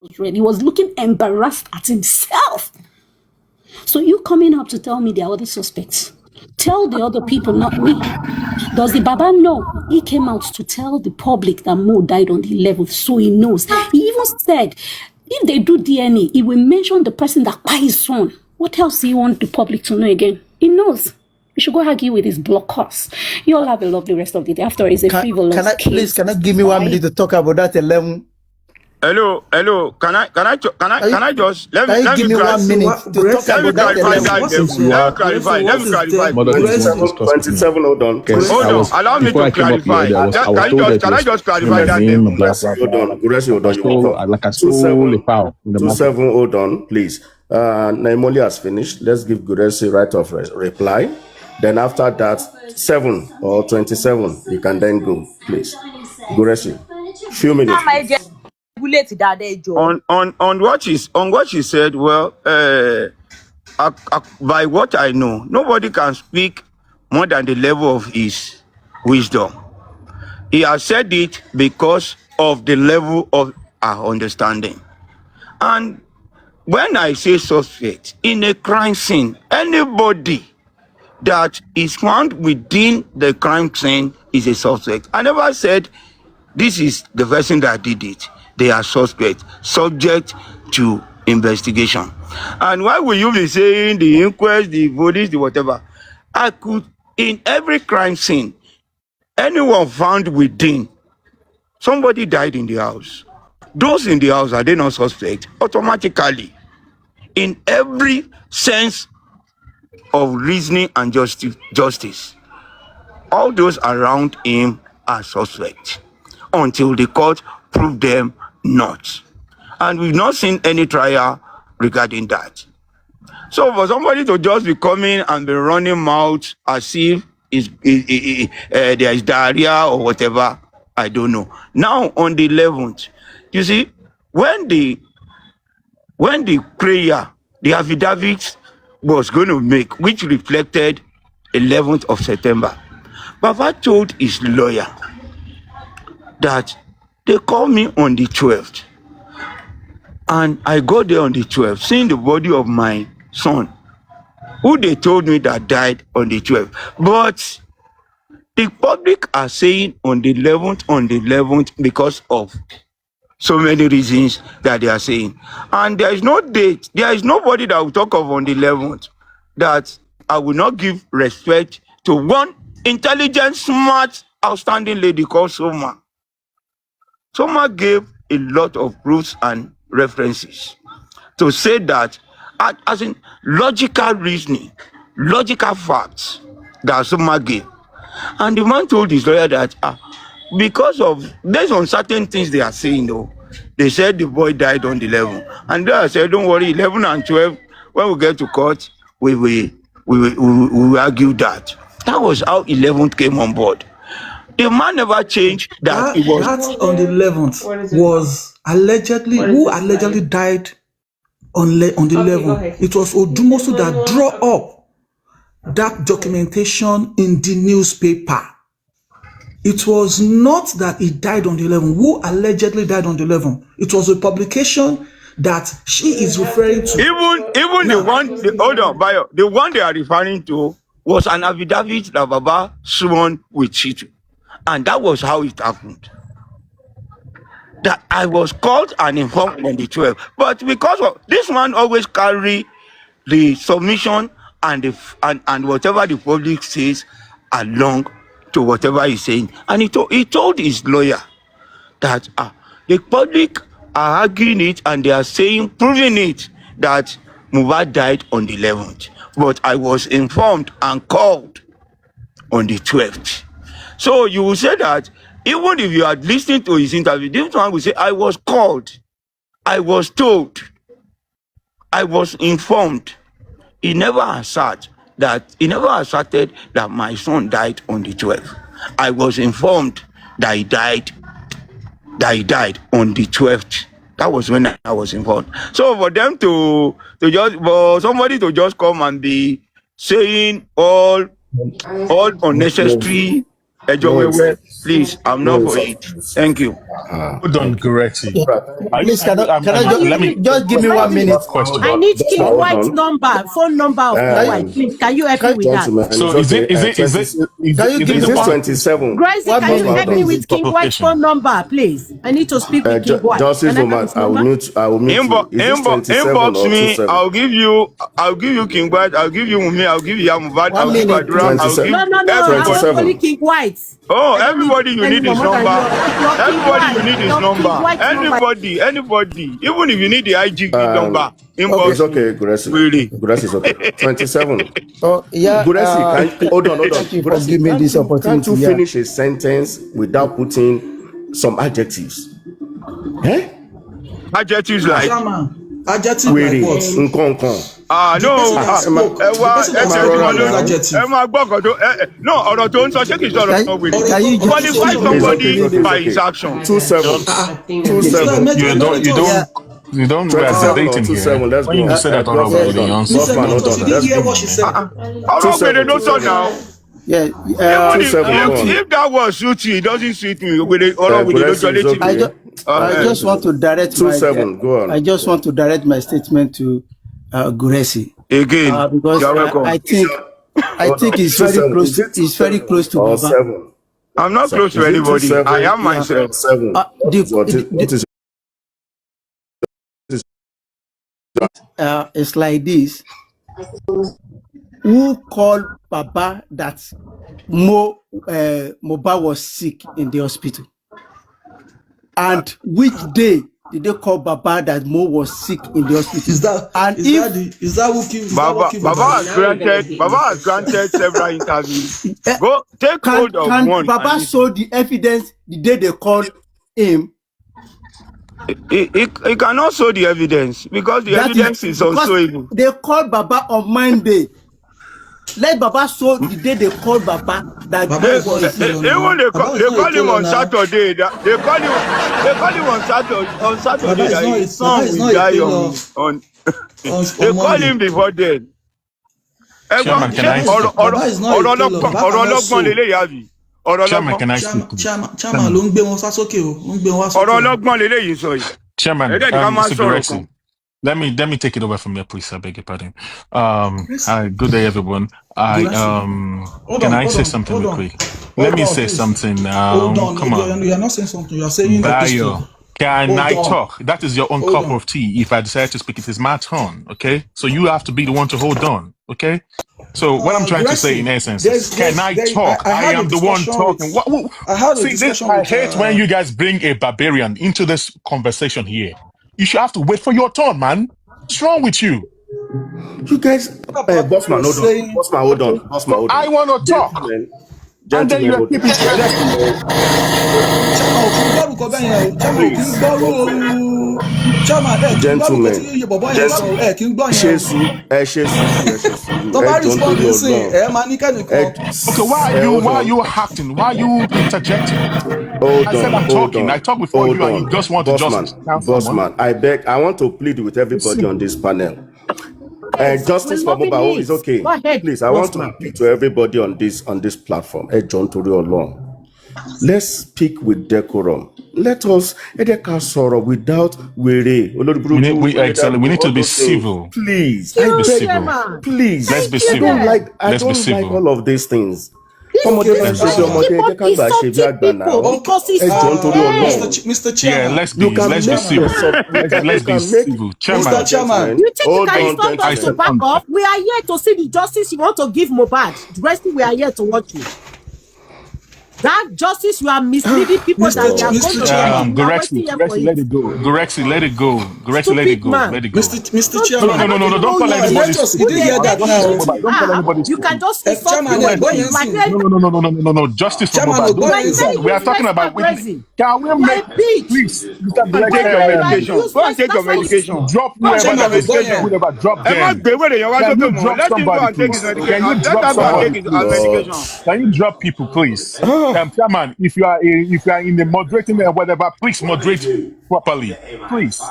He was looking embarrassed at himself. So you coming up to tell me there are other suspects? Tell the other people, not me. Does the Baba know? He came out to tell the public that Mo died on the 11th, so he knows. He even said, if they do DNA, he will mention the person that killed his son. What else do you want the public to know again? He knows. You should go argue with his blockers. You all have a lovely rest of the day. After all, it's a frivolous case. Can I give me 1 minute to talk about that 11? Hello. Can I just let me give me 1 minute to talk about that 11? Let me clarify. 27, hold on. Hold on. Allow me to clarify. Can I just clarify that? Hold on. Guresi, hold on. 27, hold on, please. Naimoli has finished. Let's give Guresi right of reply. Then after that, 7 or 27, you can then go, please. Guresi, few minutes. On what she said, well, by what I know, nobody can speak more than the level of his wisdom. He has said it because of the level of our understanding. And when I say suspect in a crime scene, anybody that is found within the crime scene is a suspect. I never said this is the person that did it. They are suspect, subject to investigation. And why will you be saying the inquest, the police, the whatever? I could, in every crime scene, anyone found within, somebody died in the house. Those in the house, are they not suspect? Automatically, in every sense of reasoning and justice, all those around him are suspects until the court prove them not. And we've not seen any trial regarding that. So for somebody to just be coming and be running mouth as if there is diarrhea or whatever, I don't know. Now on the 11th, you see, when the prayer, the affidavit was going to make, which reflected 11th of September, Baba told his lawyer that they called me on the 12th. And I got there on the 12th, seeing the body of my son, who they told me that died on the 12th. But the public are saying on the 11th because of so many reasons that they are saying. And there is no date. There is nobody that will talk of on the 11th that I will not give respect to one intelligent, smart, outstanding lady called Soma. Soma gave a lot of proofs and references to say that, as in logical reasoning, logical facts that Soma gave. And the man told his lawyer that because of, based on certain things they are saying though, they said the boy died on the 11th. And they said, don't worry, 11 and 12, when we get to court, we will argue that. That was how 11th came on board. The man never changed that. That on the 11th was allegedly, who allegedly died on the 11th. It was Odumosu that drew up that documentation in the newspaper. It was not that he died on the 11th. Who allegedly died on the 11th? It was a publication that she is referring to. Even the one they are referring to was an affidavit that Baba sworn with Chitu. And that was how it happened. That I was called and informed on the 12th. But because of this man always carry the submission and whatever the public says along to whatever he's saying. And he told his lawyer that the public are arguing it and they are saying, proving it, that Mohbad died on the 11th. But I was informed and called on the 12th. So you will say that even if you are listening to his interview, this one will say, I was called, I was told, I was informed. He never asserted that my son died on the 12th. I was informed that he died on the 12th. That was when I was informed. So for them for somebody to just come and be saying all unnecessary Please, I'm not for it. Thank you. Hold on, Goretti. Please, can I just give me 1 minute? Question. I need King White's number, phone number of King White. Please, can you help me with that? So is it this 27? Gracie, can you help me with King White's phone number, please? I need to speak with King White. Justice Formohbad, I will mute. Inbox me. I'll give you King White. I'll give you Mumi. I'll give you Yamubad. I'll give you Adura. No. I want only King White. Oh, everybody you need his number. Everybody you need his number. Anybody. Even if you need the IGP number. Inbox. It's okay, Gracie. Really? Gracie is okay. 27. Oh, yeah. Gracie, hold on. Thank you for giving me this opportunity. Can't you finish a sentence without putting some adjectives? Eh? Adjectives like? Adjective like what? No. No, ọ̀rọ̀ tó ń sọ ṣé kìí sọ̀rọ̀ kan wèrè. Qualify somebody by his action. 27. You don't represent him here. When you say that on the answer. Ọ̀rọ̀ wèrè ló sọ now. Yeah. If that was suit you, it doesn't suit me. I just want to direct go on. I just want to direct my statement to Gracie. Again, because I think it's very close. It's very close to Baba. I'm not close to anybody. I am myself. It's like this. Who called Baba that Mohbad was sick in the hospital? And which day did they call Baba that Mo was sick in the hospital? Baba has granted several interviews. Go take hold of one. Baba show the evidence the day they called him? He cannot show the evidence because the evidence is unshowable. They called Baba on Monday. Let Baba show the day they called Baba that they call him on Saturday. They call him on Saturday that his son will die on. They call him before then. Chairman, can I speak? Chairman, let me take it over from there, please. I beg your pardon. Hi, good day, everyone. Can I say something real quick? Let me say something. Come on. You are not saying something. You are saying Bayo, can I talk? That is your own cup of tea. If I decide to speak, it is my turn. Okay, so you have to be the one to hold on. Okay. So what I'm trying to say in essence is, can I talk? I am the one talking. I hate when you guys bring a barbarian into this conversation here. You should have to wait for your turn, man. What's wrong with you? You guys, Bossman, hold on. I want to talk. And then you are keeping Gentlemen, okay, why are you acting? Why are you interjecting? I talk before you and you just want to Bossman, I want to plead with everybody on this panel. Justice Formohbad is okay. Please, I want to speak to everybody on this platform. John Tori, let's speak with decorum. Let us without worry. We need to be civil. Please, let's be civil. Please, let's be civil. I don't like all of these things. Mr. Yeah, Chairman. let's be civil. Let's be civil. Mr. Chairman. You think you can stop us to back off? We are here to see the justice you want to give Mohbad. The rest we are here to watch you. That justice you are misleading people that they are going to Gorexy, let it go. Gorexy, let it go. Gorexy, let it go. Let it go. Mr. Chairman. No, don't call anybody. You didn't hear that now. Don't call anybody. You can just say Chairman, No. Justice for Mohbad. We are talking about witness. Can we make please? Take your medication. Go and take your medication. Drop whoever. Drop them. Can you drop somebody, please? Can you drop people, please? Chairman, if you are in the moderating or whatever, please moderate properly. Please.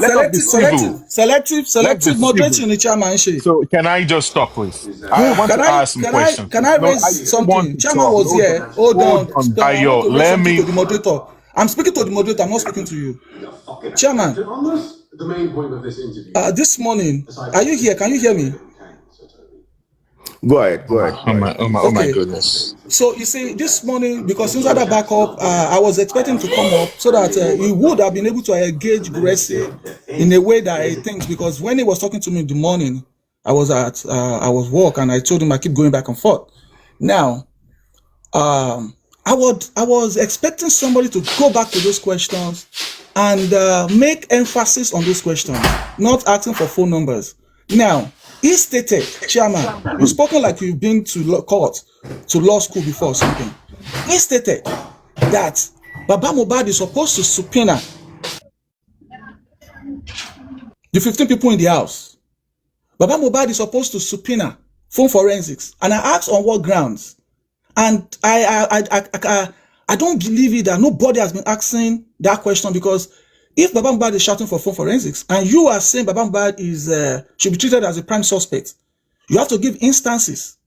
Let us be civil. Let's be Selective civil. moderating the chairman. So can I just stop, please? I want to ask some questions. Can I No, I raise don't want something? to Chairman talk. was here. Hold on. I want Ayo, to raise let something me. to the moderator. I'm speaking to the moderator. I'm not speaking to you. Chairman, The main point of this interview. this morning, are you here? Can you hear me? Go ahead. Oh my goodness. So you see, this morning, because since I had a backup, I was expecting to come up so that he would have been able to engage Gracie in a way that I think, because when he was talking to me in the morning, I was work and I told him I keep going back and forth. Now, I was expecting somebody to go back to those questions and make emphasis on those questions, not asking for phone numbers. Now, he stated, Chairman, you've spoken like you've been to court, to law school before or something. He stated that Baba Mohbad is supposed to subpoena the 15 people in the house. Baba Mohbad is supposed to subpoena phone forensics. And I asked on what grounds. And I don't believe it that nobody has been asking that question, because if Baba Mohbad is shouting for phone forensics and you are saying Baba Mohbad should be treated as a prime suspect, you have to give instances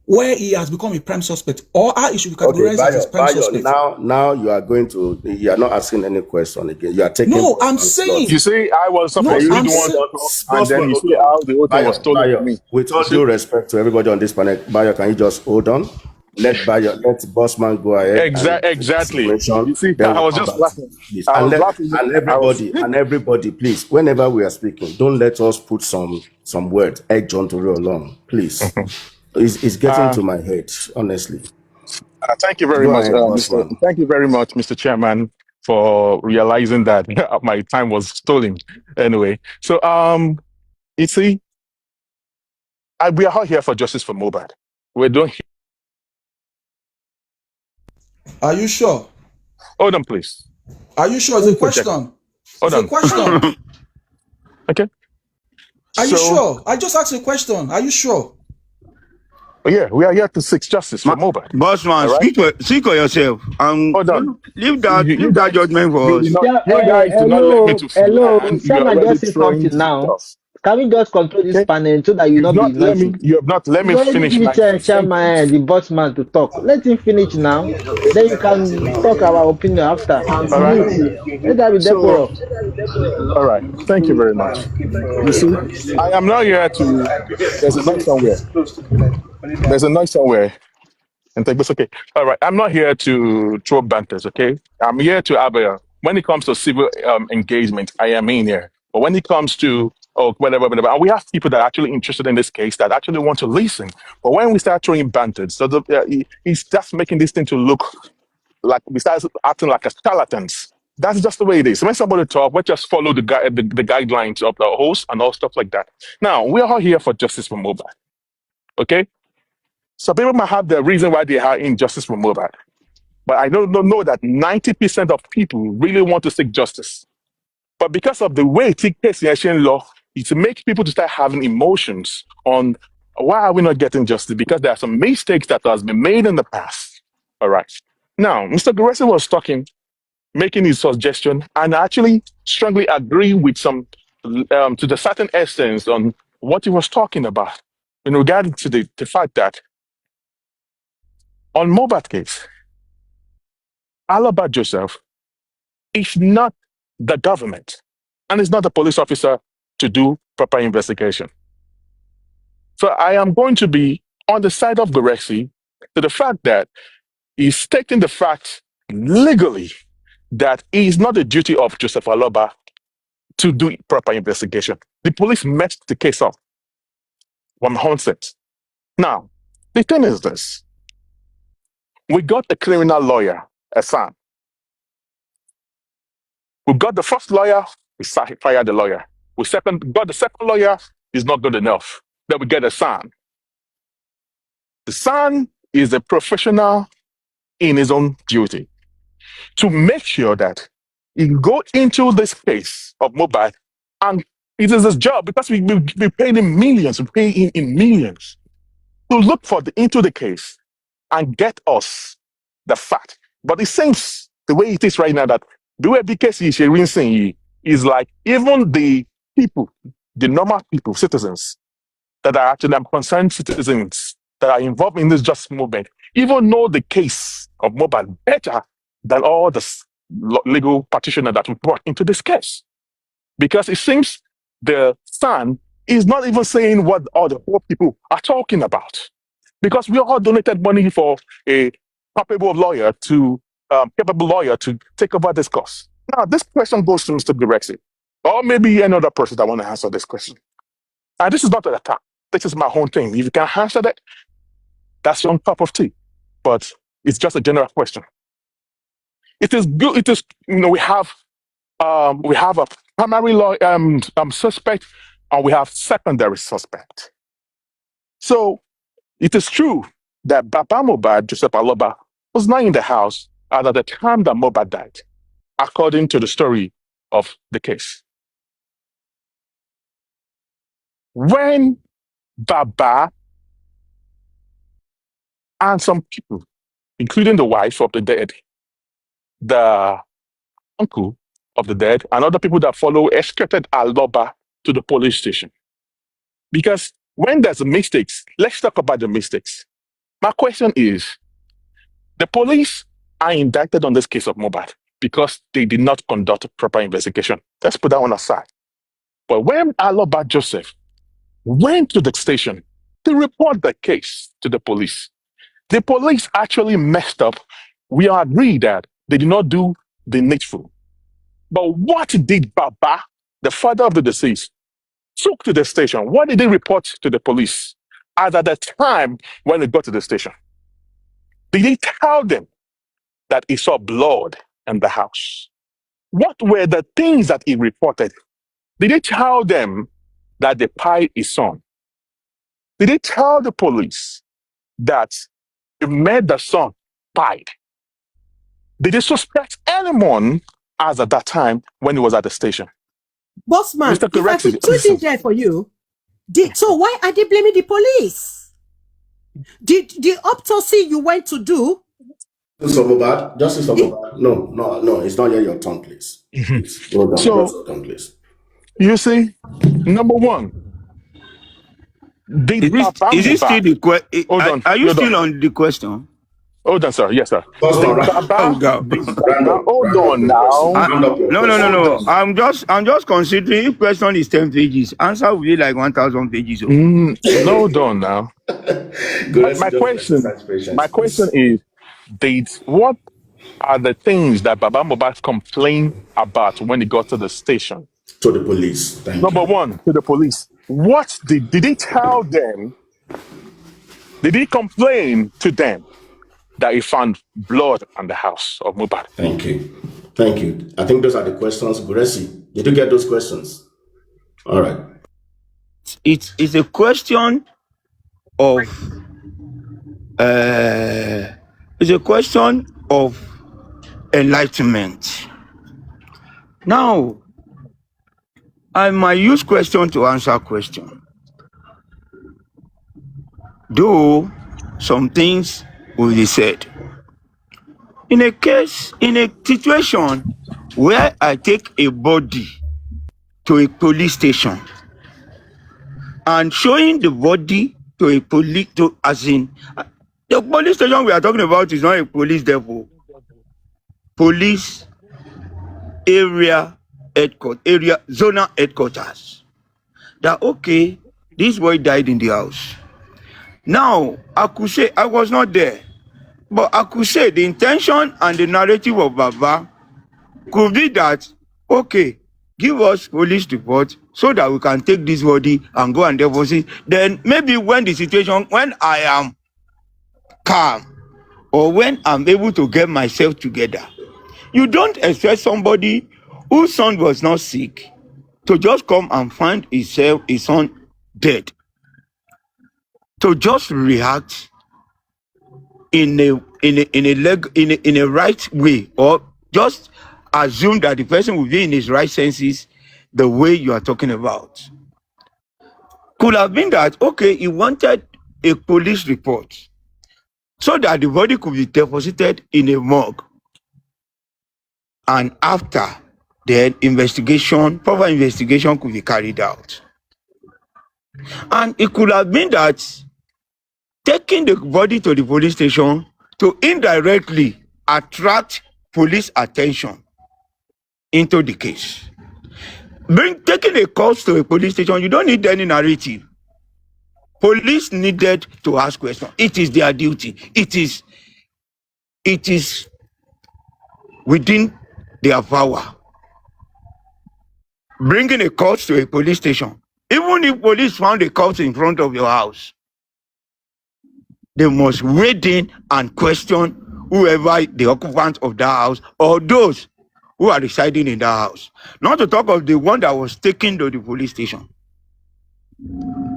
where he has become a prime suspect or how he should be categorized as a prime suspect. Now you are not asking any question again. You are taking. No, I'm saying. You see, I was supposed to be the one to talk, and then you see how the whole thing was stolen from me. With all due respect to everybody on this panel, Bayo, can you just hold on? Let Bossman go ahead. Exactly. You see, I was just laughing. And everybody, please, whenever we are speaking, don't let us put some words edge onto real long, please. It's getting to my head, honestly. Thank you very much, Thank you very much, Mr. Chairman, for realizing that my time was stolen. Anyway, so you see, we are all here for justice for Mohbad. We're doing. Are you sure? Hold on, please. Are you sure? It's a question. Hold on. It's a question. Okay. Are you sure? I just asked a question. Are you sure? Yeah, we are here to seek justice for Mohbad. Bossman, right? Speak for yourself. Hold on. Leave that judgment for us. You guys do not let me to Hello, and you are Chairman, already just say throwing something now. stuff. Can we just control this panel so that you not be noisy? You have not let me Already finish give my it Chairman, the boss man to talk. Let him finish now. Then you can talk our opinion after. All right. Let that be decorum. All right. Thank you very much. You see, I am not here to. There's a noise somewhere. And think it's okay. All right. I'm not here to throw banters. Okay. I'm here to have when it comes to civil engagement, I am in here. But when it comes to whatever, and we have people that are actually interested in this case that actually want to listen. But when we start throwing banters, so it's just making this thing to look like we start acting like a charlatans. That's just the way it is. When somebody talk, we just follow the guidelines of the host and all stuff like that. Now, we are all here for justice for Mohbad. Okay? So people might have the reason why they are in justice for Mohbad. But I don't know that 90% of people really want to seek justice. But because of the way it takes the Asian law, it makes people to start having emotions on why are we not getting justice? Because there are some mistakes that has been made in the past. All right. Now, Mr. Garrison was talking, making his suggestion, and I actually strongly agree with some to the certain essence on what he was talking about in regard to the fact that on Mohbad case, Alaba Joseph is not the government and is not the police officer to do proper investigation. So I am going to be on the side of Garexi to the fact that he's stating the fact legally that it is not the duty of Joseph Aloba to do proper investigation. The police messed the case up from onset. Now, the thing is this. We got a criminal lawyer, Hassan. We got the first lawyer, we fired the lawyer. We got the second lawyer, is not good enough. Then we get a son. The son is a professional in his own duty to make sure that he go into this case of Mohbad, and it is his job because we pay him millions, we pay him in millions to look into the case and get us the fact. But it seems the way it is right now that the way BKC is like even the people, the normal people, citizens that are actually concerned citizens that are involved in this justice movement, even know the case of Mohbad better than all the legal practitioner that we brought into this case. Because it seems the son is not even saying what all the poor people are talking about. Because we all donated money for a capable lawyer to take over this cause. Now, this question goes to Mr. Gurexi, or maybe another person that want to answer this question. And this is not an attack. This is my own thing. If you can answer that, that's your own cup of tea. But it's just a general question. It is good. It is, we have a primary suspect and we have secondary suspect. So it is true that Baba Mohbad, Joseph Aloba, was not in the house at the time that Mohbad died, according to the story of the case. When Baba and some people, including the wife of the dead, the uncle of the dead, and other people that follow, escorted Aloba to the police station. Because when there's mistakes, let's talk about the mistakes. My question is, the police are indicted on this case of Mohbad because they did not conduct a proper investigation. Let's put that one aside. But when Aloba Joseph went to the station to report the case to the police actually messed up. We agree that they did not do the needful. But what did Baba, the father of the deceased, took to the station? What did he report to the police at the time when he got to the station? Did he tell them that he saw blood in the house? What were the things that he reported? Did he tell them that they pied his son? Did he tell the police that he made the son pied? Did they suspect anyone as at that time when he was at the station? Bossman, if I could choose in there for you, so why are they blaming the police? Did the autopsy you went to do? Justice for Mohbad. No, it's not your tongue, please. Hold on, so, tongue, please. You see, number one, is it still the question? Are you still on the question? Hold on, sir. Yes, sir. Hold on now. No. I'm just considering if question is 10 pages. Answer will be like 1,000 pages. Hold on now. My question is, what are the things that Baba Mohbad complained about when he got to the station? To the police. Number one, to the police. What did he tell them? Did he complain to them that he found blood on the house of Mohbad? Thank you. I think those are the questions. Guresi, did you get those questions? All right. It's a question of enlightenment. Now, I might use question to answer question. Though some things will be said. In a situation where I take a body to a police station and showing the body to a police, the police station we are talking about is not a police depot. Police area headquarters, zonal headquarters. That okay, this boy died in the house. Now, I could say I was not there, but I could say the intention and the narrative of Baba could be that, okay, give us police report so that we can take this body and go and deposit. Then maybe when I am calm or when I'm able to get myself together, you don't expect somebody whose son was not sick to just come and find his son dead, to just react in a right way, or just assume that the person will be in his right senses the way you are talking about. Could have been that, okay, he wanted a police report so that the body could be deposited in a morgue. And after, then proper investigation could be carried out. And it could have been that taking the body to the police station to indirectly attract police attention into the case. Taking a cause to a police station, you don't need any narrative. Police needed to ask questions. It is their duty. It is within their power. Bringing a corpse to a police station, even if police found a corpse in front of your house, they must wade in and question whoever the occupant of that house or those who are residing in that house. Not to talk of the one that was taken to the police station.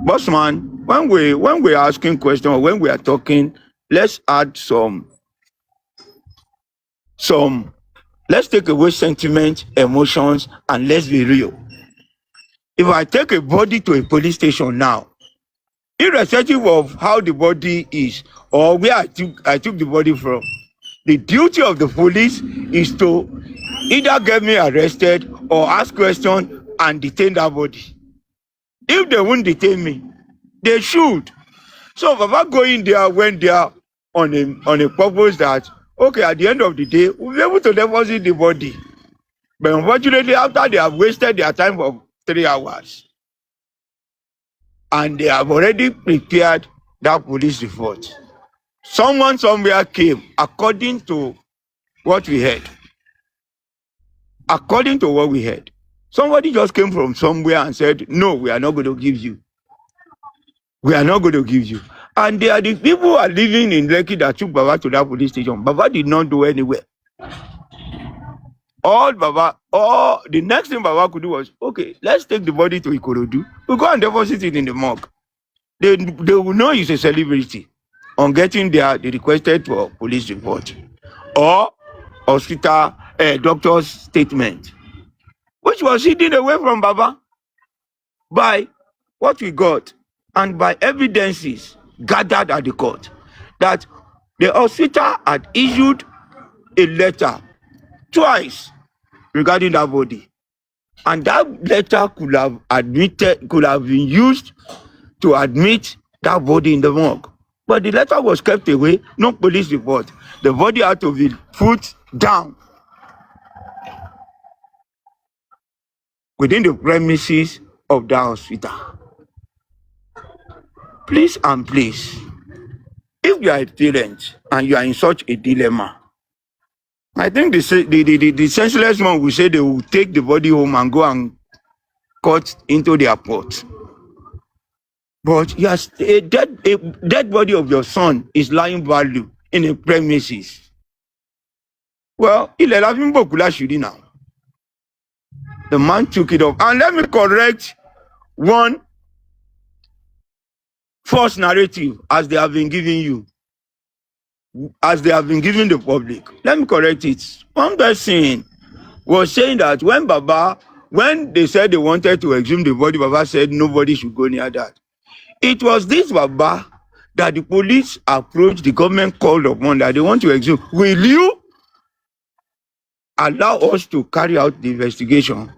Bossman, when we're asking questions, when we are talking, let's add let's take away sentiment, emotions, and let's be real. If I take a body to a police station now, irrespective of how the body is or where I took the body from, the duty of the police is to either get me arrested or ask questions and detain that body. If they won't detain me, they should. So Baba going there went there on a purpose that, okay, at the end of the day, we'll be able to deposit the body. But unfortunately, after they have wasted their time for 3 hours, and they have already prepared that police report, someone somewhere came, according to what we heard. According to what we heard, somebody just came from somewhere and said, no, we are not going to give you. We are not going to give you. And they are the people who are living in Lekki that took Baba to that police station. Baba did not go anywhere. The next thing Baba could do was, okay, let's take the body to Ikorodu. We'll go and deposit it in the morgue. They will know he's a celebrity. On getting there, they requested for police report or hospital doctor's statement, which was hidden away from Baba by what we got and by evidences gathered at the court that the hospital had issued a letter twice regarding that body, and that letter could have been used to admit that body in the morgue. But the letter was kept away, no police report. The body had to be put down within the premises of the hospital. Please and please, if you are a parent and you are in such a dilemma, I think the senseless one will say they will take the body home and go and cut into their pot. But yes, a dead body of your son is lying value in a premises. Well, now. The man took it off. And let me correct one false narrative as they have been giving you, as they have been giving the public. Let me correct it. One person was saying that when they said they wanted to exhume the body, Baba said nobody should go near that. It was this Baba that the police approached, the government called upon that they want to exhume. Will you allow us to carry out the investigation?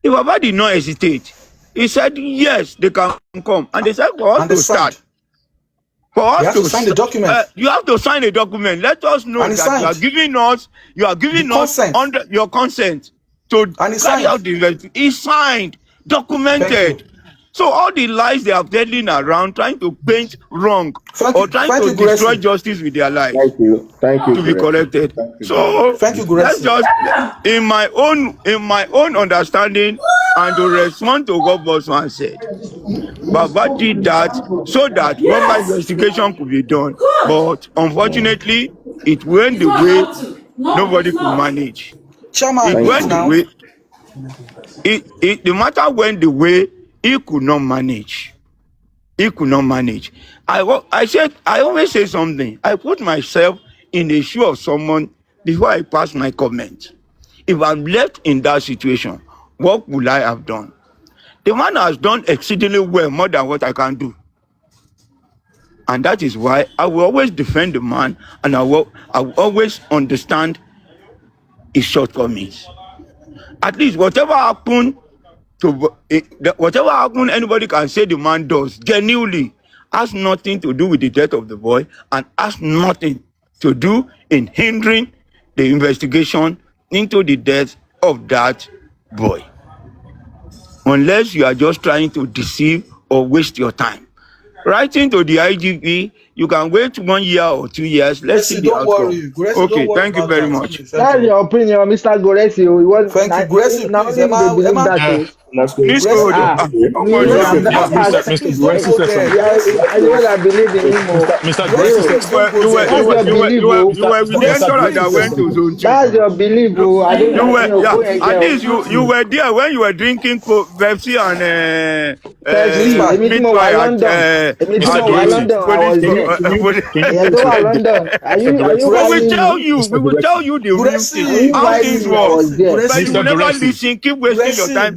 The Baba did not hesitate. He said, yes, they can come. And they said, for us to start. For us to sign the document. You have to sign a document. Let us know that you are giving us your consent to carry out the investigation. It's signed, documented. So all the lies they are telling around, trying to paint wrong or trying to destroy justice with their lives, thank you to be corrected. So let's just, in my own understanding, and to respond to what Bossman said, Baba did that so that proper investigation could be done. But unfortunately, it went the way nobody could manage. It went the way. The matter went the way he could not manage. He could not manage. I always say something. I put myself in the shoe of someone before I pass my comment. If I'm left in that situation, what would I have done? The man has done exceedingly well, more than what I can do. And that is why I will always defend the man, and I will always understand his shortcomings. At least whatever happened anybody can say the man does genuinely has nothing to do with the death of the boy, and has nothing to do in hindering the investigation into the death of that boy. Unless you are just trying to deceive or waste your time. Writing to the IGP, you can wait 1 year or 2 years. Let's see the outcome. Okay, thank you very much. That's your opinion, Mr. Goresi. You want Thank you, Gracie. now Please, they believe that too. Please go. Me, I'm Yes, Mr. Gracie said something. I know that I believe in him. Mr. Gracie said something. You were with the entourage that went to zone 2. That's your belief. I don't know. At least you were there when you were drinking Pepsi and Pepsi. Mr. We will tell you the real thing. How things work. But you never listen. Keep wasting your time.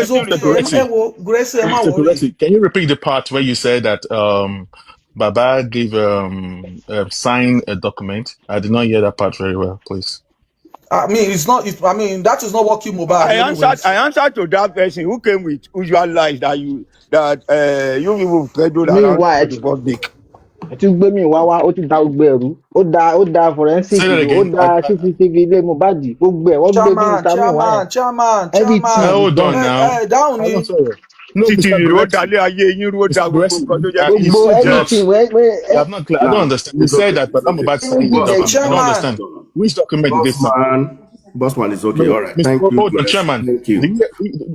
Mr. Goresi, can you repeat the part where you said that Baba gave signed a document? I did not hear that part very well, please. I mean, that is not what you mobile. I answered to that person who came with usual lies that you people peddle around the public. Ti gbé mi wá ó ti da gbogbo ẹrú ó da forensic ó da CCTV ilé Mohbad gbogbo ẹ wọ́n gbé bí Mr. Muwa Chairman. Hold on now. Down ni. No, Mr. I don't understand. You said that, but I'm about to say I don't understand. Which document is this? Bossman is okay. All right. Thank you. Hold on, Chairman. Thank you.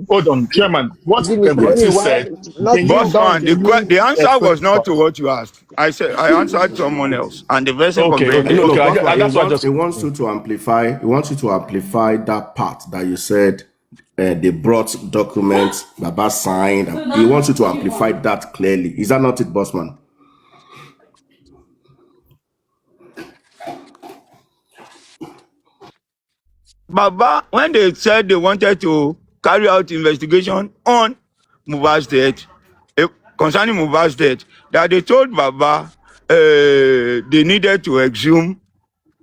Hold on, Chairman. What Gracie said? Bossman, the answer was not to what you asked. I answered someone else, and the person complained. He wants you to amplify. He wants you to amplify that part that you said. They brought documents, Baba signed. He wants you to amplify that clearly. Is that not it, Bossman? Baba, when they said they wanted to carry out investigation on Mohbad's death, concerning Mohbad's death, that they told Baba they needed to exhume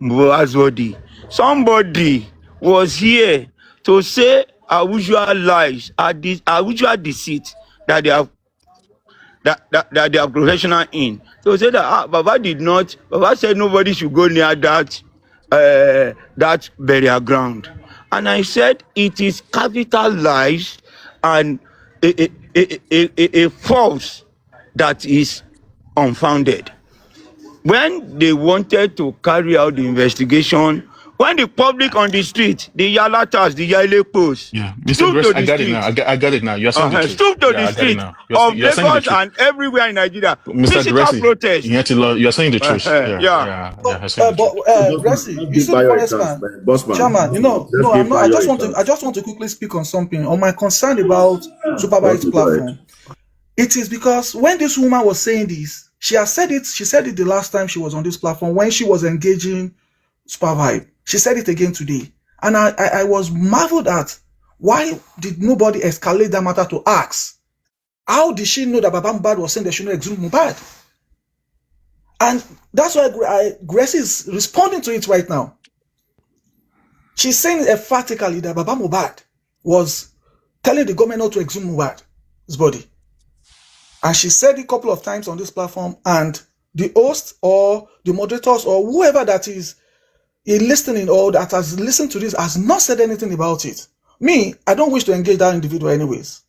Mohbad's body. Somebody was here to say our usual lies, our usual deceit that they have that they are professional in. So say that Baba said nobody should go near that burial ground. And I said it is capital lies and a false that is unfounded. When they wanted to carry out the investigation, when the public on the street, the Yalatas, the Yalekos, Mr. Grace, I got it now. I got it now. You're saying the truth. Stoop to the street of Lagos and everywhere in Nigeria. Mr. Gracie, protest. You're saying the truth. But Gracie, you see the honest man, Chairman. No, I just want to quickly speak on something on my concern about supervised platform. It is because when this woman was saying this, she said it the last time she was on this platform when she was engaging Supervibe. She said it again today. And I was marveled at why did nobody escalate that matter to ask? How did she know that Baba Mohbad was saying they shouldn't exhume Mohbad? And that's why Gracie is responding to it right now. She's saying emphatically that Baba Mohbad was telling the government not to exhume Mohbad's body. And she said it a couple of times on this platform, and the host or the moderators or whoever that is listening or that has listened to this has not said anything about it. Me, I don't wish to engage that individual anyways.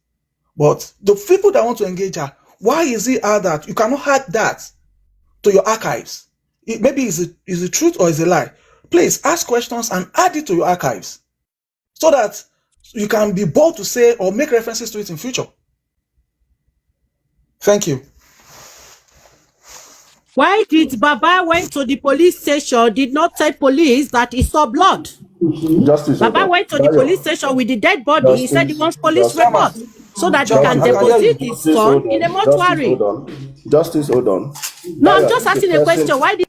But the people that want to engage her, why is it that you cannot add that to your archives? Maybe is the truth or is a lie. Please ask questions and add it to your archives so that you can be bold to say or make references to it in future. Thank you. Why did Baba went to the police station, did not tell police that he saw blood? Baba went to the police station with the dead body. He said he wants police report so that he can deposit his son in a mortuary. Justice, hold on. No, I'm just asking a question. Why did...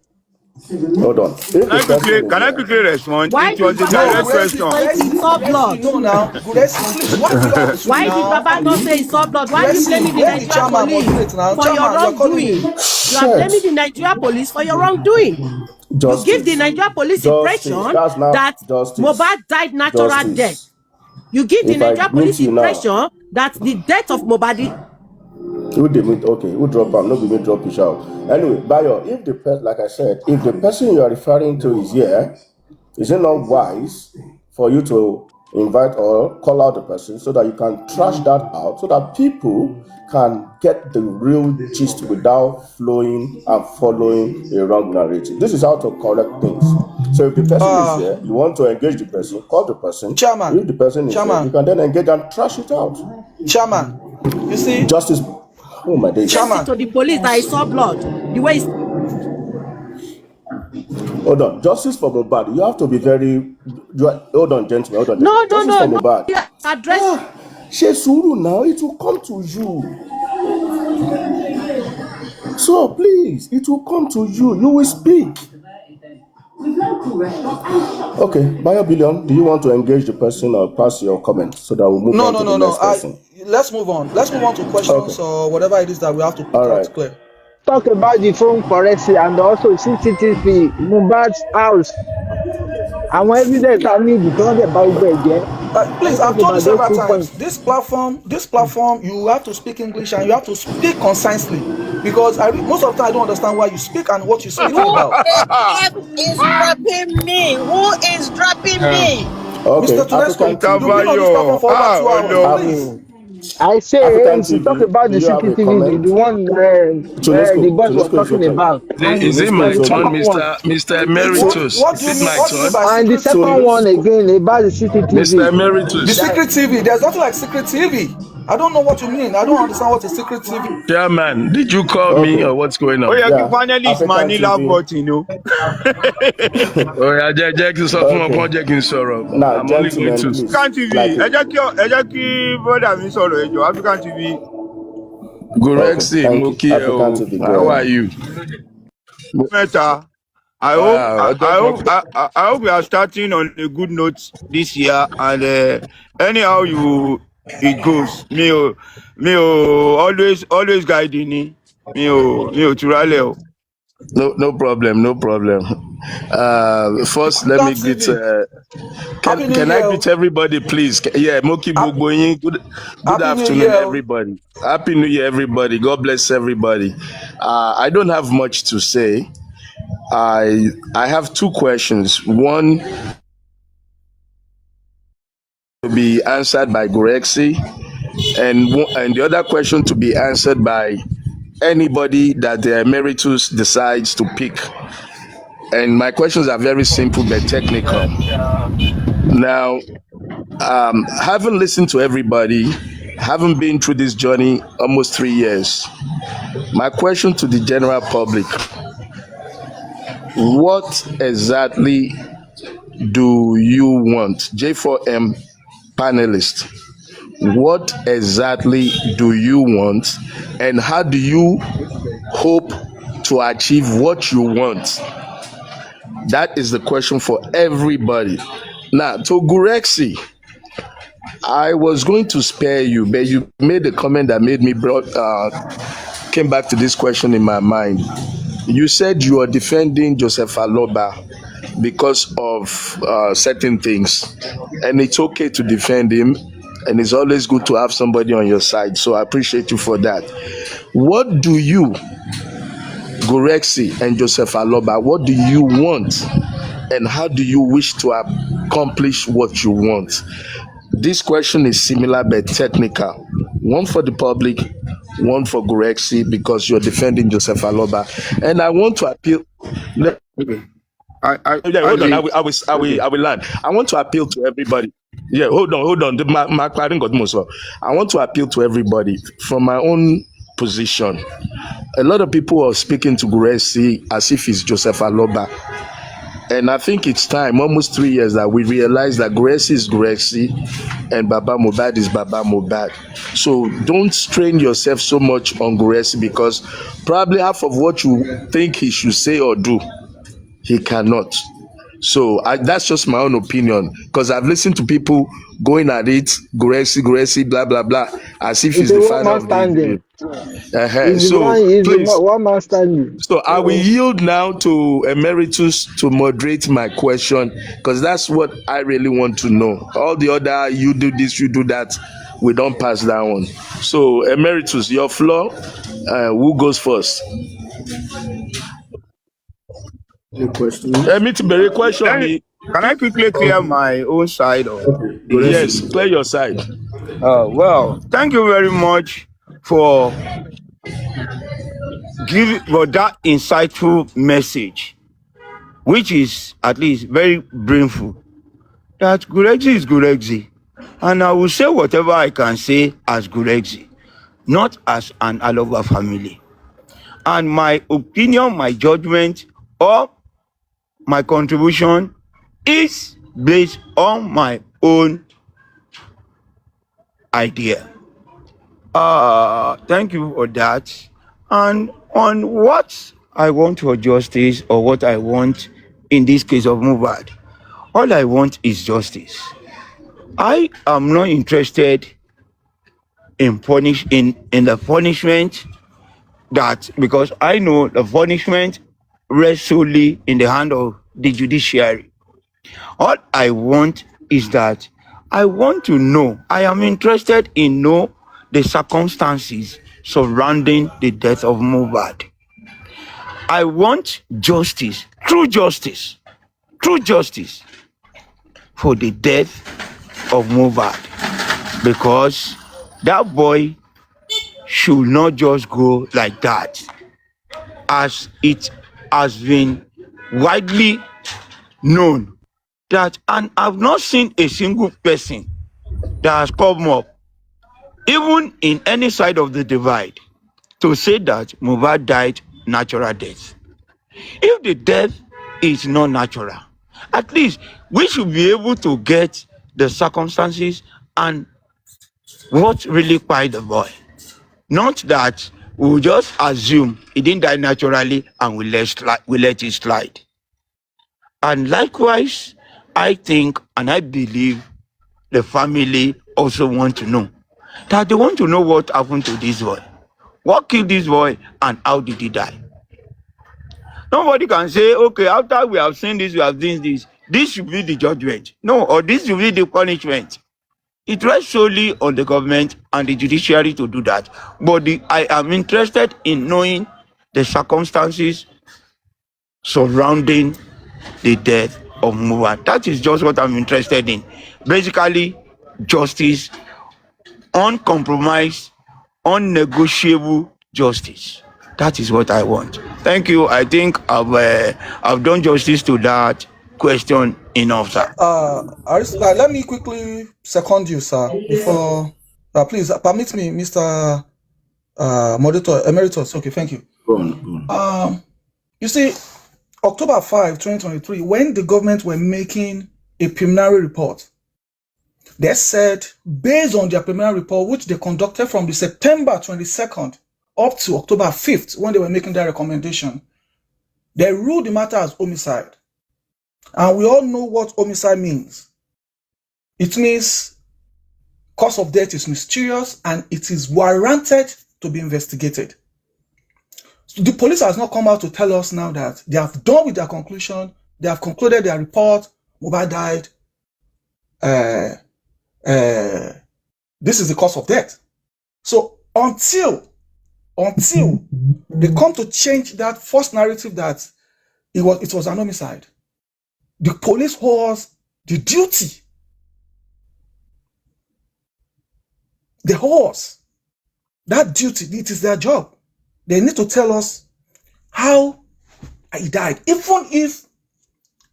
Hold on. Can I quickly respond? Why It was a direct question. He saw blood. Why did Baba not say he saw blood? Why are you blaming the Nigerian police for your wrongdoing? You are blaming the Nigeria police for your wrongdoing. You give the Nigeria police impression that Mohbad died natural death. You give the Nigeria police impression that the death of Mohbad. Who drop am? No be me drop you out. Anyway, Bayo, if the person, like I said, if the person you are referring to is here, is it not wise for you to invite or call out the person so that you can trash that out, so that people can get the real gist without flowing and following a wrong narrative? This is how to correct things. So if the person is here, you want to engage the person, call the person. Chairman, if the person is here, you can then engage and trash it out. Chairman, you see, justice. Oh my days. Chairman, to the police that I saw blood. The way. Hold on, justice for Mohbad. You have to be very. Hold on, gentlemen. Hold on. No. Address. She suru now. It will come to you. So please, it will come to you. You will speak. Okay, Bayo Billion, do you want to engage the person or pass your comment so that we'll move on to the next person? Let's move on. Let's move on to questions or whatever it is that we have to put out clear. Talk about the phone forensic and also CCTV, Mohbad's house. Àwọn evidence I need to talk about again. Please, I've told you several times. This platform, you have to speak English and you have to speak concisely, because most of the time I don't understand why you speak and what you speak about. Who is dropping me? Who is dropping me? Okay, Mr. Tunesco, you've been on this platform for over 2 hours. Please. I say, to talk about the CCTV, the one the boss was talking about. Is it my turn, Mr. Emeritus? What do you mean? And the second one again about the CCTV. Mr. Emeritus. The secret TV. There's nothing like secret TV. I don't know what you mean. I don't understand what is secret TV. Chairman, did you call me or what's going on? Oh, yeah, finally it's Manila bot, you know. Oh, yeah, Jack is off from Jack in sorrow. I'm only going to. African TV. Ejaki, brother, me sorrow. African TV. Gorexi, how are you? Meta. I hope we are starting on a good note this year, and anyhow it goes. Me always guiding me. Me turale. No problem. First, let me greet. Can I greet everybody, please? Yeah, Moki Bugboyin. Good afternoon, everybody. Happy New Year, everybody. God bless everybody. I don't have much to say. I have two questions. One to be answered by Gorexi, and the other question to be answered by anybody that the Emeritus decides to pick. And my questions are very simple but technical. Now, having listened to everybody, having been through this journey almost 3 years, my question to the general public: what exactly do you want? J4M panelists, what exactly do you want, and how do you hope to achieve what you want? That is the question for everybody. Now, to Gorexi, I was going to spare you, but you made a comment that made me came back to this question in my mind. You said you are defending Joseph Aloba because of certain things, and it's okay to defend him, and it's always good to have somebody on your side. So I appreciate you for that. What do you, Gorexi and Joseph Aloba, what do you want, and how do you wish to accomplish what you want? This question is similar but technical. One for the public, one for Gorexi, because you're defending Joseph Aloba. And I want to appeal. Hold on. I will land. I want to appeal to everybody. Yeah, hold on. I want to appeal to everybody from my own position. A lot of people are speaking to Gorexi as if it's Joseph Aloba. And I think it's time, almost 3 years, that we realize that Gorexi is Gorexi and Baba Mohbad is Baba Mohbad. So don't strain yourself so much on Gorexi, because probably half of what you think he should say or do, he cannot. So that's just my own opinion, because I've listened to people going at it, Gorexi, blah, blah, blah. as if It's he's a the one father man of the. standing. He's the So one. He's the please. one man standing. So I will yield now to Emeritus to moderate my question, because that's what I really want to know. All the other, you do this, you do that, we don't pass that one. So Emeritus, your floor. Who goes first? The question. Me to be question Let me, me. can I quickly clear my own side of the Yes, issue? clear your side. Well, thank you very much for for that insightful message, which is at least very brainful. That Gurexi is Gurexi, and I will say whatever I can say as Gurexi, not as an Alova family. And my opinion, my judgment, or my contribution is based on my own idea. Thank you for that. And on what I want for justice, or what I want in this case of Mohbad, all I want is justice. I am not interested in the punishment, that because I know the punishment rests solely in the hand of the judiciary. All I want is that I want to know, I am interested in know the circumstances surrounding the death of Mohbad. I want justice, true justice for the death of Mohbad, because that boy should not just go like that, as it has been widely known that, and I've not seen a single person that has come up, even in any side of the divide, to say that Mohbad died natural death. If the death is not natural, at least we should be able to get the circumstances and what really killed the boy. Not that we will just assume he didn't die naturally and we let it slide. And likewise, I think and I believe the family also want to know. That they want to know what happened to this boy. What killed this boy and how did he die? Nobody can say, okay, after we have seen this, we have seen this, this should be the judgment. No, or this should be the punishment. It rests solely on the government and the judiciary to do that. But I am interested in knowing the circumstances surrounding the death of Mohbad. That is just what I'm interested in. Basically, justice, uncompromised, unnegotiable justice. That is what I want. Thank you. I think I've done justice to that question enough, sir. Let me quickly second you, sir. Before, please permit me, Mr. Moderator Emeritus. Okay, thank you. Go on. You see, October 5, 2023, when the government were making a preliminary report, they said, based on their preliminary report, which they conducted from the September 22nd up to October 5th, when they were making their recommendation, they ruled the matter as homicide. And we all know what homicide means. It means cause of death is mysterious and it is warranted to be investigated. So the police has not come out to tell us now that they have done with their conclusion, they have concluded their report, Mohbad died, this is the cause of death. So until they come to change that false narrative that it was an homicide, the police owes the duty, the horse, that duty, it is their job. They need to tell us how he died. Even if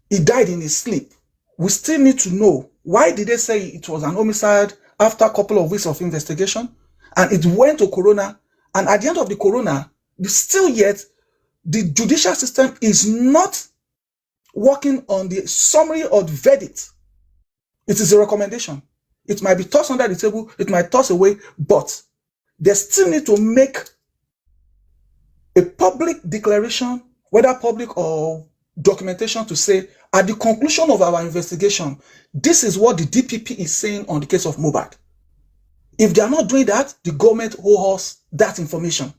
he died in his sleep, we still need to know, why did they say it was an homicide after a couple of weeks of investigation? And it went to coroner. And at the end of the coroner, still yet, the judicial system is not working on the summary or the verdict. It is a recommendation. It might be tossed under the table, it might toss away, but they still need to make a public declaration, whether public or documentation, to say, at the conclusion of our investigation, this is what the DPP is saying on the case of Mohbad. If they are not doing that, the government owes us that information.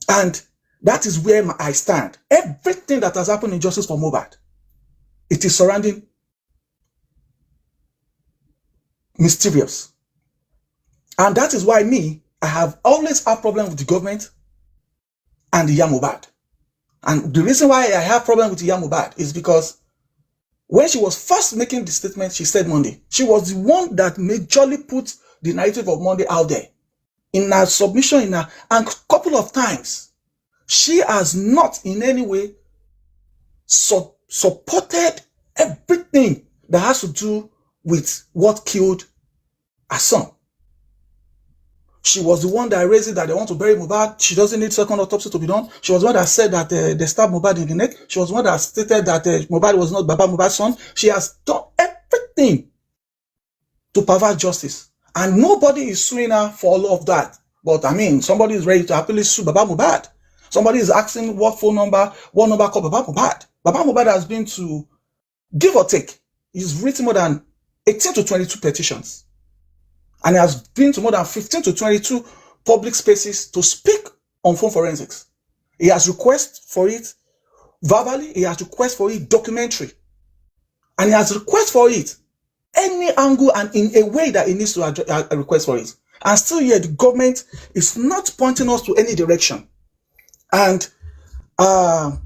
And that is where I stand. Everything that has happened in Justice for Mohbad, it is surrounding mysterious. And that is why I have always had problem with the government and the Mohbad. And the reason why I have problem with the Mohbad is because when she was first making the statement, she said Monday. She was the one that majorly put the narrative of Monday out there. In her submission, and a couple of times, she has not in any way supported everything that has to do with what killed her son. She was the one that raised it that they want to bury Mohbad. She doesn't need second autopsy to be done. She was the one that said that they stabbed Mohbad in the neck. She was the one that stated that Mohbad was not Baba Mohbad's son. She has done everything to pervert justice. And nobody is suing her for all of that. But I mean, somebody is ready to happily sue Baba Mohbad. Somebody is asking what number called Baba Mohbad. Baba Mohbad has been to, give or take, he's written more than 18 to 22 petitions. And he has been to more than 15 to 22 public spaces to speak on phone forensics. He has requested for it verbally, he has requested for it documentary. And he has requested for it any angle and in a way that he needs to request for it. And still here, the government is not pointing us to any direction. And I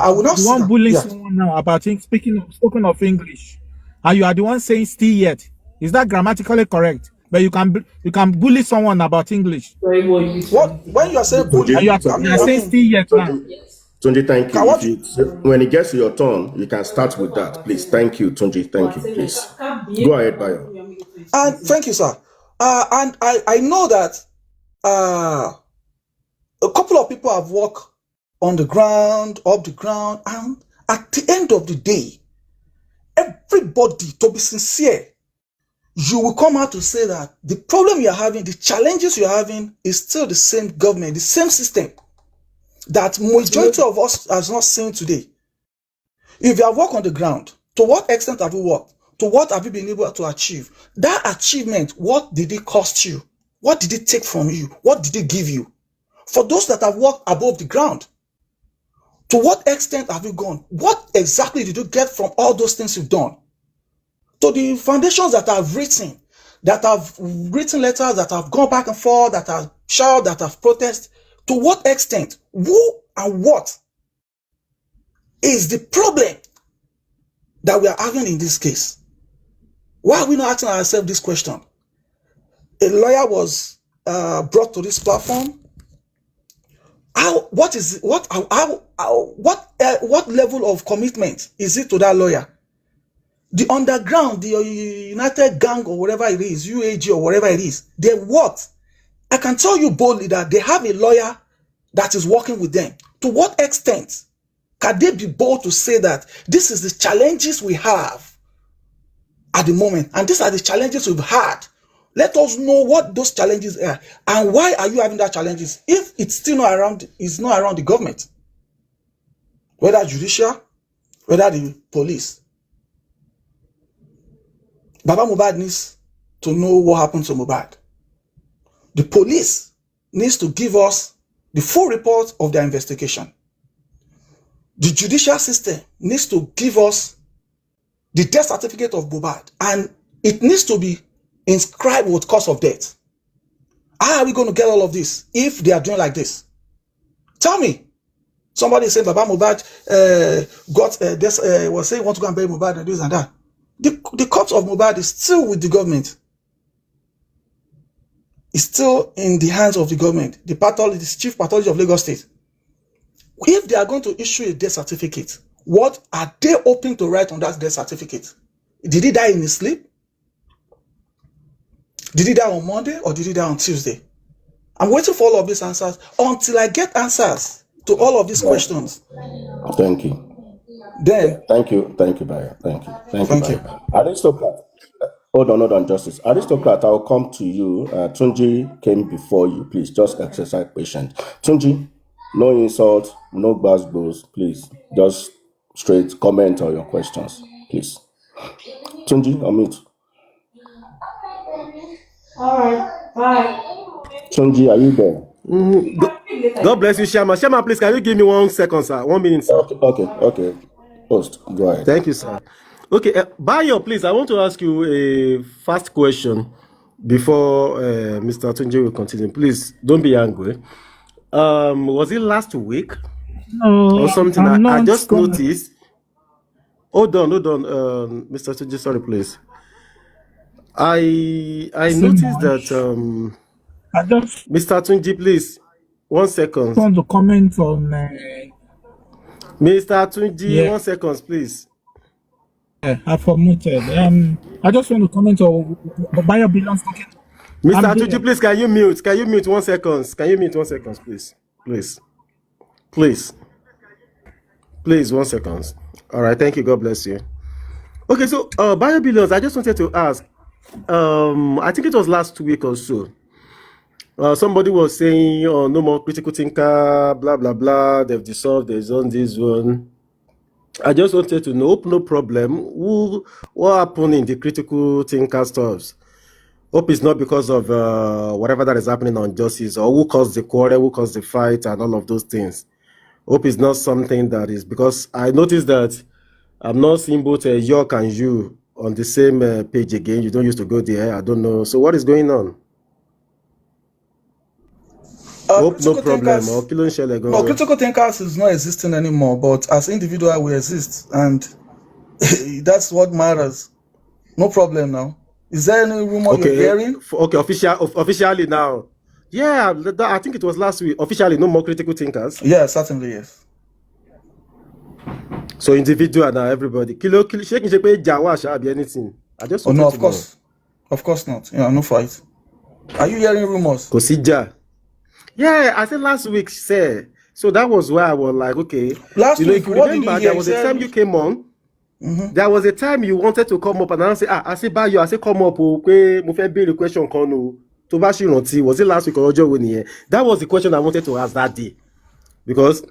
will not you want bully someone now about spoken of English, and you are the one saying still yet. Is that grammatically correct? But you can bully someone about English. What when you are saying bully, you are saying still yet now. Tunji, thank you. When it gets to your turn, you can start with that, please. Thank you, Tunji. Thank you, please. Go ahead, Bayo. And thank you, sir. And I know that a couple of people have walked on the ground, up the ground, and at the end of the day, everybody, to be sincere, you will come out to say that the problem you're having, the challenges you're having is still the same government, the same system that majority of us has not seen today. If you have worked on the ground, to what extent have you worked? To what have you been able to achieve? That achievement, what did it cost you? What did it take from you? What did it give you? For those that have worked above the ground, to what extent have you gone? What exactly did you get from all those things you've done? To the foundations that have written letters, that have gone back and forth, that have shouted, that have protested, to what extent, who and what is the problem that we are having in this case? Why are we not asking ourselves this question? A lawyer was brought to this platform. What level of commitment is it to that lawyer? The underground, the United Gang or whatever it is, UAG or whatever it is, they what? I can tell you boldly that they have a lawyer that is working with them. To what extent can they be bold to say that this is the challenges we have at the moment, and these are the challenges we've had? Let us know what those challenges are, and why are you having that challenges if it's still not around, it's not around the government, whether judicial, whether the police. Baba Mohbad needs to know what happened to Mohbad. The police needs to give us the full report of their investigation. The judicial system needs to give us the death certificate of Mohbad, and it needs to be inscribed with cause of death. How are we going to get all of this if they are doing like this? Tell me. Somebody said Baba Mohbad was saying want to go and bury Mohbad and this and that. The corpse of Mohbad is still with the government. It's still in the hands of the government. The chief pathologist of Lagos State. If they are going to issue a death certificate, what are they hoping to write on that death certificate? Did he die in his sleep? Did he die on Monday or did he die on Tuesday? I'm waiting for all of these answers until I get answers to all of these questions. Thank you. Then, thank you, Bayo. Thank you. Aristocrat, hold on, Justice. Aristocrat, I'll come to you. Tunji came before you. Please, just exercise patience. Tunji, no insult, no buzz, please. Just straight comment on your questions, please. Tunji, unmute. All right. Bye. Tunji, are you there? God bless you, Shama. Shama, please, can you give me 1 second, sir? 1 minute, sir. Okay. Host, go ahead. Thank you, sir. Okay, Bayo, please, I want to ask you a fast question before Mr. Tunji will continue. Please, don't be angry. Was it last week No, or something? I just noticed. Hold on, Mr. Tunji, sorry, please. I noticed that I just Mr. Tunji, please, 1 second. want to comment on Mr. Tunji, 1 second, please. I promoted. I just want to comment on Bayo Billions talking. Mr. Tunji, please, can you mute? Can you mute 1 second? Can you mute 1 second, please? Please, 1 second. All right, thank you. God bless you. Okay, so Bayo Billions, I just wanted to ask. I think it was last week or so. Somebody was saying, "Oh, no more critical thinker, blah blah blah. They've dissolved. They've done this one." I just wanted to know, no problem. What happened in the critical thinker stuffs? Hope it's not because of whatever that is happening on justice, or who caused the quarrel, who caused the fight, and all of those things. Hope it's not something that is, because I noticed that I'm not seeing both York and you on the same page again. You don't used to go there. I don't know. So what is going on? Hope no problem. No, critical thinkers is not existing anymore, but as individual we exist, and that's what matters. No problem now. Is there any rumor you're hearing? Okay, officially now. Yeah, I think it was last week. Officially, no more critical thinkers. Yeah, certainly, yes. So individual now, everybody. Anything. I just no, of course. Of course not. Yeah, no fight. Are you hearing rumors? Yeah, I said last week, sir. So that was why I was like, okay. Last week, what did you hear? There was a time you came on. There was a time you wanted to come up, and I said, I said, Bayo, I said, come up, okay, mo fẹ́ béèrè question kan o. Tó bá ṣì rántí, was it last week or ọjọ́ wo nìyẹn? That was the question I wanted to ask that day, because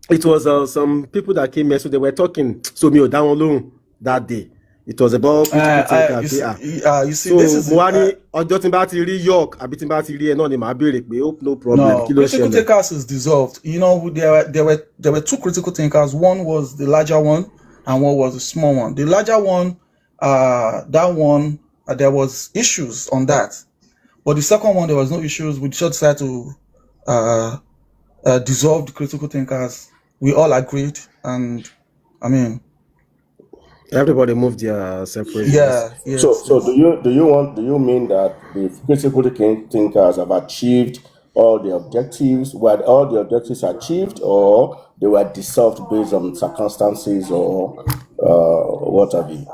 it was some people that came here, so they were talking. So me ò dá wọn lóhùn that day. It was about you see, this is ọjọ́ tí n bá ti rí York àbí tí n bá ti rí ẹ náà ni màá béèrè pé no problem. No, critical thinkers is dissolved. You know, there were two critical thinkers. One was the larger one, and one was the small one. The larger one, there was issues on that, but the second one there was no issues. We just decided to dissolve the critical thinkers. We all agreed, and I mean, everybody moved their separate. Yeah. Yes, so do you mean that the critical thinkers have achieved all the objectives? Were all the objectives achieved, or they were dissolved based on circumstances, or what have you?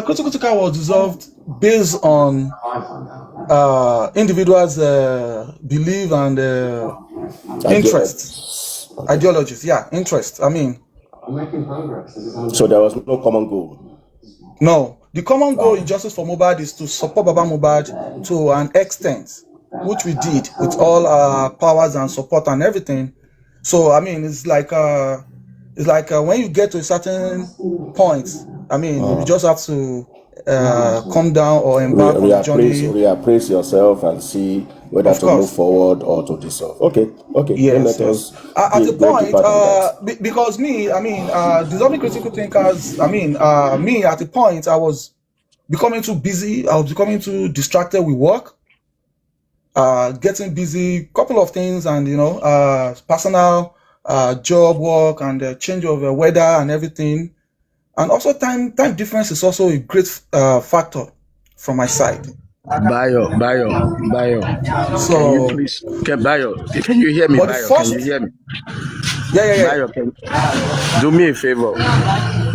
Critical thinker was dissolved based on individuals' belief and interests, ideologies. Yeah, interest. I mean. So there was no common goal? No. The common goal in Justice for Mohbad is to support Baba Mohbad to an extent, which we did with all our powers and support and everything. So, I mean, it's like when you get to a certain point, I mean, you just have to come down or embark on the journey. Reappraise yourself and see whether to move forward or to dissolve. Okay. Yes. At the point, because me, I mean, dissolving critical thinkers, I mean, me at the point, I was becoming too busy. I was becoming too distracted with work, getting busy, couple of things, and personal job work and change of weather and everything. And also time difference is also a great factor from my side. Bayo. So, can you please, Bayo, can you hear me? Bayo, can you hear me? Yeah. Bayo, do me a favor.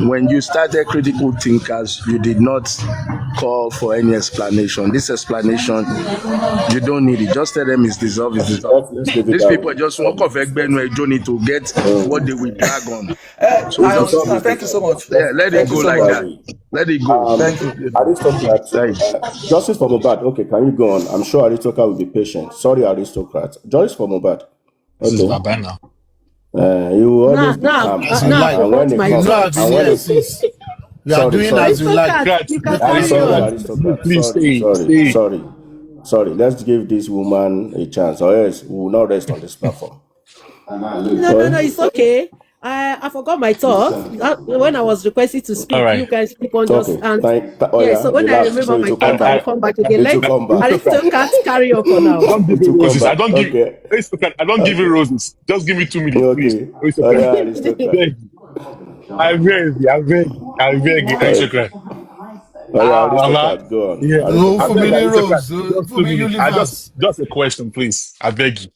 When you started Critical Thinkers, you did not call for any explanation. This explanation, you don't need it. Just tell them it's dissolved. These people just walk off Egbenu journey to get what they will drag on. So I understand. Thank you so much. Yeah, let it go like that. Let it go. Thank you. Aristocrat, Justice for Mohbad. Okay, can you go on? I'm sure Aristocrat will be patient. Sorry, Aristocrat. Justice for Mohbad. Okay. This is Baba now. You always be calm. You are doing as you like. You can carry on. Please Sorry. Let's give this woman a chance, or else we will not rest on this platform. No, it's okay. I forgot my thought. When I was requested to speak, you guys keep on just so when I remember my thought, I'll come back again. I still can't carry on for now. Don't give me roses. I don't give you roses. Just give me 2 minutes, please. I beg you, Aristocrat. Aristocrat, go on. Just a question, please. I beg you.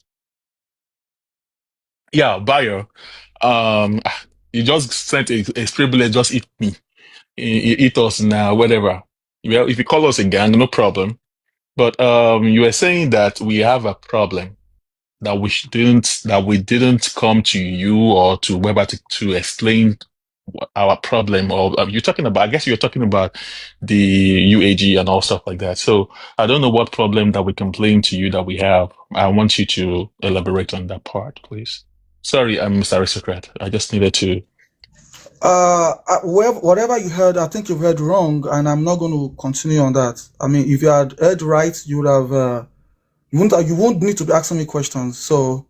Yeah, Bayo. You just sent a privilege, just eat me. Eat us now, whatever. Well, if you call us a gang, no problem. But you were saying that we have a problem, that we didn't come to you or to Weber to explain our problem, or you're talking about, I guess you're talking about the UAG and all stuff like that. So I don't know what problem that we complain to you that we have. I want you to elaborate on that part, please. Sorry, I'm Mr. Aristocrat. I just needed to. Whatever you heard, I think you heard wrong, and I'm not going to continue on that. I mean, if you had heard right, you would have. You won't need to be asking me questions. So.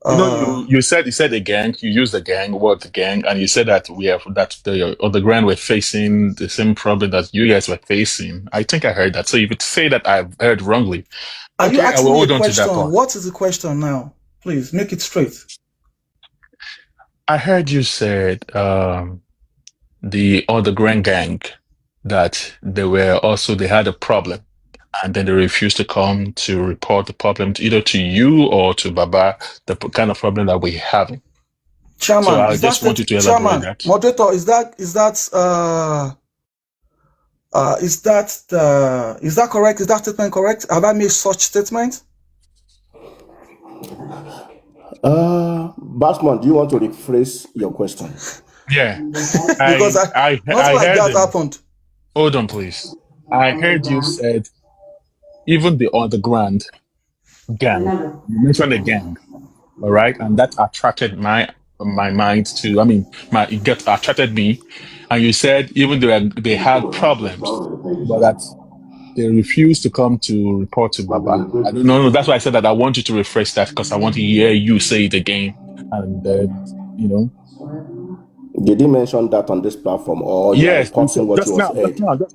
You said the gang. You used the gang word, the gang, and you said that the ground we're facing the same problem that you guys were facing. I think I heard that. So if you say that I've heard wrongly, are you asking me a question? What is the question now? Please make it straight. I heard you said the Grand gang that they had a problem, and then they refused to come to report the problem either to you or to Baba, the kind of problem that we're having. Chairman, so I just want you to elaborate that. Moderator, is that correct? Is that statement correct? Have I made such statement? Basman, do you want to rephrase your question? Yeah. Because I heard that happened. Hold on, please. I heard you said even the underground gang. You mentioned a gang, all right, and that attracted my mind to. I mean, it attracted me, and you said even though they had problems, but that they refused to come to report to Baba. I don't know. That's why I said that I want you to rephrase that because I want to hear you say it again, and Did he mention that on this platform, or yes, just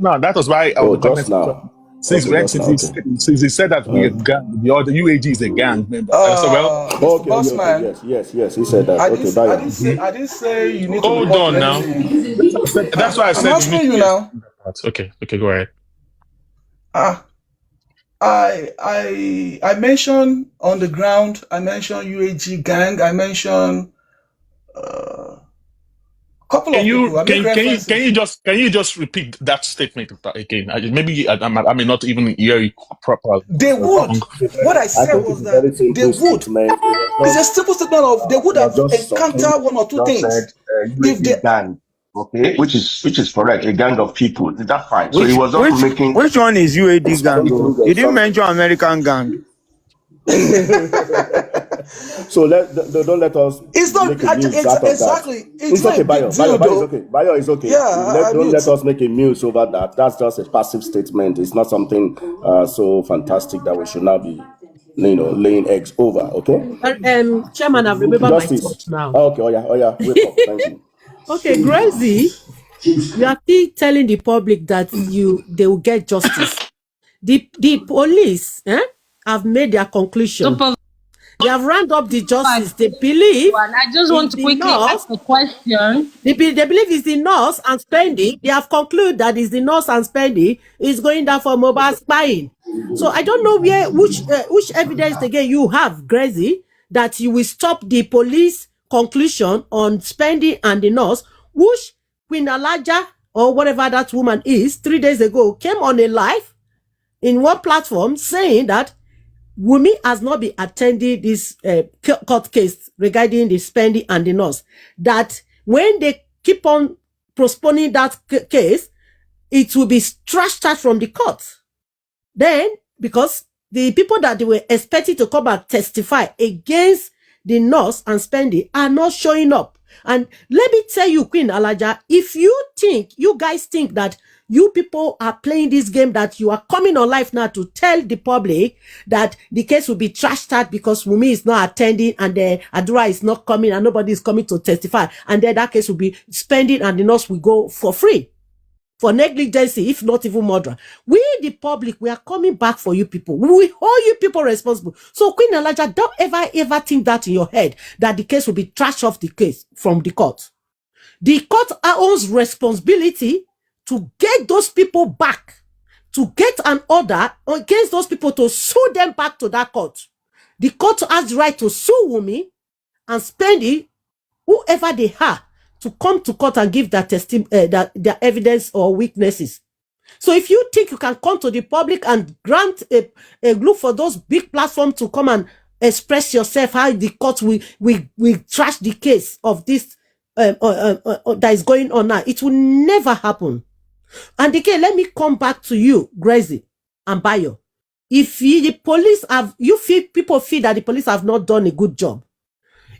now. That was why I was just now. Since he said that we are gang, the UAG is a gang member. Yes, he said that. I didn't say you need to hold on now. That's why I said. I'm asking you now. Okay, go ahead. I mentioned on the ground. I mentioned UAG gang. I mentioned couple of people. Can you just repeat that statement again? Maybe I may not even hear it properly. They would. What I said was that they would. It's a simple statement of they would have encountered one or two things. If they gang, okay, which is correct, a gang of people. That's fine. So he was also making. Which one is UAD gang? You didn't mention American gang. So don't let us. It's not exactly. It's okay, Bayo. Bayo is okay. Yeah, don't let us make a news over that. That's just a passive statement. It's not something so fantastic that we should now be, laying eggs over. Okay. Chairman, I've remembered my thoughts now. Okay. Oh yeah. Wake up. Thank you. Okay, Gracie, you are still telling the public that they will get justice. The police, have made their conclusion. They have rounded up the justice. They believe. I just want to quickly ask a question. They believe it's the nurse and spending. They have concluded that it's the nurse and spending is going down for mobile spying. So I don't know which evidence again you have, Gracie, that you will stop the police conclusion on spending and the nurse, which Queen Alaja or whatever that woman is 3 days ago came on a live in one platform saying that Wumi has not been attending this court case regarding the spending and the nurse. That when they keep on postponing that case, it will be trashed out from the court. Then, because the people that they were expecting to come and testify against the nurse and spending are not showing up. And let me tell you, Queen Alaja, if you guys think that you people are playing this game, that you are coming on live now to tell the public that the case will be trashed out because Wumi is not attending and the Adura is not coming and nobody is coming to testify, and then that case will be spending and the nurse will go for free for negligence, if not even murder. We, the public, we are coming back for you people. We hold you people responsible. So Queen Elijah, don't ever think that in your head, that the case will be trashed off the case from the court. The court owns responsibility to get those people back, to get an order against those people to sue them back to that court. The court has the right to sue Wumi and spend it, whoever they are, to come to court and give their their evidence or witnesses. So if you think you can come to the public and grant a look for those big platforms to come and express yourself, how the court will trash the case of this that is going on now, it will never happen. And again, let me come back to you, Gracie and Bayo. If the police have, people feel that the police have not done a good job.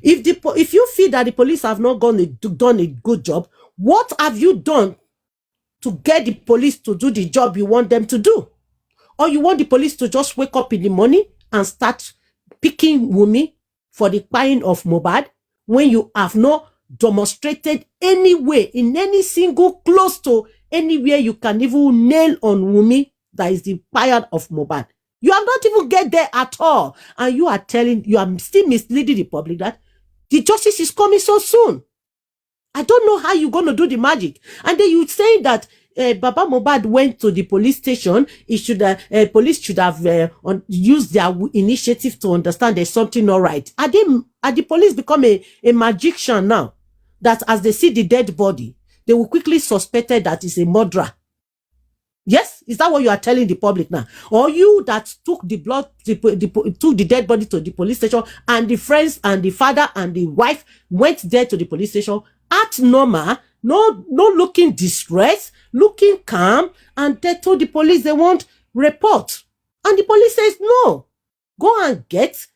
If you feel that the police have not done a good job, what have you done to get the police to do the job you want them to do? Or you want the police to just wake up in the morning and start picking Wumi for the buying of Mohbad when you have not demonstrated any way, in any single close to anywhere you can even nail on Wumi that is the buyer of Mohbad? You have not even get there at all. And you are still misleading the public that the justice is coming so soon. I don't know how you're going to do the magic. And then you say that Baba Mohbad went to the police station. Police should have used their initiative to understand there's something not right. Are the police become a magician now? That as they see the dead body, they will quickly suspect that it's a murderer. Yes? Is that what you are telling the public now? Or you that took the blood, took the dead body to the police station, and the friends and the father and the wife went there to the police station, act normal, no looking distressed, looking calm, and they told the police they want report. And the police says, no, go and get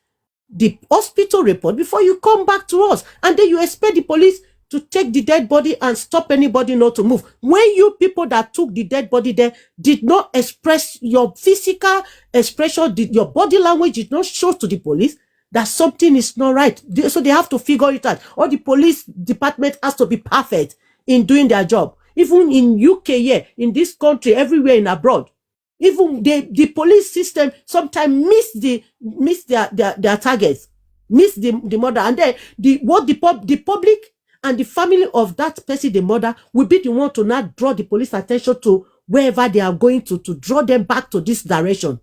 the hospital report before you come back to us. And then you expect the police to take the dead body and stop anybody not to move. When you people that took the dead body there did not express your physical expression, your body language did not show to the police that something is not right. So they have to figure it out. Or the police department has to be perfect in doing their job. Even in UK here, in this country, everywhere in abroad. Even the police system sometimes miss their targets, miss the murder. And then the public and the family of that person, the murder, will be the one to now draw the police attention to wherever they are going to draw them back to this direction.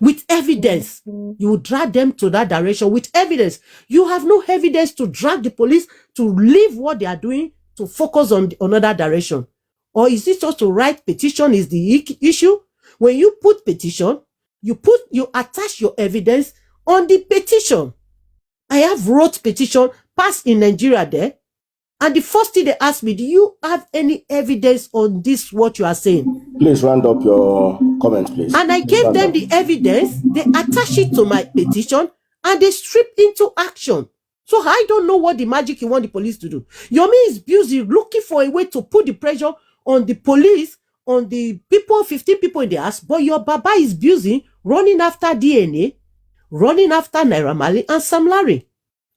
With evidence, you drag them to that direction with evidence. You have no evidence to drag the police to leave what they are doing to focus on another direction. Or is it just to write petition is the issue? When you put petition, you attach your evidence on the petition. I have wrote petition, passed in Nigeria there. And the first thing they asked me, do you have any evidence on this, what you are saying? Please round up your comment, please. And I gave them the evidence. They attached it to my petition and they stripped into action. So I don't know what the magic you want the police to do. Yomi is busy looking for a way to put the pressure on the police, on the people, 15 people in the house. But your Baba is busy running after DNA, running after Naira Marley and Sam Larry.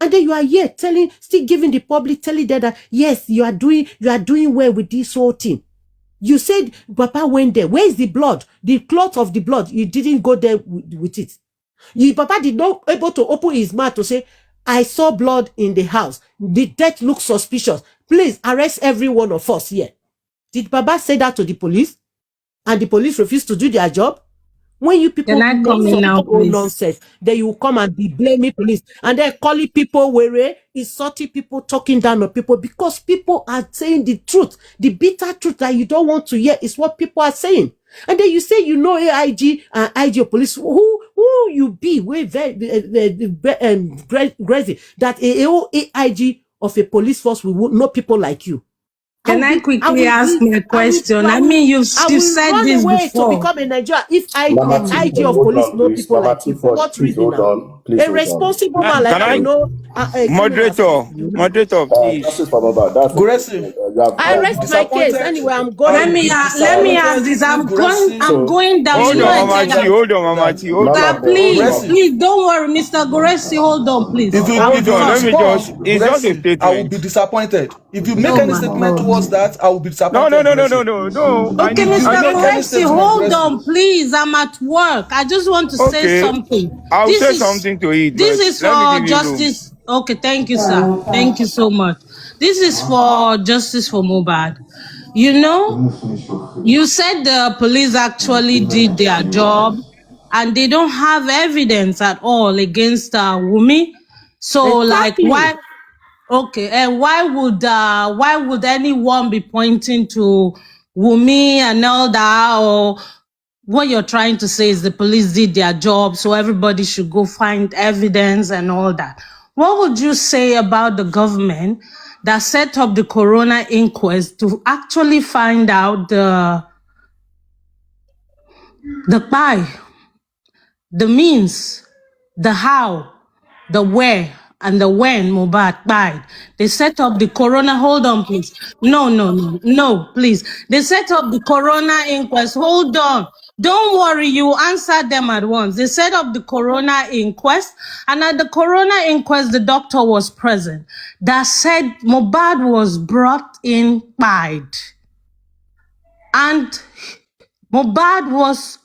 And then you are here still giving the public, telling them that, yes, you are doing well with this whole thing. You said Papa went there. Where is the blood? The cloth of the blood. You didn't go there with it. Papa did not able to open his mouth to say, I saw blood in the house. The death looks suspicious. Please arrest every one of us here. Did Baba say that to the police? And the police refused to do their job? When you people nonsense, then you come and be blaming police, and then calling people insulting people, talking down on people, because people are saying the truth. The bitter truth that you don't want to hear is what people are saying. And then you say you know AIG and IG police. Who you be? We're very crazy that AIG of a police force will know people like you. Can I quickly ask me a question? I mean, you've said this before. To become a Nigerian if IG of police know people like you. For what reason now? A responsible man like I know. Moderator, please. I rest my case anyway. I'm going. Let me ask this. I'm going down. Hold on, Mama T. Please, don't worry, Mr. Goresi. Hold on, please. If you Hold on, let me just. It's just a statement. I will be disappointed. If you make any statement towards that, I will be disappointed. No. Okay, Mr. Goresi, hold on, please. I'm at work. I just want to say something. I'll say something to it. This is for justice. Okay, thank you, sir. Thank you so much. This is for Justice for Mohbad. You know, you said the police actually did their job and they don't have evidence at all against Wumi. So, like, why? Okay, and why would anyone be pointing to Wumi and all that? Or what you're trying to say is the police did their job, so everybody should go find evidence and all that. What would you say about the government that set up the Corona inquest to actually find out the why, the means, the how, the where, and the when Mohbad died? They set up the Corona. Hold on, please. No, please. They set up the Corona inquest. Hold on. Don't worry, you answer them at once. They set up the Corona inquest, and at the Corona inquest, the doctor was present that said Mohbad was brought in died. And Mohbad was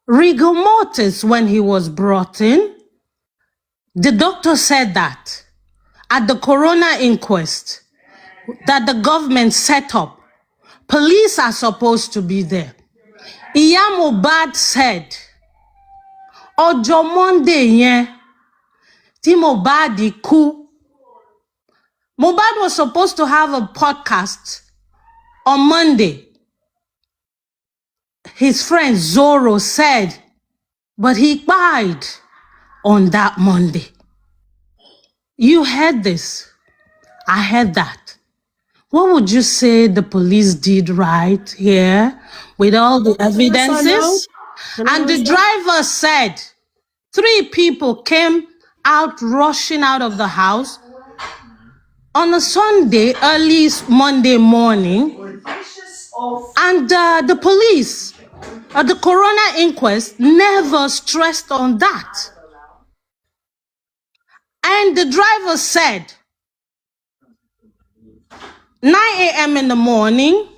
rigor mortis when he was brought in. The doctor said that at the Corona inquest that the government set up. Police are supposed to be there. Iya Mohbad said, Ojo Monday yen, ti Mohbad ku. Mohbad was supposed to have a podcast on Monday. His friend Zoro said, but he died on that Monday. You heard this. I heard that. What would you say the police did right here with all the evidences? And the driver said 3 people came out rushing out of the house on a Sunday, early Monday morning. And the police at the Corona inquest never stressed on that. And the driver said 9 a.m. in the morning,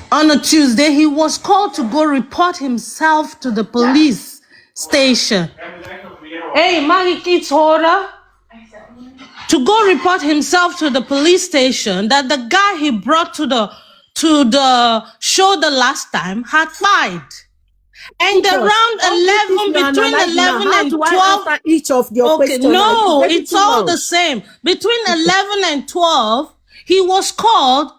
on a Tuesday, he was called to go report himself to the police station. Hey, Maggie Kids Horror. To go report himself to the police station that the guy he brought to the show the last time had died. And around 11, between 11 and 12, each of your questions. No, it's all the same. Between 11 and 12, he was called.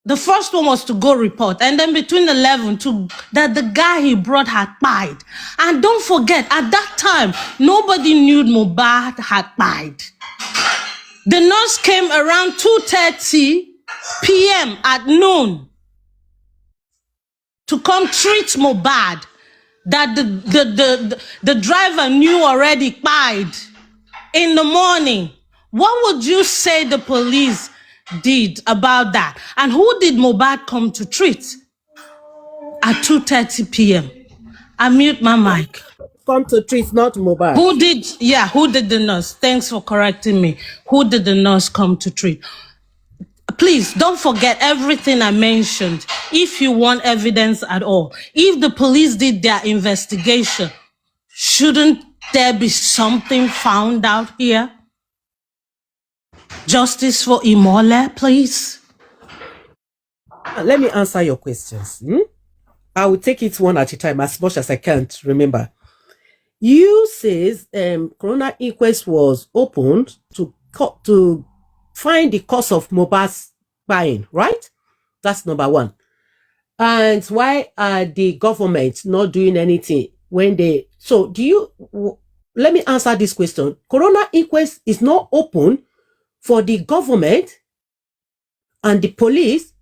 The first one was to go report, and then between 11 to that the guy he brought had died. And don't forget, at that time, nobody knew Mohbad had died. The nurse came around 2:30 p.m. at noon to come treat Mohbad that the driver knew already died in the morning. What would you say the police did about that? And who did Mohbad come to treat at 2:30 p.m.? I mute my mic. Come to treat, not Mohbad. Who did the nurse? Thanks for correcting me. Who did the nurse come to treat? Please don't forget everything I mentioned if you want evidence at all. If the police did their investigation, shouldn't there be something found out here? Justice for Imole, please. Let me answer your questions. I will take it one at a time as much as I can remember. You says Corona inquest was opened to find the cause of Mohbad's dying, right? That's number one. And why are the government not doing anything when they... So let me answer this question. Corona inquest is not open for the government and the police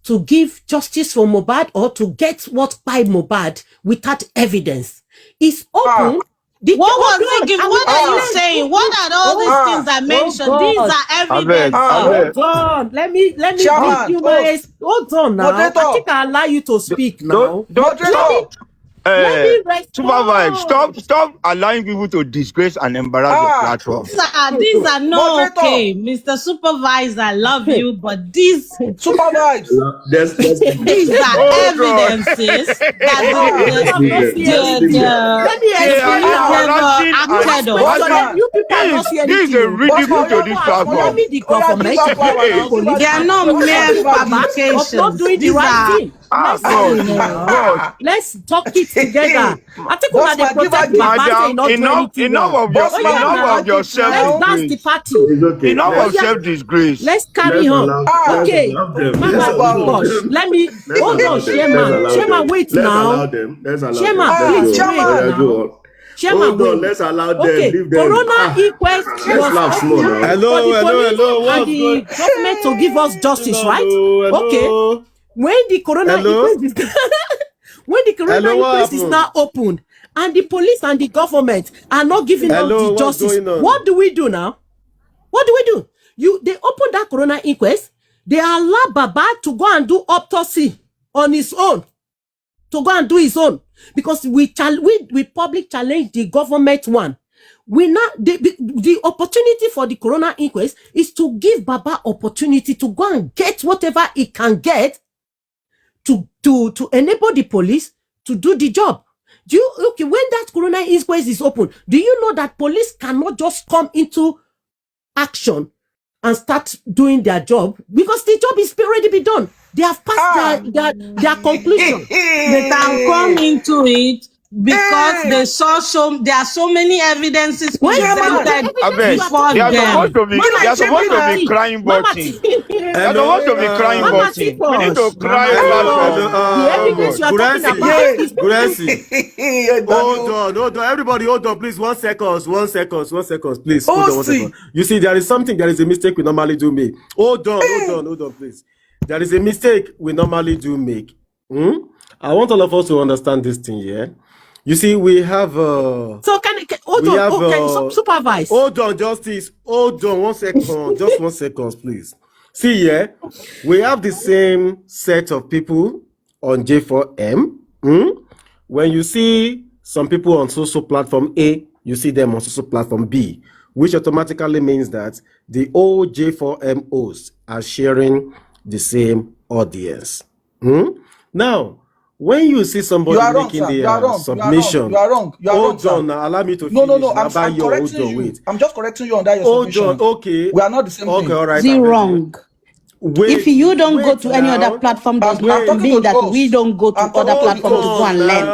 to give justice for Mohbad or to get what by Mohbad without evidence. It's open. What was he giving? What are you saying? What are all these things I mentioned? These are evidence. Hold on. Let me give you my. Hold on now. I think I allow you to speak now. Let me supervise. Stop allowing people to disgrace and embarrass your platform. These are not okay, Mr. Supervisor. I love you, but these supervise. These are evidences that This is a ridicule to this platform. They are not mere fabrications. Not doing the right thing. Let's talk it together. I think we are the protect enough of your self-disgrace. Enough of self-disgrace. Let's carry on. Okay. Let me hold on, Shema, wait now. Shema, please wait. Chairman, let's allow them. Okay, Leave them. Corona inquest was Hello, and the government to give us justice, right? Okay. When the Corona inquest is now opened and the police and the government are not giving us the justice, what do we do now? What do? They open that Corona inquest, they allow Baba to go and do autopsy on his own. To go and do his own. Because we public challenge the government one. We now the opportunity for the Corona inquest is to give Baba opportunity to go and get whatever he can get to enable the police to do the job. When that Corona inquest is open, do you know that police cannot just come into action and start doing their job because the job is already been done. They have passed their conclusion. They can come into it because there are so many evidences presented before them. They are supposed to be crying button. They are supposed to be crying button. We need to cry the evidence you are talking about is hold on. Everybody hold on, please. 1 second, please. Hold on 1 second. You see, there is a mistake we normally do make. Hold on, please. There is a mistake we normally do make. I want all of us to understand this thing here. You see, we have so can you supervise? Hold on, Justice. Hold on 1 second. Just 1 second, please. See here, we have the same set of people on J4M. When you see some people on social platform A, you see them on social platform B, which automatically means that the old J4M hosts are sharing the same audience. Now, when you see somebody making their submission, you are wrong. Hold on now, allow me to finish. No, I'm correcting you. I'm just correcting you on that. Hold on, okay. We are not the same thing. All right. Wrong. If you don't go to any other platform, does not mean that we don't go to other platforms to go and learn.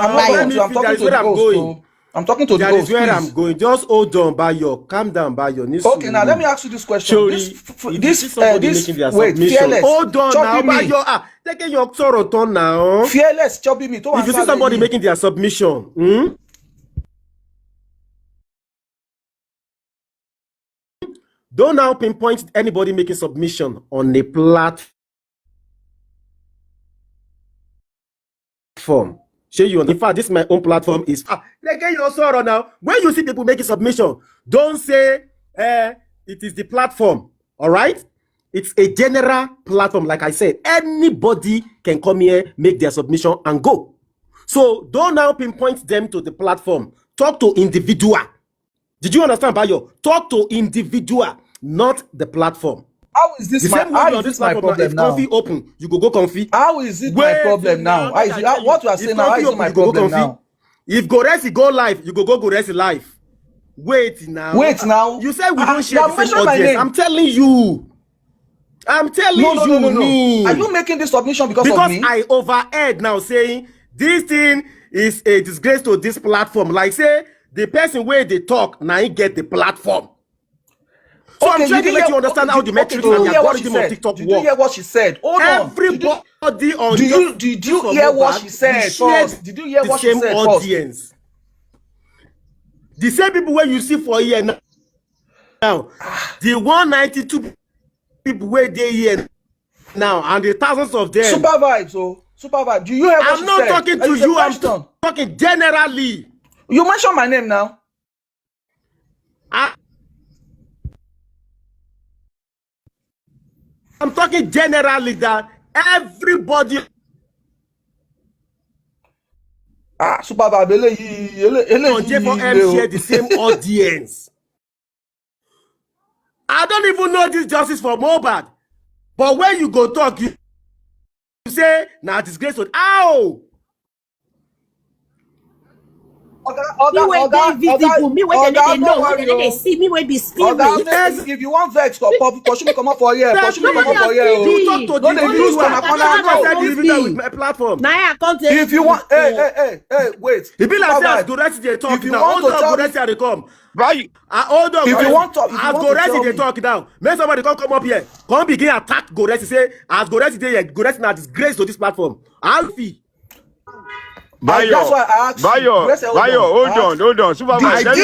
I'm talking to the host. That is where I'm going. Just hold on, Bayo. Calm down, Bayo. Okay, now let me ask you this question. This wait, fearless. Hold on now, Bayo. Taking your turn now. Fearless, choppy me. If you see somebody making their submission, don't now pinpoint anybody making submission on a platform. Show you. In fact, this is my own platform. Is get your sorrow now. When you see people making submission, don't say it is the platform. All right, it's a general platform. Like I said, anybody can come here, make their submission, and go. So don't now pinpoint them to the platform. Talk to individual. Did you understand, Bayo? Talk to individual, not the platform. How is this my problem now? Coffee open, you go comfy. How is it my problem now? What you are saying now, how is it my problem now? If Goresi go live, you go Goresi live. Wait now. You said we don't share the same audience. I'm telling you. No. Are you making this submission because of me? I overheard now saying this thing is a disgrace to this platform. Like say the person where they talk now he get the platform. So I'm trying to let you understand how the metrics and the algorithm of TikTok work. Did you hear what she said? Hold Everybody on Did you hear what she said first? Did you hear what she said audience. The same people where you see for here now. Now, the 192 people where they here now, and the thousands of them. Supervise, oh, supervise. Do you hear what I'm not talking to you. I'm talking generally. You mentioned my name now. I'm talking generally that everybody. Supervise. share the same audience. I don't even know this justice for Mohbad. But when you go talk, you say, nah, disgrace. Ow! If you want vex for pursue me come up for here. Pursue me come up for here. Don't dey use my platform. If you want, hey, wait. The bill says Goresi they talk now. Hold on, Goresi they come. Right? Hold on. If you want to, as Goresi they talk now. Make somebody come up here. Come begin attack Goresi. Say as Goresi they here, Goresi now disgrace to this platform. Alfie. That's why I asked Bayo, hold on. Supervise. Let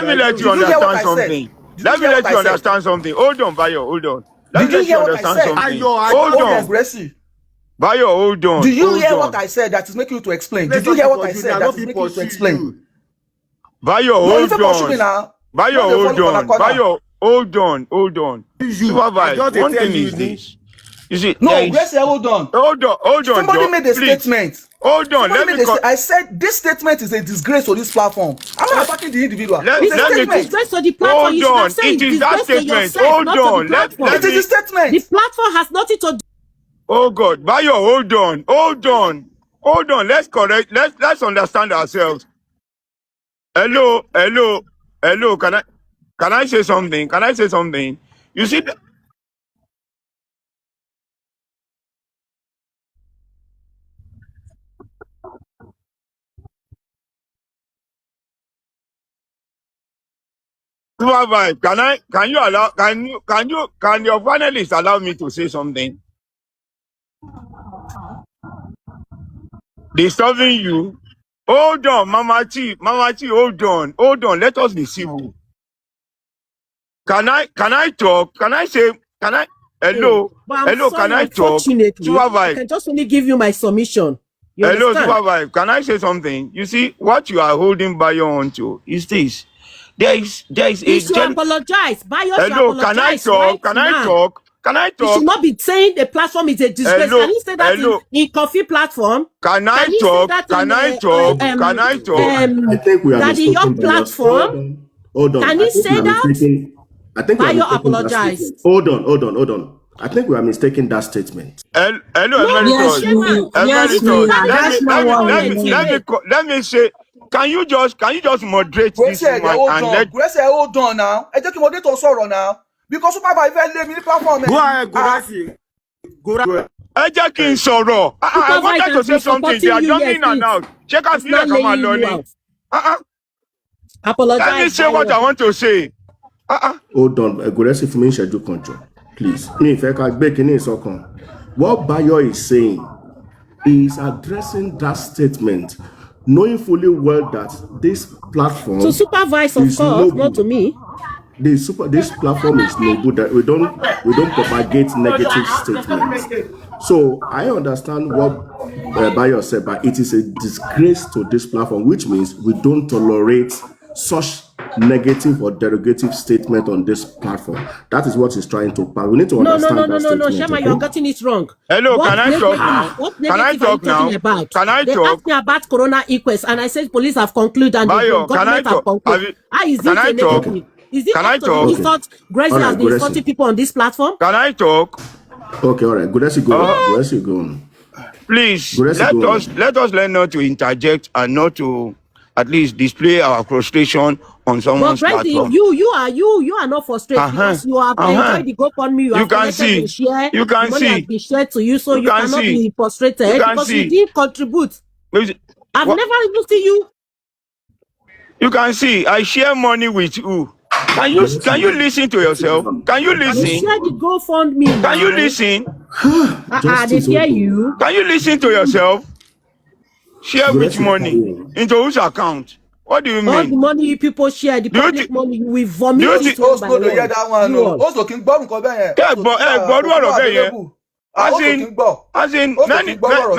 me let you understand something. Let me let you understand something. Hold on, Bayo, hold on. Let me let you understand something. Hold on. Bayo, hold on. Do you hear what I said that is making you to explain? Did you hear what I said that is making you to explain? Bayo, hold on. Bayo, hold on. Bayo, hold on. Supervise. One thing is this. You see, no, Grace, hold on. Hold on. Somebody made a statement. Hold on. I said this statement is a disgrace to this platform. I'm not attacking the individual. It's a disgrace to the platform. Hold on. It is that statement. Hold on. It is a statement. The platform has nothing to do. Oh God, Bayo, hold on. Let's correct. Let's understand ourselves. Hello. Can I say something? You see. Supervise, can your panelists allow me to say something? Disturbing you? Hold on, Mama T, hold on. Let us be civil. Can I talk? Hello, can I talk? Supervise. I can just only give you my submission. Hello, Supervise, can I say something? You see, what you are holding Bayo onto is this. There is you should apologize. Bayo should apologize. Can I talk? You should not be saying the platform is a disgrace. Can you say that in coffee platform? Can I talk? I think we are that in your platform. Hold on. Can you say that? I think Bayo apologize. Hold on. I think we are mistaking that statement. Let me say. Can you just moderate this woman and let Grace, hold on now. I just moderate to sorrow now. Because Supervise let me platform. Go ahead, Goresi. I wanted to say something. They are jumping and out. Check out me like I'm alone. Apologize. Let me say what I want to say. Hold on, Goresi for me schedule control. Please. What Bayo is saying is addressing that statement, knowing fully well that this platform to supervise, of course, noble. Not to me. This platform is noble, that we don't propagate negative statements. So I understand what Bayo said, but it is a disgrace to this platform, which means we don't tolerate such negative or derogative statement on this platform. That is what he's trying to pass. We need to understand that statement. No, Shema, you're getting it wrong. Hello, can I talk now? Can I talk now? They asked me about corona inquest, and I said police have concluded and the government have concluded. How is it a negative? Is it not Gracie has been insulting people on this platform? Can I talk? Okay, all right. Gracie, go on. Gracie, go on. Please, let us learn not to interject and not to at least display our frustration on someone's platform. You are not frustrated because you have enjoyed the GoFundMe. You can see. You can see. Has been shared to you, so you cannot be frustrated because you didn't contribute. I've never even seen you. You can see. I share money with you. Can you listen to yourself? Can you listen? You share the GoFundMe. Can you listen? They hear you. Can you listen to yourself? Share which money? Into whose account? What do you All the mean? money people share, the public money, we vomit it one by one. Also, King Bob Kobe. Yeah, but as in many people,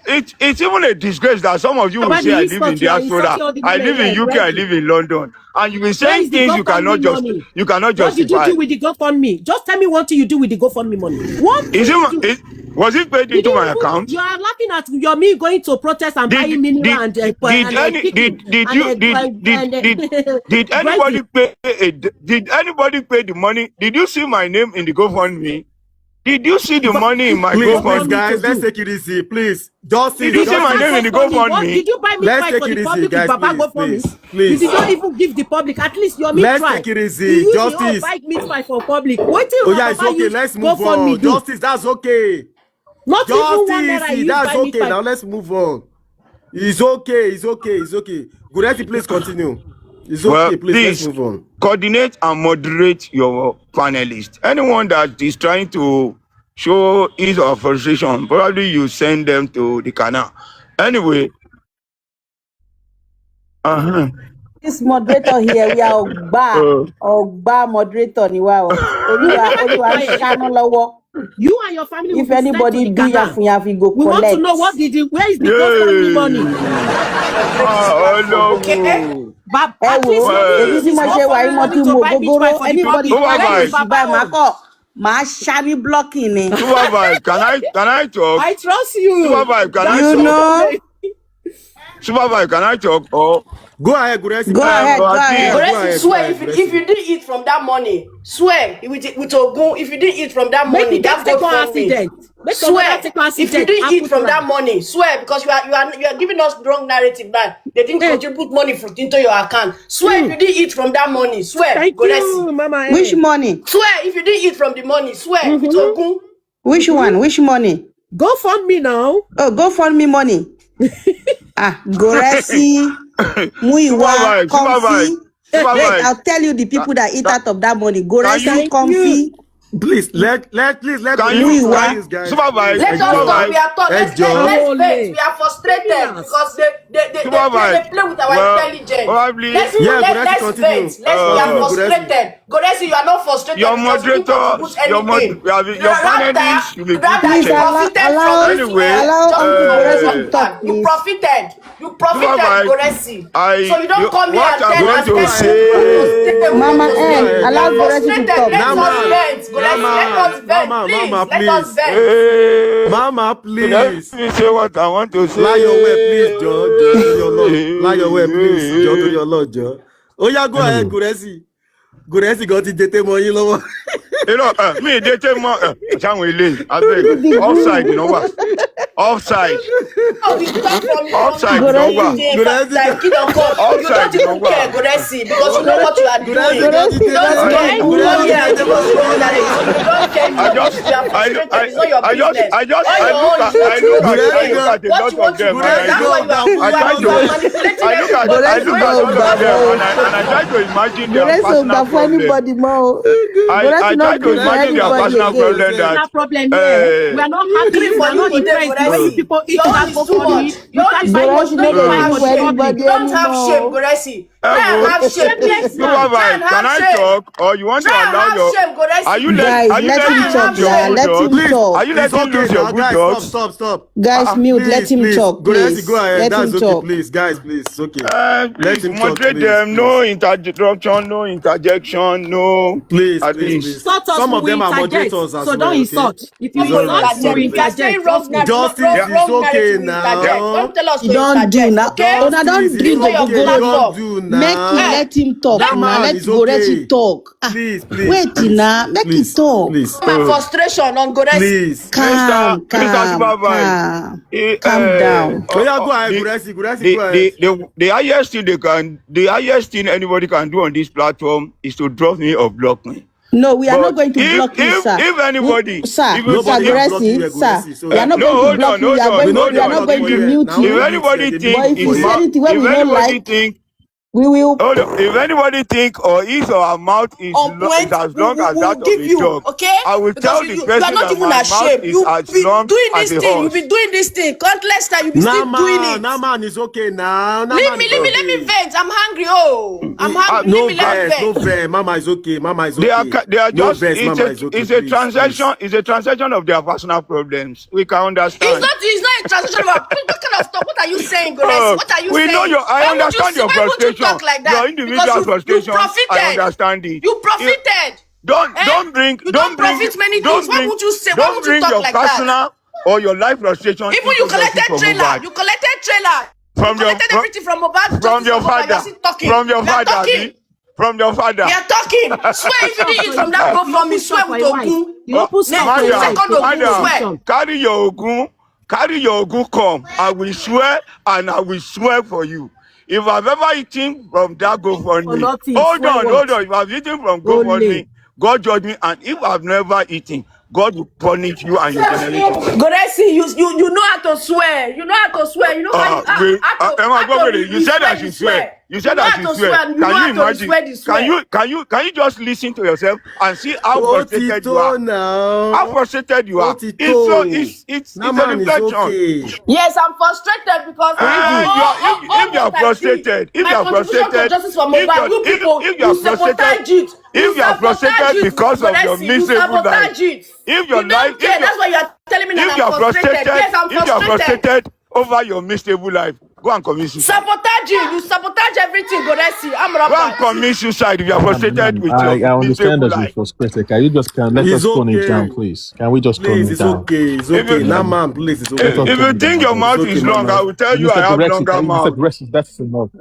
it's even a disgrace that some of you will say I live in diaspora, I live in UK, I live in London, and you will say things you cannot justify. What did you do with the GoFundMe? Just tell me what you do with the GoFundMe money. What? Was it paid into my account? You are laughing at your me going to protest and buying mineral and did anybody pay the money? Did you see my name in the GoFundMe? Did you see the money in my GoFundMe? Please, guys, let's take it easy, please. Justice. Did you see my name in the GoFundMe? Did you buy me Let's for take the it public easy, guys, with Baba please. You did not even give the public. At least your me Let's try. take it easy. Justice. Buy meat pie for public. What Oh yeah, it's okay. Let's move on. Justice, that's okay. Not Justice, that's okay. Now let's move on. It's okay. It's okay. It's okay. Guresi, please continue. It's okay. Please, let's move on. Coordinate and moderate your panelists. Anyone that is trying to show his or frustration, probably you send them to the canal. Anyway. This moderator here, we are Ogba moderator ni wa o. You and your family. If anybody do yafu go collect. We want to know where is the GoFundMe money? Oh no. But anybody buy Mako. Ma shani blocking me. Can I talk? I trust you. Supervise, can I talk? Know? Supervise, can I talk? Oh. Go ahead, Guresi. Go ahead. Guresi, swear if you didn't eat from that money, swear with Ogun, if you didn't eat from that money, that's go for me. Swear if you didn't eat from that money, swear because you are giving us wrong narrative now. They didn't contribute money into your account. Swear if you didn't eat from that money, swear. Guresi. Mama. Which money? Swear if you didn't eat from the money, swear with Ogun. Which one? Which money? Go fund me now. Oh, go fund me money. Guresi. Muiwa, comfy. I'll tell you the people that eat out of that money. Guresi, comfy. Please, let can you guys. Supervise. Let us talk. We are talking. Let's wait. We are frustrated because they play with our intelligence. Let's wait. We are frustrated. Guresi, you are not frustrated. Your moderator, your panelists, you will You profited, Guresi. So you don't come here and tell us. Mama, allow Guresi to talk. Let us vent. Mama, please. Let me say what I want to say. Lie your way, please, Joe. Lie your way, please, Joe, to your Lord, Joe. Oh yeah, go ahead, Guresi. Guresi got it dete mo yin lowo. You know, me dete mo sanwo ile. Abeg, offside, you know what? Offside. Offside, you know what? You don't even care, Guresi, because you know what you are doing. You don't care. I look at a lot of them. And I try to imagine their personal problem. I try to imagine their personal problem. We are not happy. We are not impressed. When people eat that GoFundMe, you can't buy what you don't have shame, Guresi. Have shame. Can I talk? Or you want to allow your... Are you letting lose your good dogs? Are you letting lose your good dogs? Stop. Guys, mute. Let him talk, please. Go ahead. That's okay, please. Guys, please. It's okay. Let him moderate them. No interruption, no interjection, no... Please. Some of them are moderators as well. So don't insult. If you insult, you interject. Justice is okay now. Don't tell us you don't do now. Don't bring now. Make him let him talk. Now let Guresi talk. Please. Wait now. Make him talk. Please. My frustration on Guresi. Please. Calm down. Oh yeah, go ahead, Guresi, go ahead. The highest thing anybody can do on this platform is to drop me or block me. No, we are not going to block you, sir. If anybody... Sir, Guresi, sir, we are not going to block you. We are not going to mute you. If anybody think... But if you say anything when we don't like... We will. Hold on. If anybody think or his or her mouth is, is as long as that of a dog, okay? I will Because tell the you person are not that even my ashamed. mouth is You as be long doing as this a thing. You horse. be doing this thing. Countless time. You be still doing it. Naman is okay now. Leave me. Let me vent. I'm hungry. Oh, I'm hungry. No Let me no vent. verse. Mama is okay. Mama is They okay. are No just verse. Mama is okay. it's a Please, transaction. please. It's a transaction of their personal problems. We can understand. It's not a transaction of what kind of stuff. What are you saying, Goddess? What are you We know saying? I understand your Why would you frustration. talk like that? Your individual Because you frustration. profited. I understand it. You profited. Don't bring You don't profit many things. Why would you say? Why would you talk your like that? personal or your life frustration. Even you collected trailer. You collected trailer. From you collected everything from Mohbad. From your father. From your father. From your father. We are talking. Swear if you didn't eat from that GoFundMe, swear with Ogun. You open stop for your Second Ogun, swear. Carry your Ogun come. I will swear and I will swear for you. If I've ever eaten from that GoFundMe, hold on. If I've eaten from GoFundMe, God judge me. And if I've never eaten, God will punish you and your generation. Goddessi, you know how to swear. You know how to swear. You know how to you said I should swear. You said I should swear. Can you imagine? Can you just listen to yourself and see how frustrated you are? How frustrated you are. It's a reflection. Okay. Yes, I'm frustrated because if you are frustrated, if you are frustrated because of your miserable life, if your life, that's why you are telling me that I'm frustrated. Yes, I'm frustrated. If you are frustrated over your miserable life, go and commit suicide. You sabotage everything, Goddessi. I'm Go and commit suicide if you are frustrated with your I understand that you're life. frustrated. Can you just let us tone it down, please? Can we just tone it down? It's okay. Naman, please, it's okay. If you think your mouth is long, I will tell you I have longer mouth. That's enough.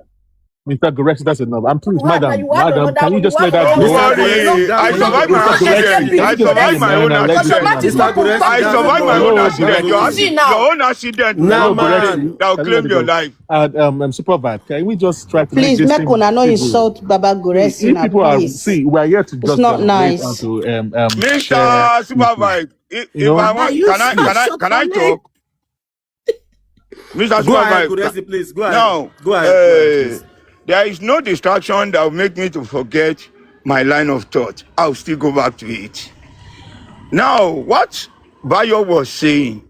Mr. Goretti, that's enough. I'm pleased, madam, can you just let that go? go? I survived my accident. I survived my own accident. I survived my own accident. Your own accident. No, man. That will claim your life. Supervibe, can we just try to please make una no insult Baba Goretti now, please. See, we are here to just not nice. Mr. Supervibe, if I want, can I talk? Mr. Supervibe, please go ahead. Now, go ahead. There is no distraction that will make me to forget my line of thought. I'll still go back to it. Now, what Bayo was saying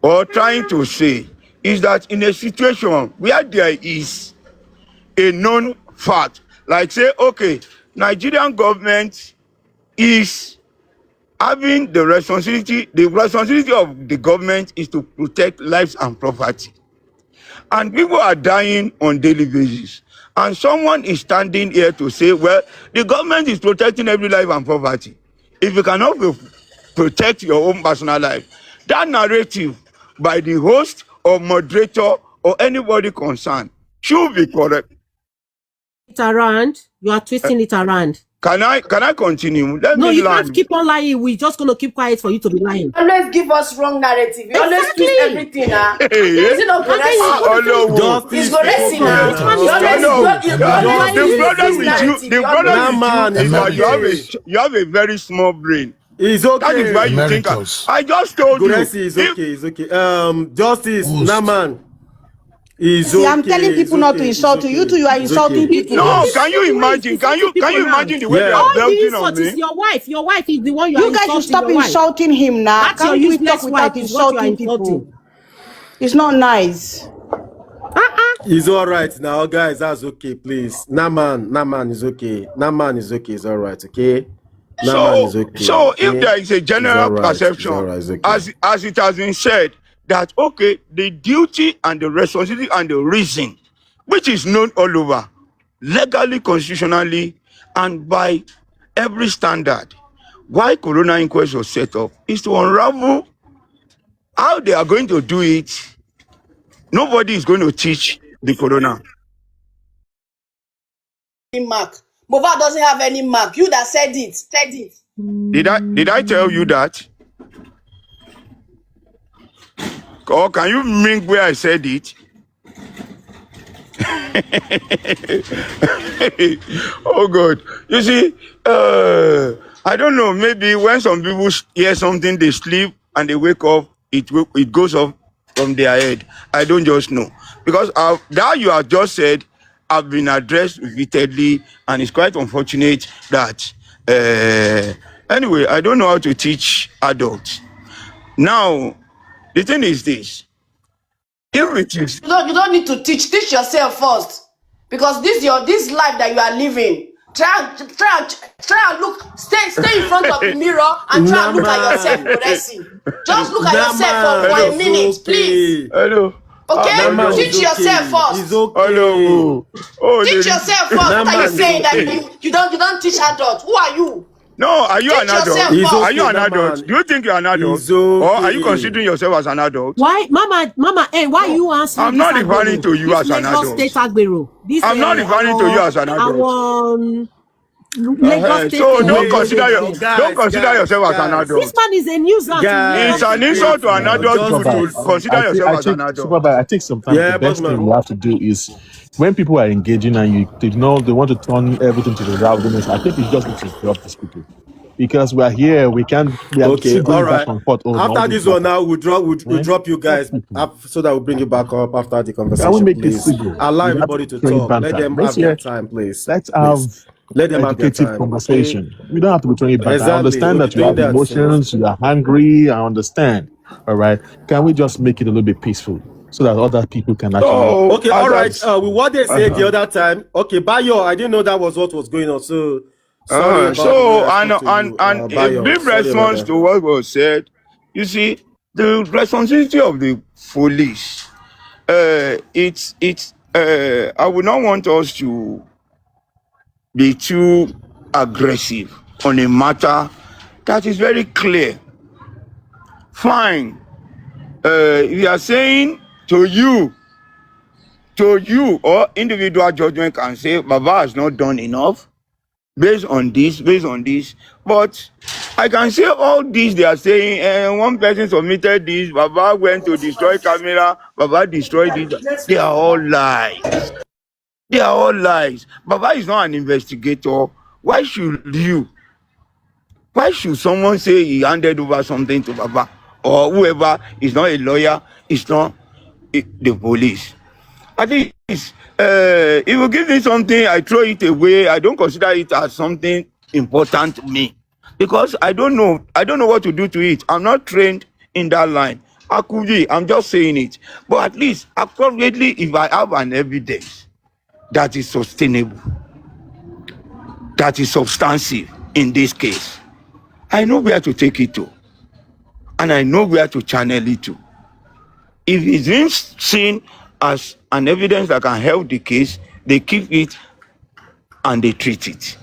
or trying to say is that in a situation where there is a known fact, like say, okay, Nigerian government is having the responsibility of the government is to protect lives and property. And people are dying on daily basis. And someone is standing here to say, well, the government is protecting every life and property. If you cannot protect your own personal life, that narrative by the host or moderator or anybody concerned should be correct. You are twisting it around. Can I continue? You can't keep on lying. We're just going to keep quiet for you to be lying. Always give us wrong narrative. You always twist everything. Is it not Goretti? It's Goretti now. The problem is that you have a very small brain. It's okay. That is why you think. I just told you. It's okay. Justice Naman. I'm telling people not to insult you. You two, you are insulting people. No, can you imagine? Can you imagine the way they are belting on me? Your wife. Your wife is the one you are insulting. You guys should stop insulting him now. That's your useless wife. Insulting people. It's not nice. It's all right now, guys. That's okay, please. Naman is okay. Naman is okay. It's all right, okay? Naman is okay. So if there is a general perception, as it has been said, that okay, the duty and the responsibility and the reason, which is known all over, legally, constitutionally, and by every standard, why Corona Inquest was set up is to unravel how they are going to do it. Nobody is going to teach the Corona. Mark. Mohbad doesn't have any mark. You that said it. Did I tell you that? Or can you bring where I said it? Oh God. You see, I don't know, maybe when some people hear something, they sleep and they wake up, it goes off from their head. I don't just know. Because that you have just said, have been addressed repeatedly, and it's quite unfortunate that anyway, I don't know how to teach adults. Now, the thing is this. If it is you don't need to teach yourself first, because this life that you are living. Try and look, stay in front of the mirror and try and look at yourself, Godesi. Just look at yourself for a minute, please. Hello. Okay? Teach yourself first. It's okay. Hello. Teach yourself first. What are you saying that you don't teach adults? Who are you? No, are you an adult? Okay, are you an adult? Do you think you're an adult? Or are you considering yourself as an adult? Why, Mama, why you answering? I'm not referring to you as an adult. I'm not referring to you as an adult. So don't consider yourself as an adult. This man is a nuisance. It's an insult to an adult to consider yourself as an adult. I think sometimes the best thing you have to do is when people are engaging and they want to turn everything to the rowdiness. I think you just need to drop these people. Because we are here, we are still going back and forth. After this one now, we'll drop you guys so that we'll bring you back up after the conversation. Can we make please? Allow everybody to talk. Let them have their time, please. Let's have educative conversation. We don't have to be throwing it back. Exactly. I understand that you have emotions, you are hungry. I understand. All right. Can we just make it a little bit peaceful so that other people can actually? Okay. All right. What they said the other time. Okay, Bayo, I didn't know that was what was going on. So. A brief response to what was said. You see, the responsibility of the police. I would not want us to be too aggressive on a matter that is very clear. Fine. We are saying to you, or individual judgment can say, Baba has not done enough. Based on this, but I can say all this they are saying, one person submitted this, Baba went to destroy camera, Baba destroyed this. They are all lies. Baba is not an investigator. Why should someone say he handed over something to Baba, or whoever is not a lawyer, is not the police? At least, if you give me something, I throw it away. I don't consider it as something important to me because I don't know what to do to it. I'm not trained in that line. I could be. I'm just saying it. But at least, appropriately, if I have an evidence that is sustainable, that is substantive in this case, I know where to take it to, and I know where to channel it to. If it's being seen as an evidence that can help the case, they keep it and they treat it.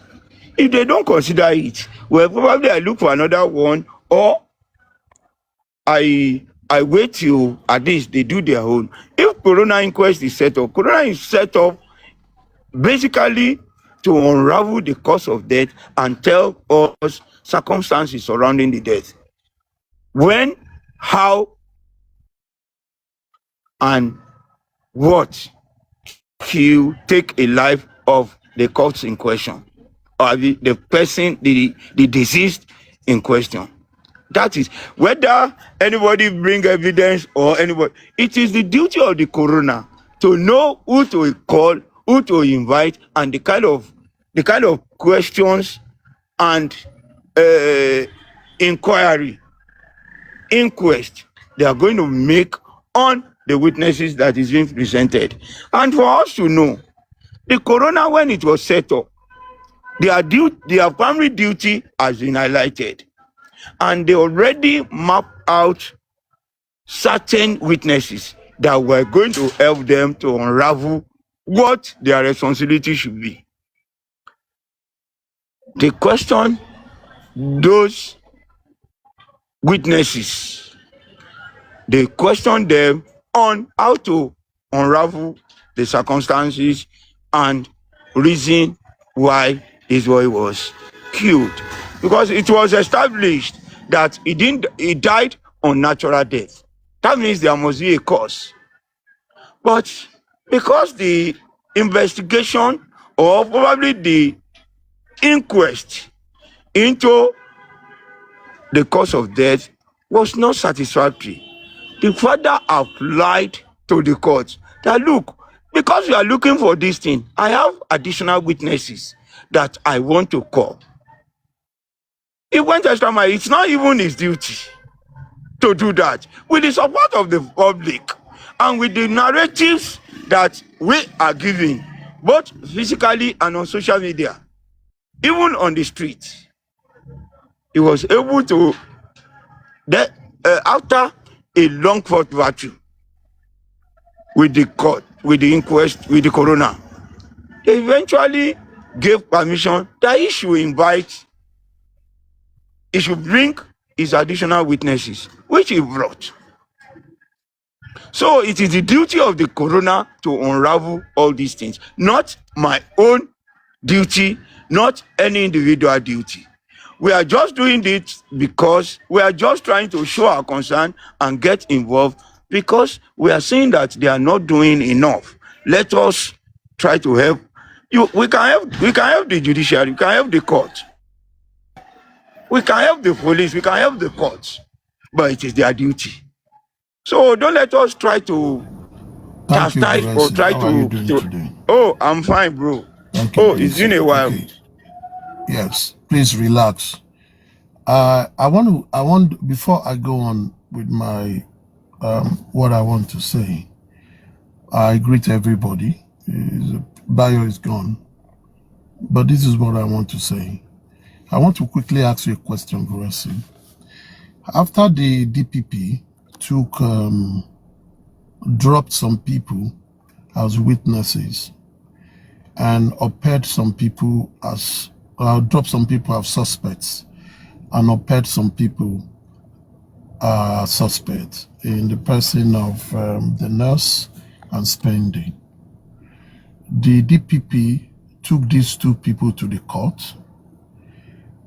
If they don't consider it, well, probably I look for another one, or I wait till at least they do their own. If Corona inquest is set up, Corona is set up basically to unravel the cause of death and tell us circumstances surrounding the death. When, how, and what you take a life of the corpse in question, or the person, the deceased in question. That is, whether anybody bring evidence or anybody, it is the duty of the coroner to know who to call, who to invite, and the kind of questions and inquest they are going to make on the witnesses that is being presented. And for us to know, the coroner, when it was set up, their primary duty has been highlighted, and they already mapped out certain witnesses that were going to help them to unravel what their responsibility should be. They question those witnesses. They question them on how to unravel the circumstances and reason why this boy was killed. Because it was established that he died on natural death. That means there must be a cause. But because the investigation, or probably the inquest into the cause of death was not satisfactory, the father applied to the court that, look, because you are looking for this thing, I have additional witnesses that I want to call. He went extra mile. It's not even his duty to do that. With the support of the public and with the narratives that we are giving, both physically and on social media, even on the street, he was able to, after a long fought battle with the court, with the inquest, with the coroner, they eventually gave permission that he should bring his additional witnesses, which he brought. So it is the duty of the coroner to unravel all these things, not my own duty, not any individual duty. We are just doing this because we are just trying to show our concern and get involved, because we are seeing that they are not doing enough. Let us try to help. We can help the judiciary, we can help the court, we can help the police, we can help the courts, but it is their duty. So don't let us try to chastise or try to. Oh, I'm fine, bro. It's been a while. Okay. Yes, please relax. I want before I go on with my what I want to say, I greet everybody. Bio is gone, but this is what I want to say. I want to quickly ask you a question, Guresi. After the DPP dropped some people as witnesses and upheld some people as dropped some people as suspects and upheld some people suspects in the person of the nurse and Spendy. The DPP took these two people to the court,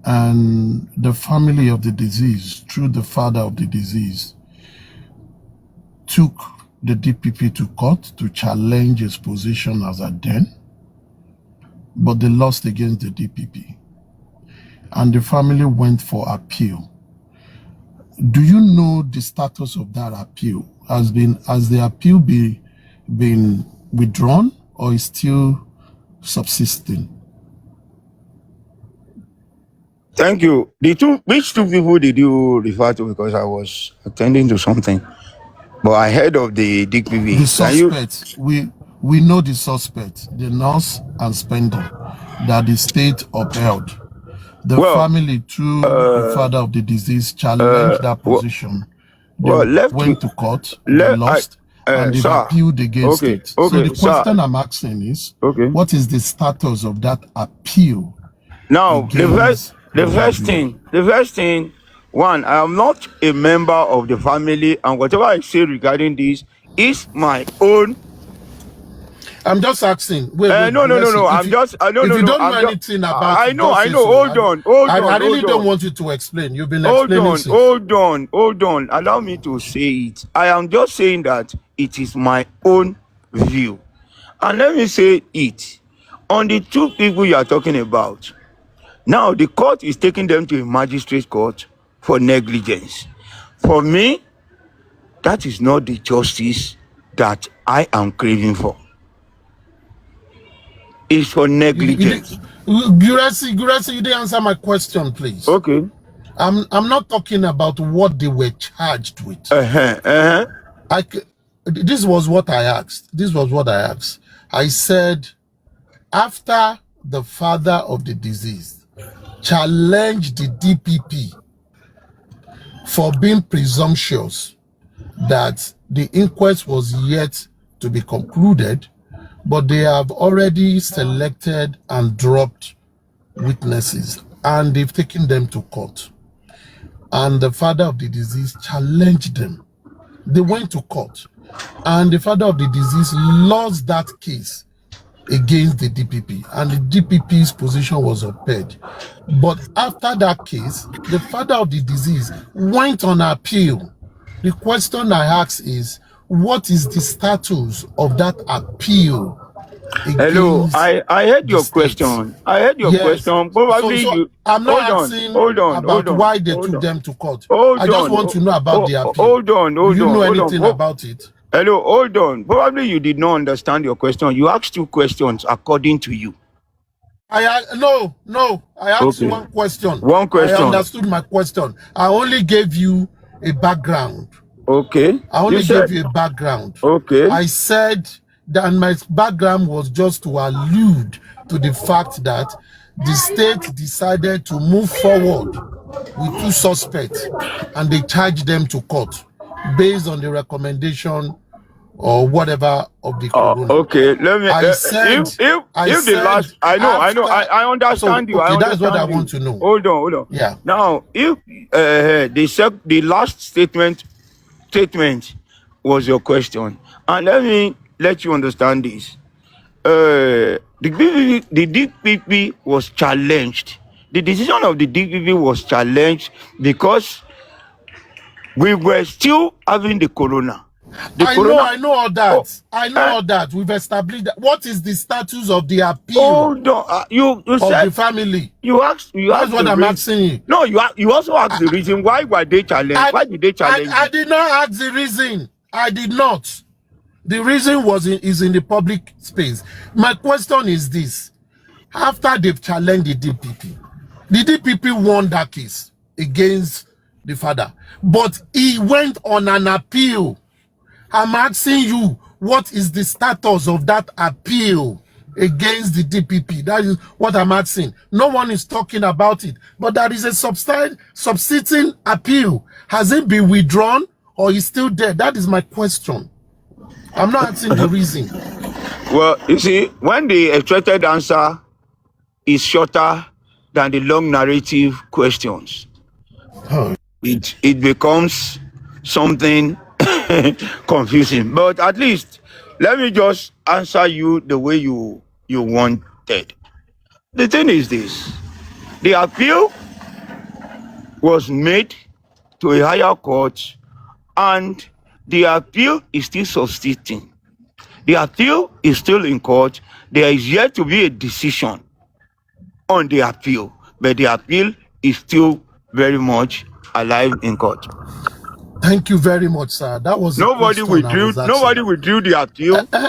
and the family of the deceased, through the father of the deceased, took the DPP to court to challenge his position as a den, but they lost against the DPP. And the family went for appeal. Do you know the status of that appeal? Has the appeal been withdrawn, or is still subsisting? Thank you. Which two people did you refer to? Because I was attending to something, but I heard of the DPP. The suspect. We know the suspect, the nurse and Spender, that the state upheld. The family, through the father of the deceased, challenged that position. They went to court, they lost, and they appealed against it. So the question I'm asking is, what is the status of that appeal? Now, the first thing, one, I am not a member of the family, and whatever I say regarding this is my own. I'm just asking. Wait, no. If you don't know anything about it, I know. Hold on. I really don't want you to explain. You've been explaining. Hold on. Allow me to say it. I am just saying that it is my own view, and let me say it. On the two people you are talking about, now the court is taking them to a magistrate court for negligence. For me, that is not the justice that I am craving for. It's for negligence. Guresi, you didn't answer my question, please. Okay. I'm not talking about what they were charged with. This was what I asked. I said, after the father of the deceased challenged the DPP for being presumptuous that the inquest was yet to be concluded, but they have already selected and dropped witnesses, and they've taken them to court. And the father of the deceased challenged them. They went to court, and the father of the deceased lost that case against the DPP, and the DPP's position was upheld. But after that case, the father of the deceased went on appeal. The question I ask is, what is the status of that appeal? Hello, I heard your question. Question. Probably I'm not asking about why they took them to court. I just want to know about the appeal. Hold on. Do you know anything about it? Hello, hold on. Probably you did not understand your question. You asked 2 questions according to you. No. I asked Okay. one question. One question. I understood my question. I only gave you a background. Okay. I only gave you a background. Okay. I said that my background was just to allude to the fact that the state decided to move forward with 2 suspects and they charged them to court based on the recommendation or whatever of the corona. Okay, let me. I said, if the last, I understand you. Okay, I that's what I understand you. want to know. Hold on. Yeah. Now, if the last statement was your question, and let you understand this. The DPP was challenged. The decision of the DPP was challenged because we were still having the corona. I know all that. I know all that. We've established that. What is the status of the appeal? Hold on. You said the family. You asked. That's what I'm asking you. No, you also asked the reason why were they challenged? Why did they challenge? I did not ask the reason. I did not. The reason is in the public space. My question is this: after they've challenged the DPP won that case against the father, but he went on an appeal. I'm asking you, what is the status of that appeal against the DPP? That is what I'm asking. No one is talking about it, but there is a subsisting appeal. Has it been withdrawn or is still there? That is my question. I'm not asking the reason. Well, you see, when the expected answer is shorter than the long narrative questions, it becomes something confusing. But at least let me just answer you the way you wanted. The thing is this: the appeal was made to a higher court, and the appeal is still subsisting. The appeal is still in court. There is yet to be a decision on the appeal, but the appeal is still very much alive in court. Thank you very much, sir. That was nobody withdrew the appeal. And the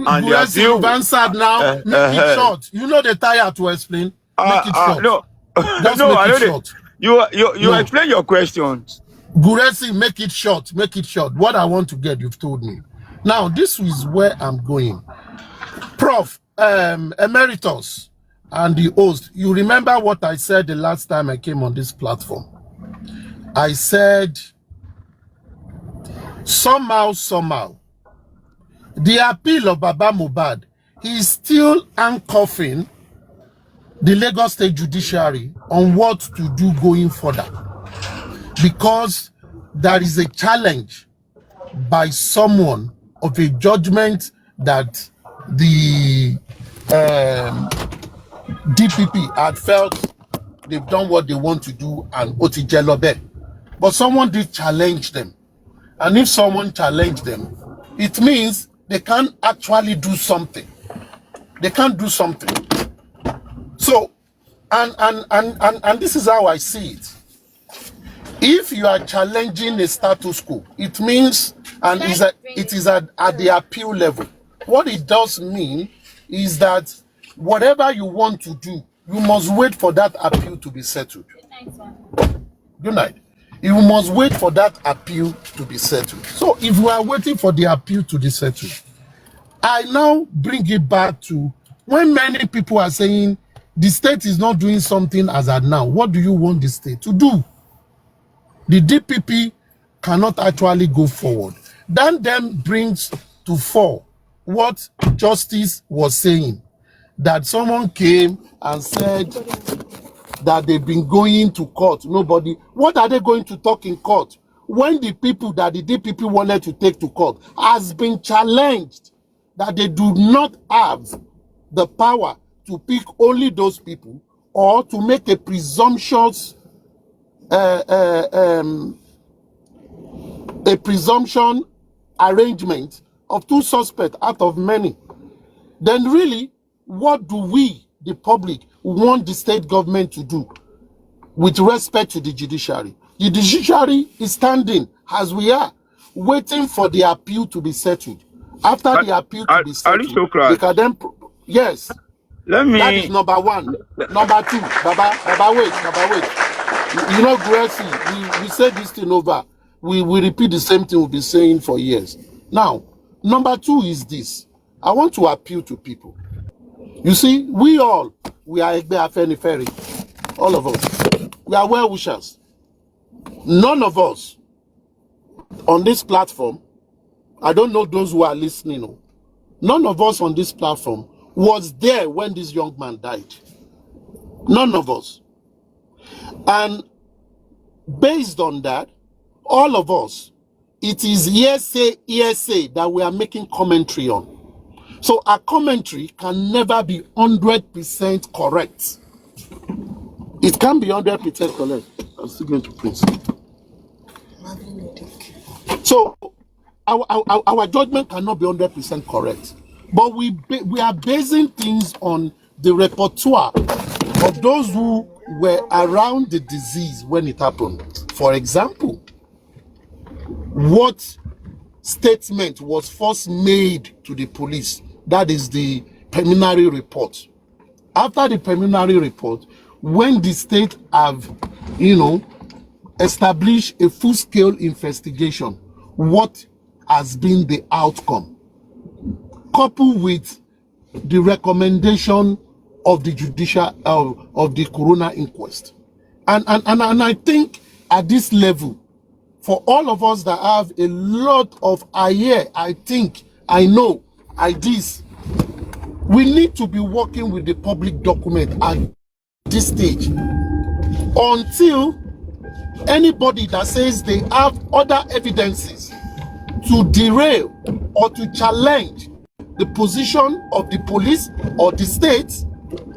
appeal, you've answered now. Make it short. You know the tire to explain. Make it short. No, just no, make it short. You explain your questions. Guresi, make it short. Make it short. What I want to get, you've told me. Now, this is where I'm going. Prof, Emeritus, and the host, you remember what I said the last time I came on this platform? I said, somehow, the appeal of Baba Mohbad is still handcuffing the Lagos State Judiciary on what to do going further. Because there is a challenge by someone of a judgment that the DPP had felt they've done what they want to do and Otijelobe. But someone did challenge them. And if someone challenged them, it means they can't actually do something. They can't do something. So, and this is how I see it. If you are challenging a status quo, it means, and it is at the appeal level. What it does mean is that whatever you want to do, you must wait for that appeal to be settled. Good night. You must wait for that appeal to be settled. So if we are waiting for the appeal to be settled, I now bring it back to when many people are saying the state is not doing something as at now. What do you want the state to do? The DPP cannot actually go forward. That then brings to fore what Justice was saying, that someone came and said that they've been going to court. Nobody. What are they going to talk in court when the people that the DPP wanted to take to court has been challenged, that they do not have the power to pick only those people or to make a presumption arrangement of 2 suspects out of many? Then really, what do we, the public, want the state government to do with respect to the judiciary? The judiciary is standing as we are. waiting for the appeal to be settled. After the appeal to be settled, they Aristocrat, can then, yes, let that is me. number one. Number two, Baba, wait. You know, Gracie, we said this thing over. We repeat the same thing we've been saying for years. Now, number two is this. I want to appeal to people. You see, we are Egbe Afenifere, all of us. We are well-wishers. None of us on this platform, I don't know those who are listening, none of us on this platform was there when this young man died. None of us. And based on that, all of us, it is hearsay that we are making commentary on. So our commentary can never be 100% correct. It can be 100% correct. I'm still going to print. So our judgment cannot be 100% correct. But we are basing things on the repertoire of those who were around the disease when it happened. For example, what statement was first made to the police? That is the preliminary report. After the preliminary report, when the state have, established a full-scale investigation, what has been the outcome? Coupled with the recommendation of the judicial of the coroner inquest, and I think at this level, for all of us that have a lot of ideas, we need to be working with the public document at this stage until anybody that says they have other evidences to derail or to challenge the position of the police or the state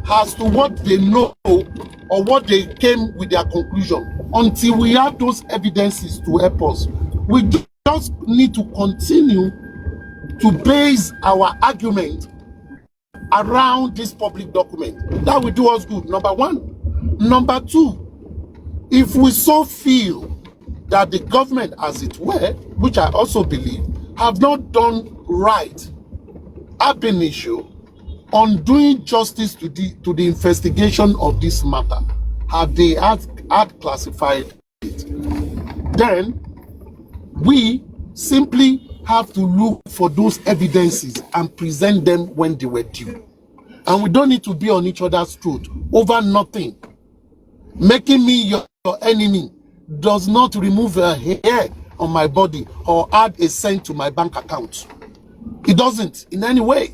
as to what they know or what they came with their conclusion. Until we have those evidences to help us, we just need to continue to base our argument around this public document. That will do us good, number one. Number two, if we so feel that the government, as it were, which I also believe, have not done right ab initio on doing justice to the investigation of this matter, have they had classified it, then we simply have to look for those evidences and present them when they were due. And we don't need to be on each other's throat over nothing. Making me your enemy does not remove a hair on my body or add a cent to my bank account. It doesn't in any way.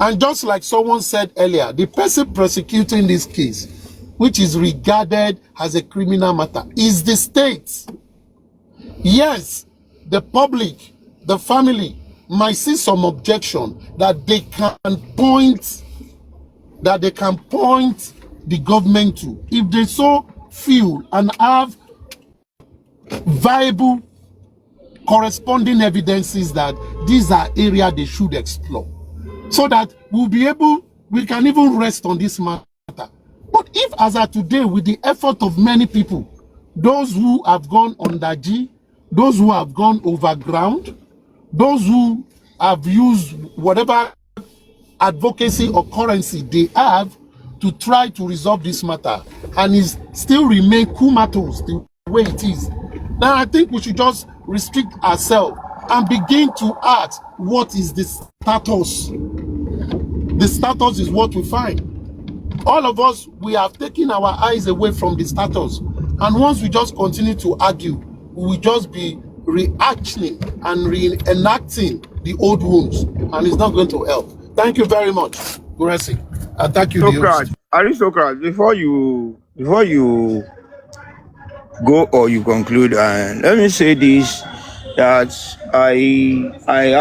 And just like someone said earlier, the person prosecuting this case, which is regarded as a criminal matter, is the state. Yes, the public, the family might see some objection that they can point the government to, if they so feel and have viable corresponding evidences that these are areas they should explore, so that we can even rest on this matter. But if, as of today, with the effort of many people, those who have gone under G, those who have gone overground, those who have used whatever advocacy or currency they have to try to resolve this matter, and is still remain comatose the way it is, then I think we should just restrict ourselves and begin to ask, what is the status? The status is what we find. All of us, we have taken our eyes away from the status. And once we just continue to argue, we will just be reacting and reenacting the old wounds. And it's not going to help. Thank you very much, Guresi. I thank you, Aristocrat, before you go or you conclude, and let me say this, that I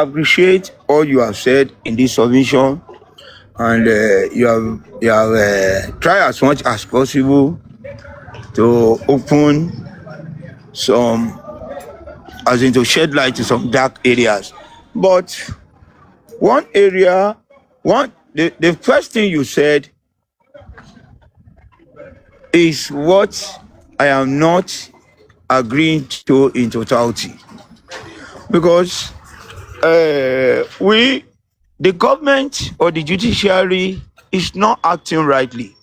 appreciate all you have said in this submission, and you have tried as much as possible to open some, as in to shed light to some dark areas. But one area, the first thing you said is what I am not agreeing to in totality. because the government or the judiciary is not acting rightly.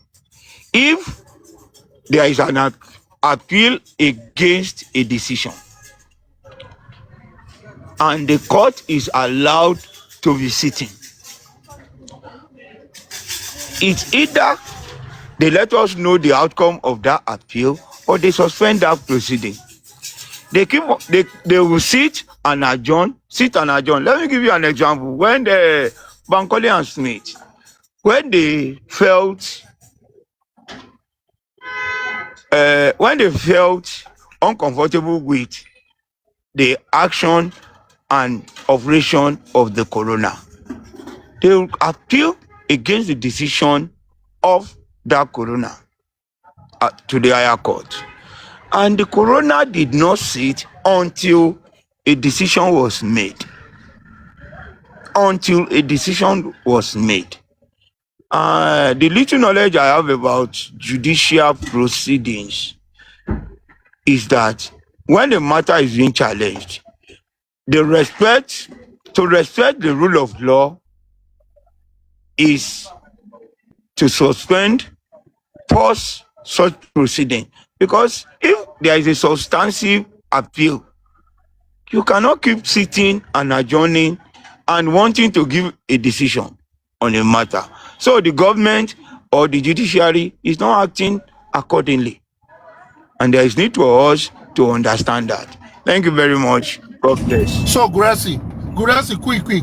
If there is an appeal against a decision and the court is allowed to be sitting, it's either they let us know the outcome of that appeal or they suspend that proceeding. They will sit and adjourn. Let me give you an example. When the Bankole and Smith, when they felt uncomfortable with the action and operation of the coroner, they will appeal against the decision of that coroner to the higher court. And the coroner did not sit until a decision was made. The little knowledge I have about judicial proceedings is that when the matter is being challenged, to respect the rule of law is to pause such proceeding. Because if there is a substantive appeal, you cannot keep sitting and adjourning and wanting to give a decision on a matter. So the government or the judiciary is not acting accordingly. And there is need for us to understand that. Thank you very much. God bless. So, Gurasi, quickly.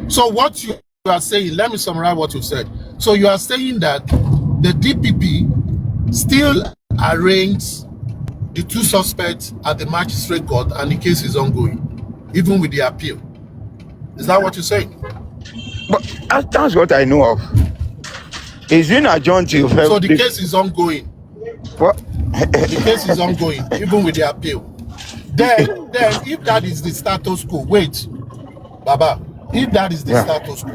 So what you are saying, let me summarize what you said. So you are saying that the DPP still arraigns the two suspects at the magistrate court and the case is ongoing, even with the appeal. Is that what you're saying? But that's what I know of. It's been adjourned till February. So the case is ongoing. What? The case is ongoing, even with the appeal. Then if that is the status quo, wait, Baba, if that is the status quo,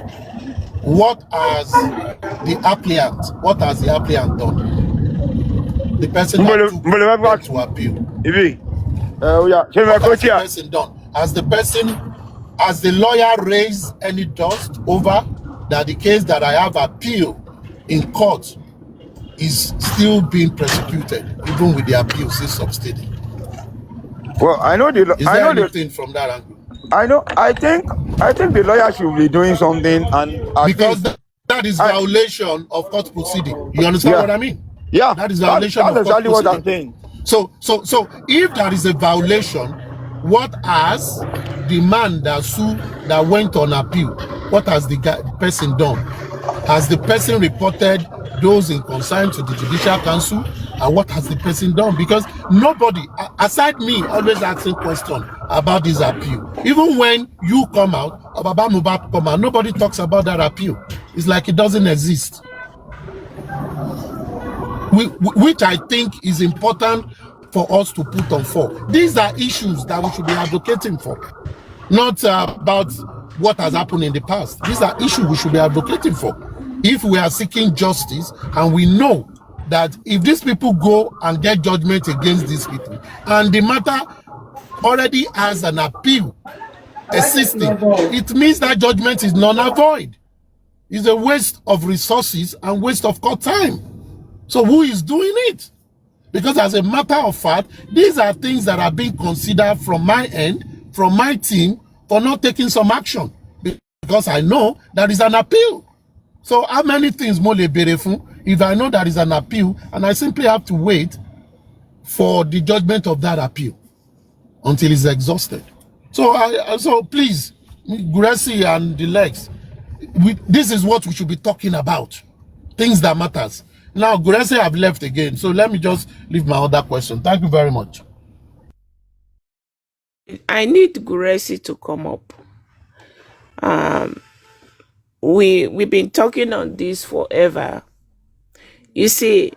what has the applicant done? The person that took to appeal. What has the person done? Has the lawyer raised any dust over that the case that I have appealed in court is still being prosecuted, even with the appeal still substanding? Well, I know the. Is there anything from that angle? I think the lawyer should be doing something, and because that is violation of court proceeding. You understand what I mean? Yeah, that is violation of court exactly proceeding. What I'm saying. So if that is a violation, what has the man that went on appeal? What has the person done? Has the person reported those in concern to the Judicial Council? And what has the person done? Because nobody, aside me, always asking questions about this appeal. Even when you come out, or Baba Mohbad come out, nobody talks about that appeal. It's like it doesn't exist. Which I think is important for us to put on forth. These are issues that we should be advocating for. Not about what has happened in the past. These are issues we should be advocating for. If we are seeking justice and we know that if these people go and get judgment against these people and the matter already has an appeal existing, it means that judgment is null and void. It's a waste of resources and waste of court time. So who is doing it? Because as a matter of fact, these are things that are being considered from my end, from my team, for not taking some action. Because I know there is an appeal. So how many things more beautiful if I know there is an appeal and I simply have to wait for the judgment of that appeal until it's exhausted? So please, Gurasi and the legs, this is what we should be talking about. Things that matters. Now, Gurasi have left again, so let me just leave my other question. Thank you very much. I need Gurasi to come up. We've been talking on this forever. You see,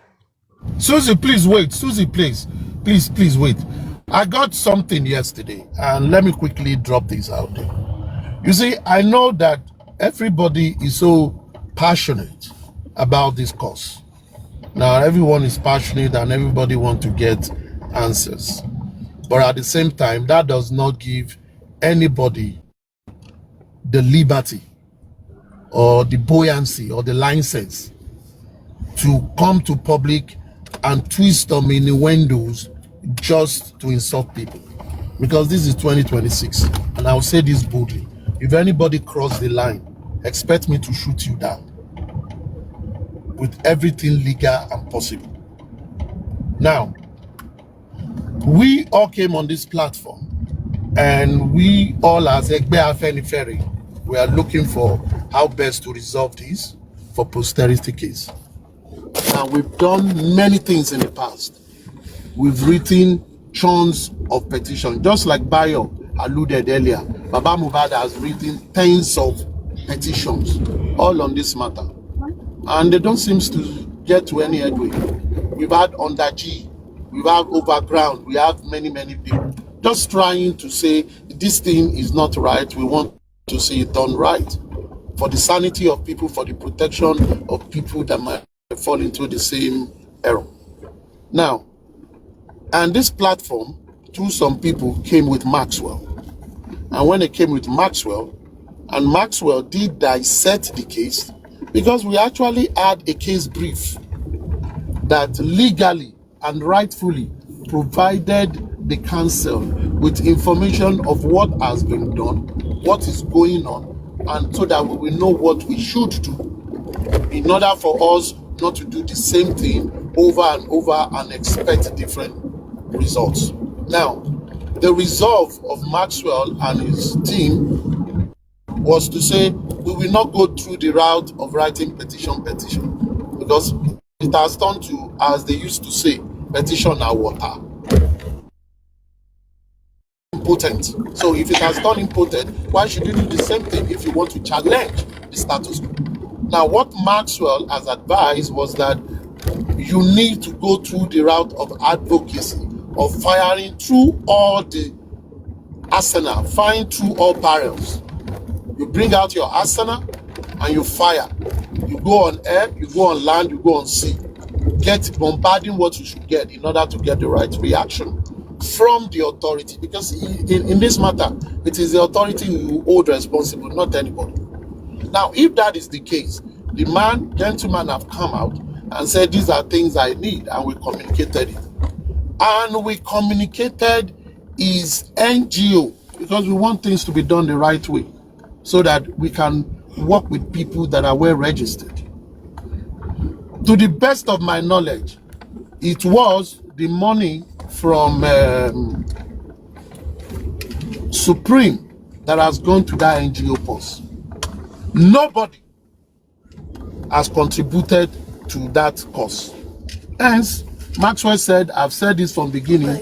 Susie, please wait. Susie, please wait. I got something yesterday, and let me quickly drop this out there. You see, I know that everybody is so passionate about this cause. Now, everyone is passionate and everybody wants to get answers. But at the same time, that does not give anybody the liberty or the buoyancy or the license to come to public and twist on innuendos just to insult people. Because this is 2026, and I'll say this boldly. If anybody cross the line, expect me to shoot you down with everything legal and possible. Now, we all came on this platform, and we all as Egbe Afenifere, we are looking for how best to resolve this for posterity case. Now, we've done many things in the past. We've written tons of petitions, just like Bayo alluded earlier. Baba Mohbad has written tens of petitions, all on this matter. And they don't seem to get to any headway. We've had under G, we've had overground, we have many people just trying to say this thing is not right. We want to see it done right for the sanity of people, for the protection of people that might fall into the same error. Now, and this platform, through some people, came with Maxwell. And when they came with Maxwell, and Maxwell did dissect the case, because we actually had a case brief that legally and rightfully provided the council with information of what has been done, what is going on, and so that we will know what we should do in order for us not to do the same thing over and over and expect different results. Now, the resolve of Maxwell and his team was to say, we will not go through the route of writing petition, because it has turned to, as they used to say, petition are water. Impotent. So if it has turned impotent, why should you do the same thing if you want to challenge the status quo? Now, what Maxwell has advised was that you need to go through the route of advocacy, of firing through all the arsenal, firing through all barrels. You bring out your arsenal and you fire. You go on air, you go on land, you go on sea. Get bombarding what you should get in order to get the right reaction from the authority. Because in this matter, it is the authority you hold responsible, not anybody. Now, if that is the case, the gentleman have come out and said, these are things I need, and we communicated it. And we communicated his NGO, because we want things to be done the right way, so that we can work with people that are well registered. To the best of my knowledge, it was the money from Supreme that has gone to that NGO post. Nobody has contributed to that cause. Hence, Maxwell said, I've said this from the beginning,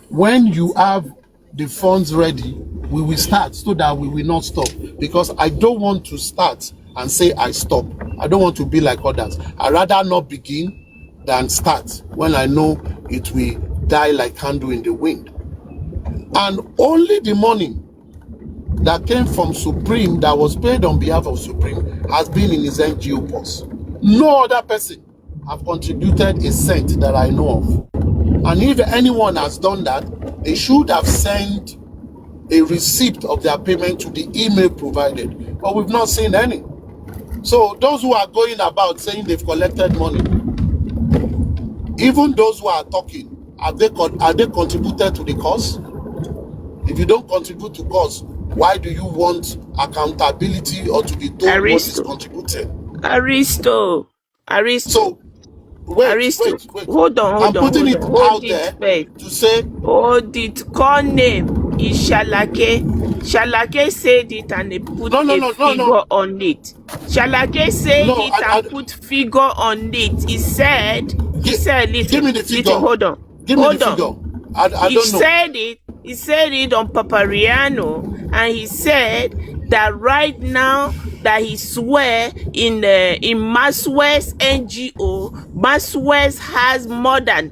when you have the funds ready, we will start so that we will not stop. Because I don't want to start and say I stop. I don't want to be like others. I'd rather not begin than start when I know it will die like candle in the wind. And only the money that came from Supreme, that was paid on behalf of Supreme, has been in his NGO purse. No other person have contributed a cent that I know of. And if anyone has done that, they should have sent a receipt of their payment to the email provided. But we've not seen any. So those who are going about saying they've collected money, even those who are talking, are they contributed to the cause? If you don't contribute to cause, why do you want accountability or to be told what is contributed? Aristo. So wait. Hold on. I'm putting it out there to say. Hold it. Call name is Shalake. Shalake said it and they put a figure on it. Shalake said it and put figure on it. He said, give me the figure. Hold on. Give me the figure. I don't know. He said it on Papariano, and he said that right now that he swear in Maxwell's NGO, Maxwell has more than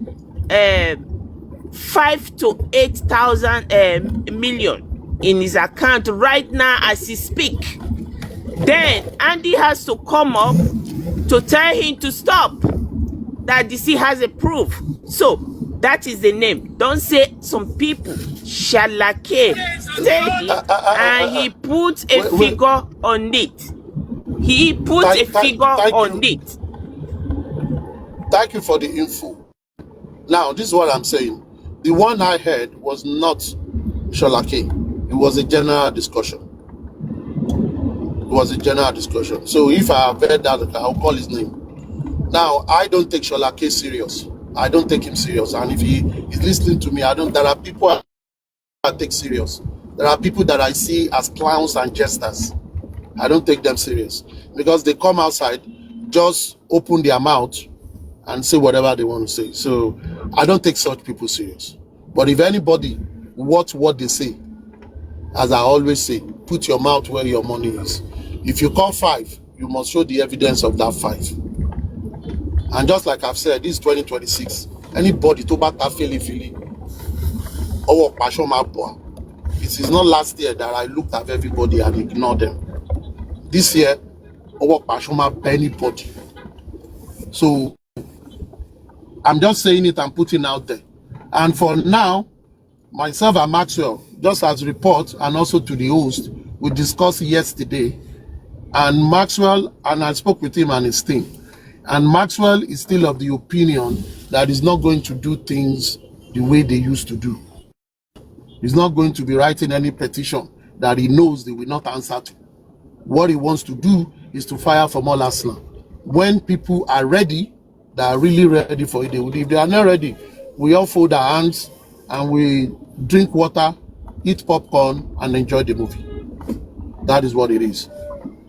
5 to 8,000 million in his account right now as he speak. Then Andy has to come up to tell him to stop. That DC has a proof. So that is the name. Don't say some people Shalake said it, and he put a figure on it. He put a figure on it. Thank you for the info. Now, this is what I'm saying. The one I heard was not Sholake. It was a general discussion. So if I have heard that, I'll call his name. Now, I don't take Sholake serious. I don't take him serious. And if he is listening to me, there are people I take serious. There are people that I see as clowns and jesters. I don't take them serious because they come outside, just open their mouth and say whatever they want to say. So I don't take such people serious. But if anybody watch what they say, as I always say, put your mouth where your money is. If you call 5, you must show the evidence of that 5. And just like I've said, this is 2026. Anybody to back that feeling, oh, passion my boy. It is not last year that I looked at everybody and ignored them. This year, oh, passion my anybody. So I'm just saying it and putting out there. And for now, myself and Maxwell, just as report and also to the host, we discussed yesterday. And Maxwell, and I spoke with him and his team. And Maxwell is still of the opinion that he's not going to do things the way they used to do. He's not going to be writing any petition that he knows they will not answer to. What he wants to do is to fire for more Arsenal. When people are ready, they are really ready for it. If they are not ready, we all fold our hands and we drink water, eat popcorn, and enjoy the movie. That is what it is.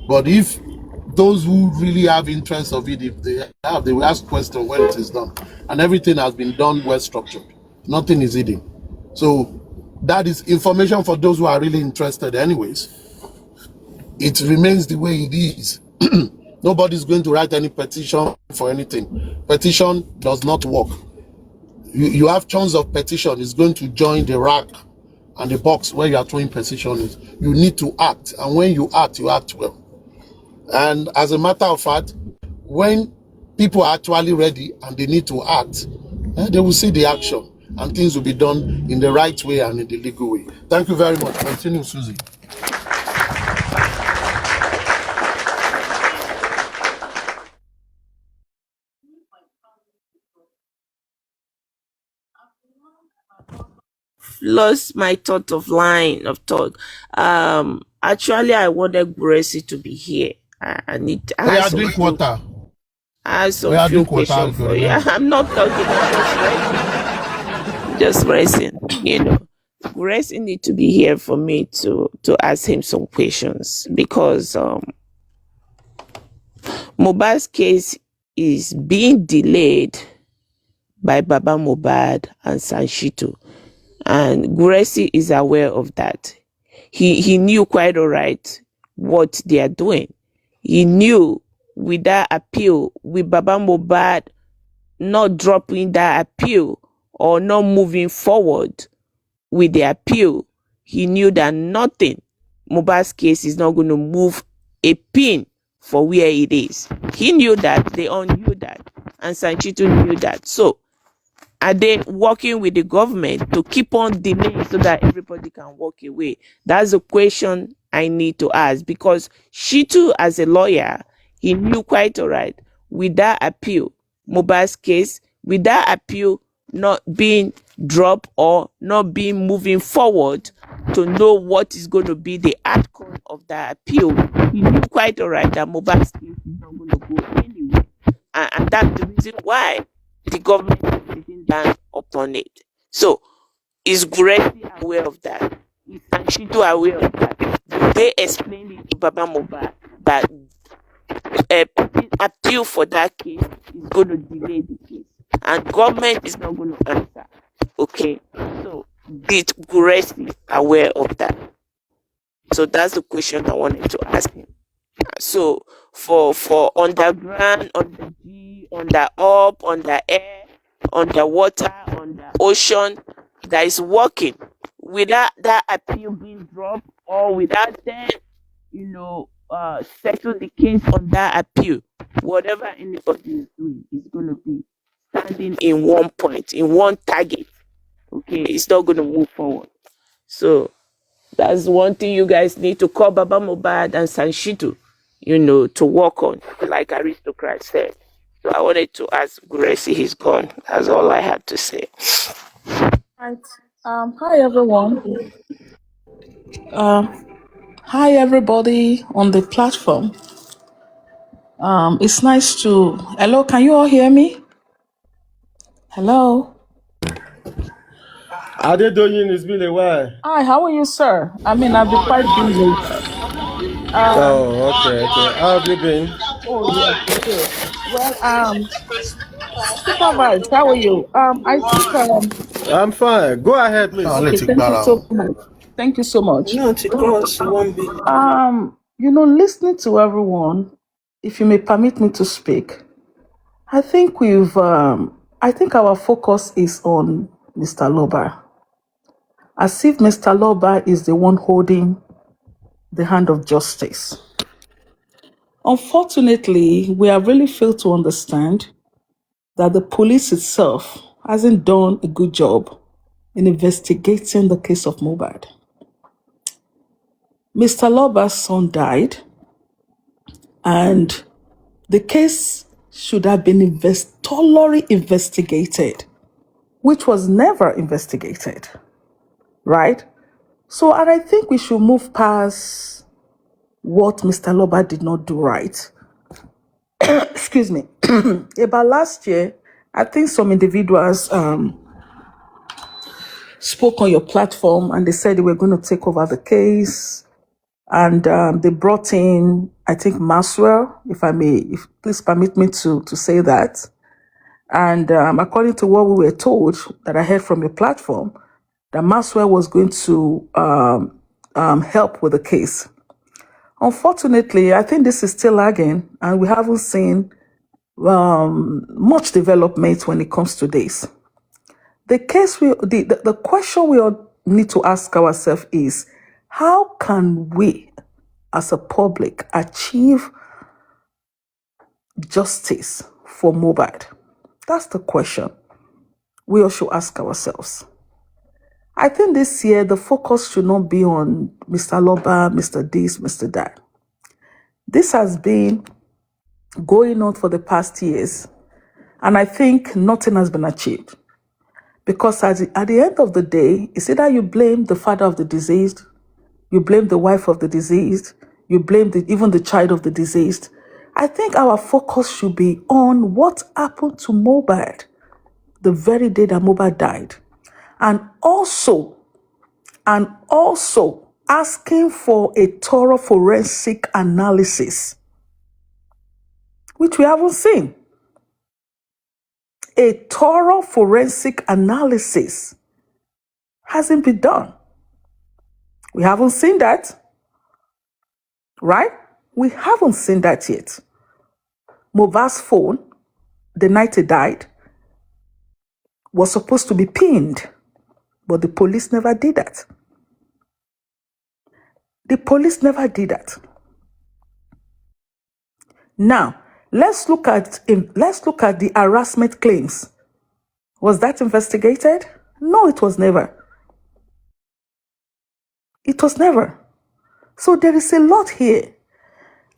But if those who really have interest of it, if they have, they will ask questions when it is done. And everything has been done well structured. Nothing is hidden. So that is information for those who are really interested anyways. It remains the way it is. Nobody's going to write any petition for anything. Petition does not work. You have chance of petition. It's going to join the rack and the box where you are throwing petition is. You need to act. And when you act well. And as a matter of fact, when people are actually ready and they need to act, they will see the action and things will be done in the right way and in the legal way. Thank you very much. Continue, Susie. Lost my line of thought. Actually, I wanted Gracie to be here. I need. I drink water. I have some few questions for you. I'm not talking. I'm just resting. You know, Gracie need to be here for me to ask him some questions because Mohbad's case is being delayed by Baba Mohbad and Sanshito. And Gracie is aware of that. He knew quite all right what they are doing. He knew with that appeal, with Baba Mohbad not dropping that appeal or not moving forward with the appeal, he knew that nothing, Mohbad's case is not going to move a pin for where it is. He knew that, they all knew that, and Sanchito knew that. So, are they working with the government to keep on delaying so that everybody can walk away? That's a question I need to ask, because she too, as a lawyer, he knew quite all right with that appeal, Mohbad's case, with that appeal not being dropped or not being moving forward to know what is going to be the outcome of that appeal. He knew quite all right that Mohbad's case is not going to go anywhere. And that's the reason why the government is sitting down upon it. So, is Gracie aware of that? Is Sanshito aware of that? Do they explain it to Baba Mohbad that appeal for that case is going to delay the case and government is not going to answer? Okay, so did Gracie aware of that? So that's the question I wanted to ask him. So for underground, on the G, on the up, on the air, on the water, on the ocean, that is working without that appeal being dropped or without them, settle the case on that appeal. Whatever anybody is doing is going to be standing in one point, in one target. Okay, it's not going to move forward. So That's one thing you guys need to call Baba Mohbad and Sanshitu, to work on, like Aristocrat said. So I wanted to ask Gracie, he's gone. That's all I had to say. Right. Hi everyone. Hi everybody on the platform. It's nice to. Hello, can you all hear me? Hello. Adedoyin, it's been a while. Hi, how are you, sir? I mean, I've been quite busy. Oh, okay. How have you been? Oh yes, good. Well, supervise. How are you? I think I'm fine. Go ahead, please. okay. Thank you so much. Thank you so much. No, it goes one bit. Listening to everyone, if you may permit me to speak, I think I think our focus is on Mr. Loba. As if Mr. Loba is the one holding the hand of justice. Unfortunately, we have really failed to understand that the police itself hasn't done a good job in investigating the case of Mohbad. Mr. Loba's son died, and the case should have been thoroughly investigated, which was never investigated, right? So, and I think we should move past what Mr. Loba did not do right. Excuse me. About last year, I think some individuals spoke on your platform and they said they were going to take over the case. And they brought in, I think, Maxwell, if please permit me to say that. And according to what we were told, that I heard from your platform, that Maxwell was going to help with the case. Unfortunately, I think this is still lagging, and we haven't seen much development when it comes to this. The question we all need to ask ourselves is, how can we, as a public, achieve justice for Mohbad? That's the question we all should ask ourselves. I think this year the focus should not be on Mr. Loba, Mr. This, Mr. That. This has been going on for the past years, and I think nothing has been achieved. Because at the end of the day, it's either you blame the father of the deceased, you blame the wife of the deceased, you blame even the child of the deceased. I think our focus should be on what happened to Mohbad the very day that Mohbad died. And also asking for a thorough forensic analysis, which we haven't seen. A thorough forensic analysis hasn't been done. We haven't seen that, right? We haven't seen that yet. Mohbad's phone, the night he died, was supposed to be pinned, but the police never did that. The police never did that. Now, let's look at the harassment claims. Was that investigated? No, it was never. It was never. So there is a lot here.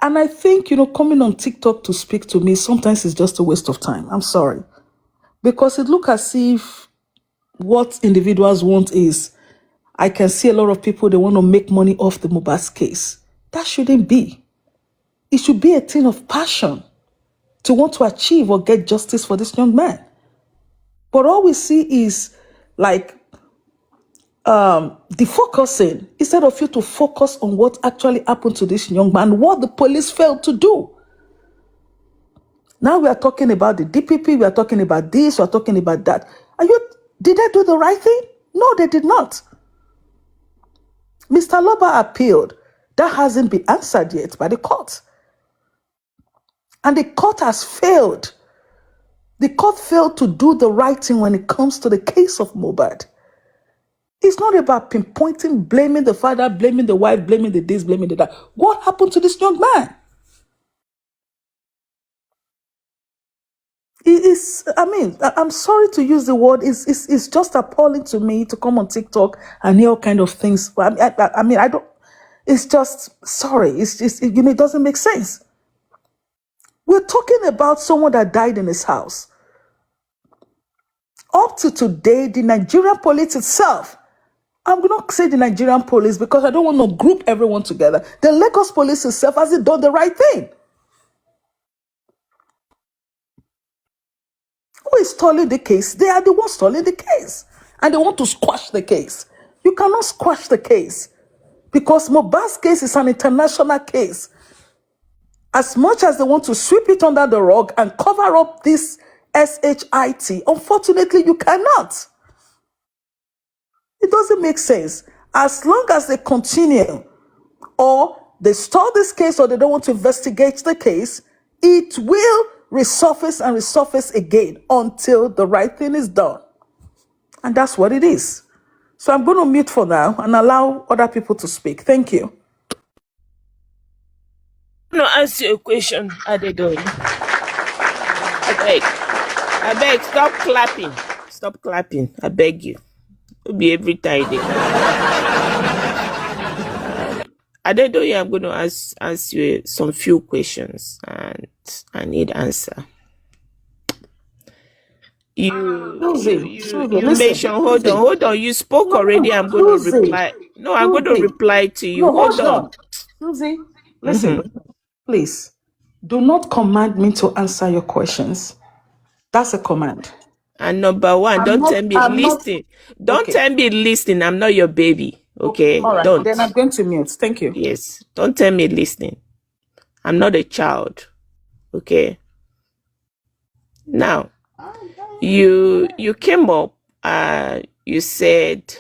And I think, coming on TikTok to speak to me, sometimes it's just a waste of time. I'm sorry. Because it looks as if what individuals want is, I can see a lot of people, they want to make money off the Mohbad case. That shouldn't be. It should be a thing of passion to want to achieve or get justice for this young man. But all we see is like defocusing, instead of you to focus on what actually happened to this young man, what the police failed to do. Now we are talking about the DPP, we are talking about this, we are talking about that. Did they do the right thing? No, they did not. Mr. Loba appealed. That hasn't been answered yet by the court. And the court has failed. The court failed to do the right thing when it comes to the case of Mohbad. It's not about pinpointing, blaming the father, blaming the wife, blaming the this, blaming the that. What happened to this young man? I mean, I'm sorry to use the word. It's just appalling to me to come on TikTok and hear all kind of things. I mean, I don't. It's just sorry. It's just it doesn't make sense. We're talking about someone that died in his house. Up to today, the Nigerian police itself. I'm going to say the Nigerian police because I don't want to group everyone together. The Lagos police itself hasn't done the right thing. Who is stalling the case? They are the ones stalling the case. And they want to squash the case. You cannot squash the case. Because Mohbad's case is an international case. As much as they want to sweep it under the rug and cover up this SHIT, unfortunately, you cannot. It doesn't make sense. As long as they continue or they stall this case or they don't want to investigate the case, it will resurface and resurface again until the right thing is done. And that's what it is. So I'm going to mute for now and allow other people to speak. Thank you. I'm going to ask you a question, Adedoyin. I beg, stop clapping. Stop clapping. I beg you. It'll be every time. Adedoyin, I'm going to ask you some few questions and I need answer. You mentioned, hold on. You spoke already. I'm going to reply. No, I'm going to reply to you. Hold on. Susie, listen, please. Do not command me to answer your questions. That's a command. And number one, don't tell me listen. Don't tell me listen. I'm not your baby. Okay? All right. Don't. Then I'm going to mute. Thank you. Yes. Don't tell me listening. I'm not a child. Okay? Now, you came up, you said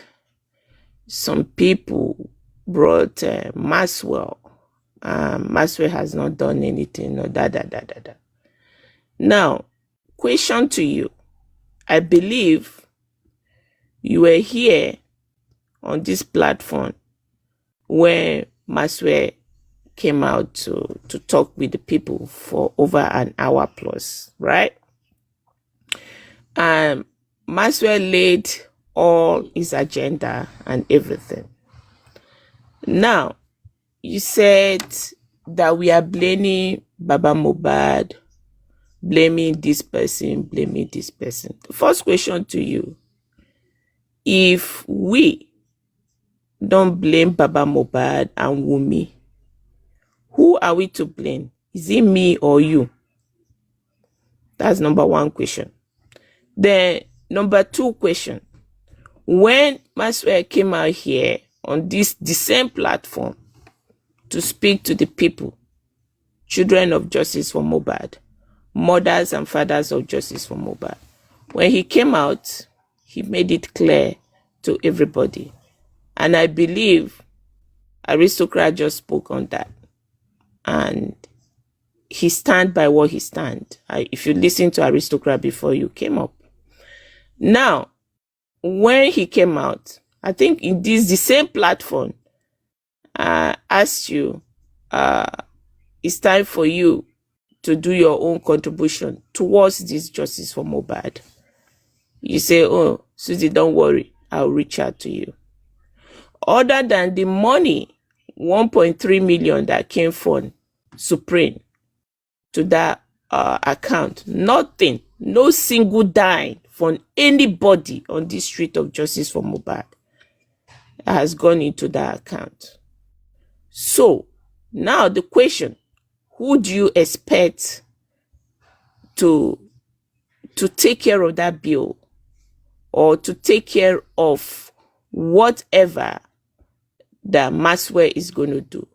some people brought Maxwell. Maxwell has not done anything. No, Now, question to you. I believe you were here on this platform when Maxwell came out to talk with the people for over an hour plus, right? Maxwell laid all his agenda and everything. Now, you said that we are blaming Baba Mohbad, blaming this person, blaming this person. The first question to you, if we don't blame Baba Mohbad and Wunmi, who are we to blame? Is it me or you? That's number one question. Then number two question, when Maxwell came out here on the same platform to speak to the people, children of Justice for Mohbad, mothers and fathers of Justice for Mohbad, when he came out, he made it clear to everybody. And I believe Aristocrat just spoke on that. And he stand by what he stand. If you listen to Aristocrat before you came up. Now, when he came out, I think in the same platform, asked you, it's time for you to do your own contribution towards this Justice for Mohbad. You say, oh, Susie, don't worry, I'll reach out to you. Other than the money, 1.3 million that came from Supreme to that account, nothing, no single dime from anybody on this street of Justice for Mohbad has gone into that account. So, now the question, who do you expect to take care of that bill or to take care of whatever that Maxwell is going to do?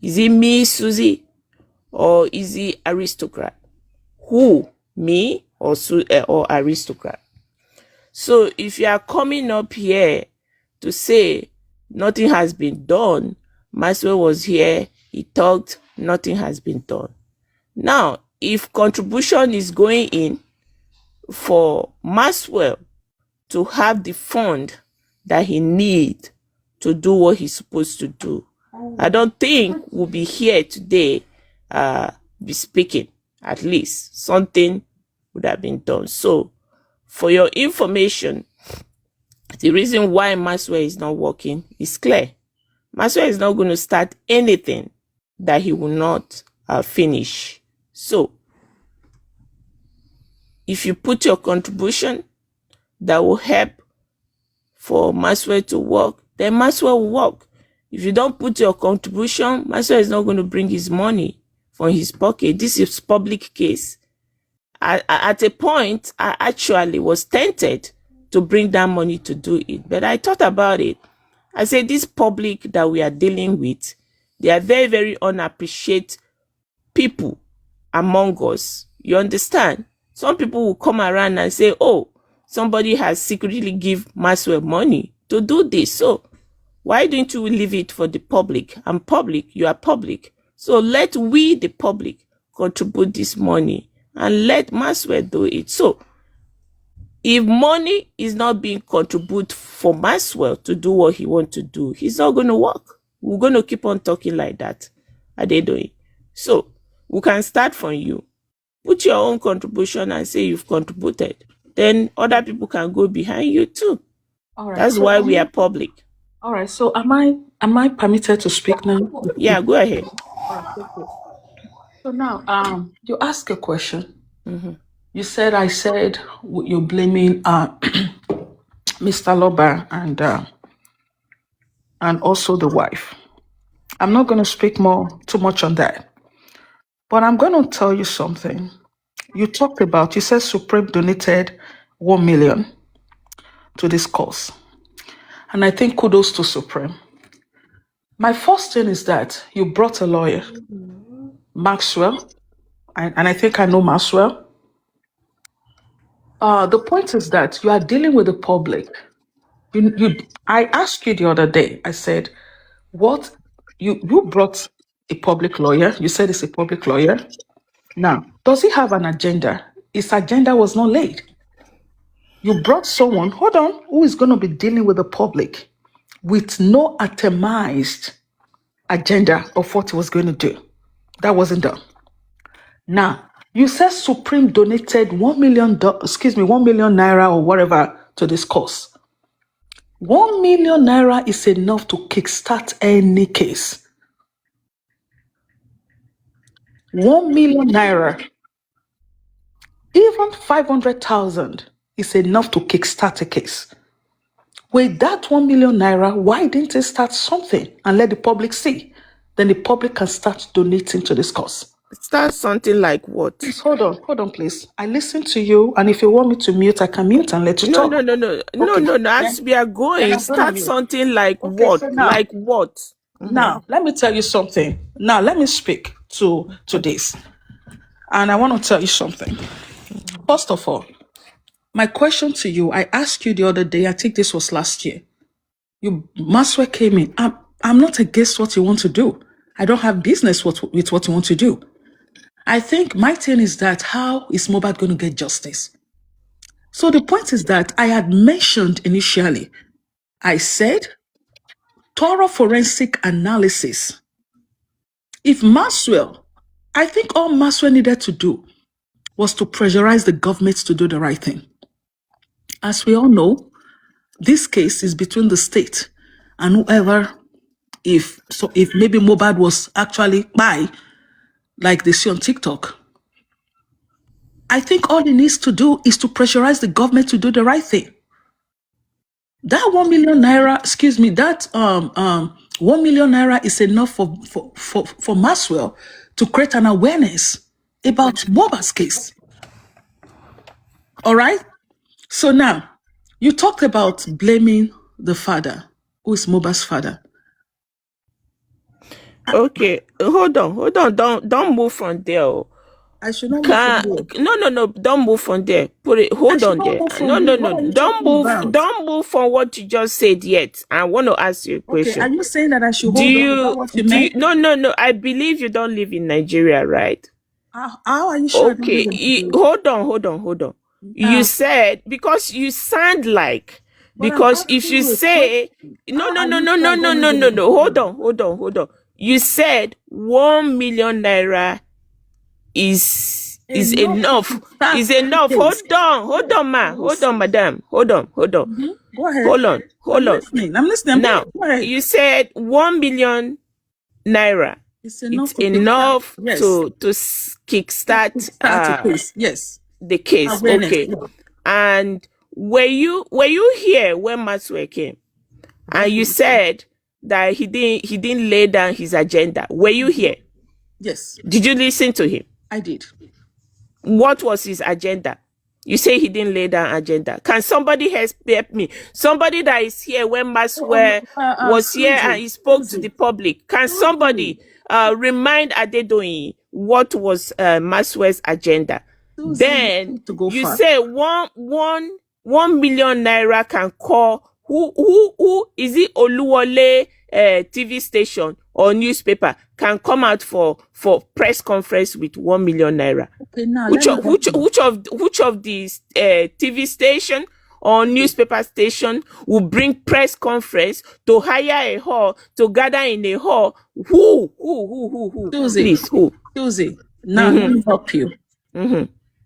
Is it me, Susie, or is it Aristocrat? Who, me or Aristocrat? So if you are coming up here to say nothing has been done, Maxwell was here, he talked, nothing has been done. Now, if contribution is going in for Maxwell to have the fund that he needs to do what he's supposed to do, I don't think we'll be here today be speaking. At least something would have been done. So, for your information, the reason why Maxwell is not working is clear. Maxwell is not going to start anything that he will not finish. So, if you put your contribution that will help for Maxwell to work, then Maxwell will work. If you don't put your contribution, Maxwell is not going to bring his money from his pocket. This is public case. At a point, I actually was tempted to bring that money to do it. But I thought about it. I said, this public that we are dealing with, they are very, very unappreciated people among us. You understand? Some people will come around and say, oh, somebody has secretly give Maxwell money to do this. So why don't you leave it for the public? I'm public, you are public. So let we, the public, contribute this money and let Maxwell do it. So if money is not being contributed for Maxwell to do what he wants to do, he's not going to work. We're going to keep on talking like that. Are they doing? So we can start from you. Put your own contribution and say you've contributed. Then other people can go behind you too. All right. That's so why we are public. All right. So am I permitted to speak now? Yeah, go ahead. All right, thank you. So now, you ask a question. Mm-hmm. You said you're blaming Mr. Loba and also the wife. I'm not going to speak too much on that, but I'm going to tell you something. You said Supreme donated 1 million to this cause, and I think kudos to Supreme. My first thing is that you brought a lawyer, Maxwell, and I think I know Maxwell. The point is that you are dealing with the public. I asked you the other day, I said, what you brought a public lawyer. You said it's a public lawyer. Now, does he have an agenda? His agenda was not laid. You brought someone, who is going to be dealing with the public with no atomized agenda of what he was going to do. That wasn't done. Now, you said Supreme donated 1 million naira or whatever to this cause. 1 million naira is enough to kickstart any case. 1 million naira, even 500,000 is enough to kickstart a case. With that 1 million naira, why didn't they start something and let the public see? Then the public can start donating to this cause. Start something like what? Please hold on, please. I listen to you, and if you want me to mute, I can mute and let you talk. No. As we are going, start something like what? So like what? Now, let me tell you something. Now, let me speak to this. And I want to tell you something. First of all, my question to you, I asked you the other day, I think this was last year. Maxwell came in. I'm not against what you want to do. I don't have business with what you want to do. I think my thing is that how is Mohbad going to get justice? So the point is that I had mentioned initially, I said, thorough forensic analysis. If Maxwell, I think all Maxwell needed to do was to pressurize the government to do the right thing. As we all know, this case is between the state and whoever, if maybe Mohbad was actually like they see on TikTok, I think all he needs to do is to pressurize the government to do the right thing. That 1 million naira, that 1 million naira is enough for Maxwell to create an awareness about Mohbad's case. All right? So now, you talked about blaming the father, who is Mohbad's father. Okay, hold on. Don't move from there. I should not move from there. No, don't move from there. Hold on there. No. Don't move from what you just said yet. I want to ask you a question. Okay, are you saying that I should hold on? What you meant? No. I believe you don't live in Nigeria, right? How are you sure? Okay, hold on. You said, because you sound like, because if you say no, hold on. You said 1 million naira is is enough. Is enough. Hold on, ma. Hold on, madam. Hold on. Go ahead. Hold on. I'm listening. Now, you said 1 million naira. It's enough to kickstart the case. Okay. Yeah. And were you here when Maxwell came? And you said that he didn't lay down his agenda. Were you here? Yes. Did you listen to him? I did. What was his agenda? You say he didn't lay down agenda. Can somebody help me? Somebody that is here when Maxwell was here and he spoke to the public. Can somebody remind Adedoyin what was Maxwell's agenda? Then you say 1 million naira can call who is it? Oluwole TV station or newspaper can come out for press conference with 1 million naira. Okay, now which of these TV station or newspaper station will bring press conference to hire a hall, to gather in a hall? Who? Please, who? Susie, now let me help you.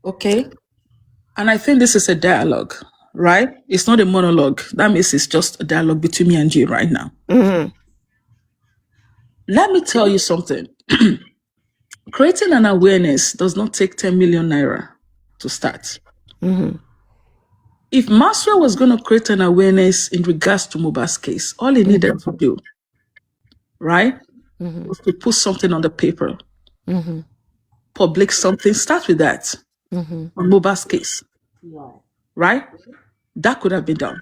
Okay, and I think this is a dialogue, right? It's not a monologue. That means it's just a dialogue between me and you right now. Let me tell you something. Creating an awareness does not take 10 million naira to start. If Maxwell was going to create an awareness in regards to Mohbad's case, all he needed to do, right, was to put something on the paper, public something, start with that on Mohbad's case, right? That could have been done.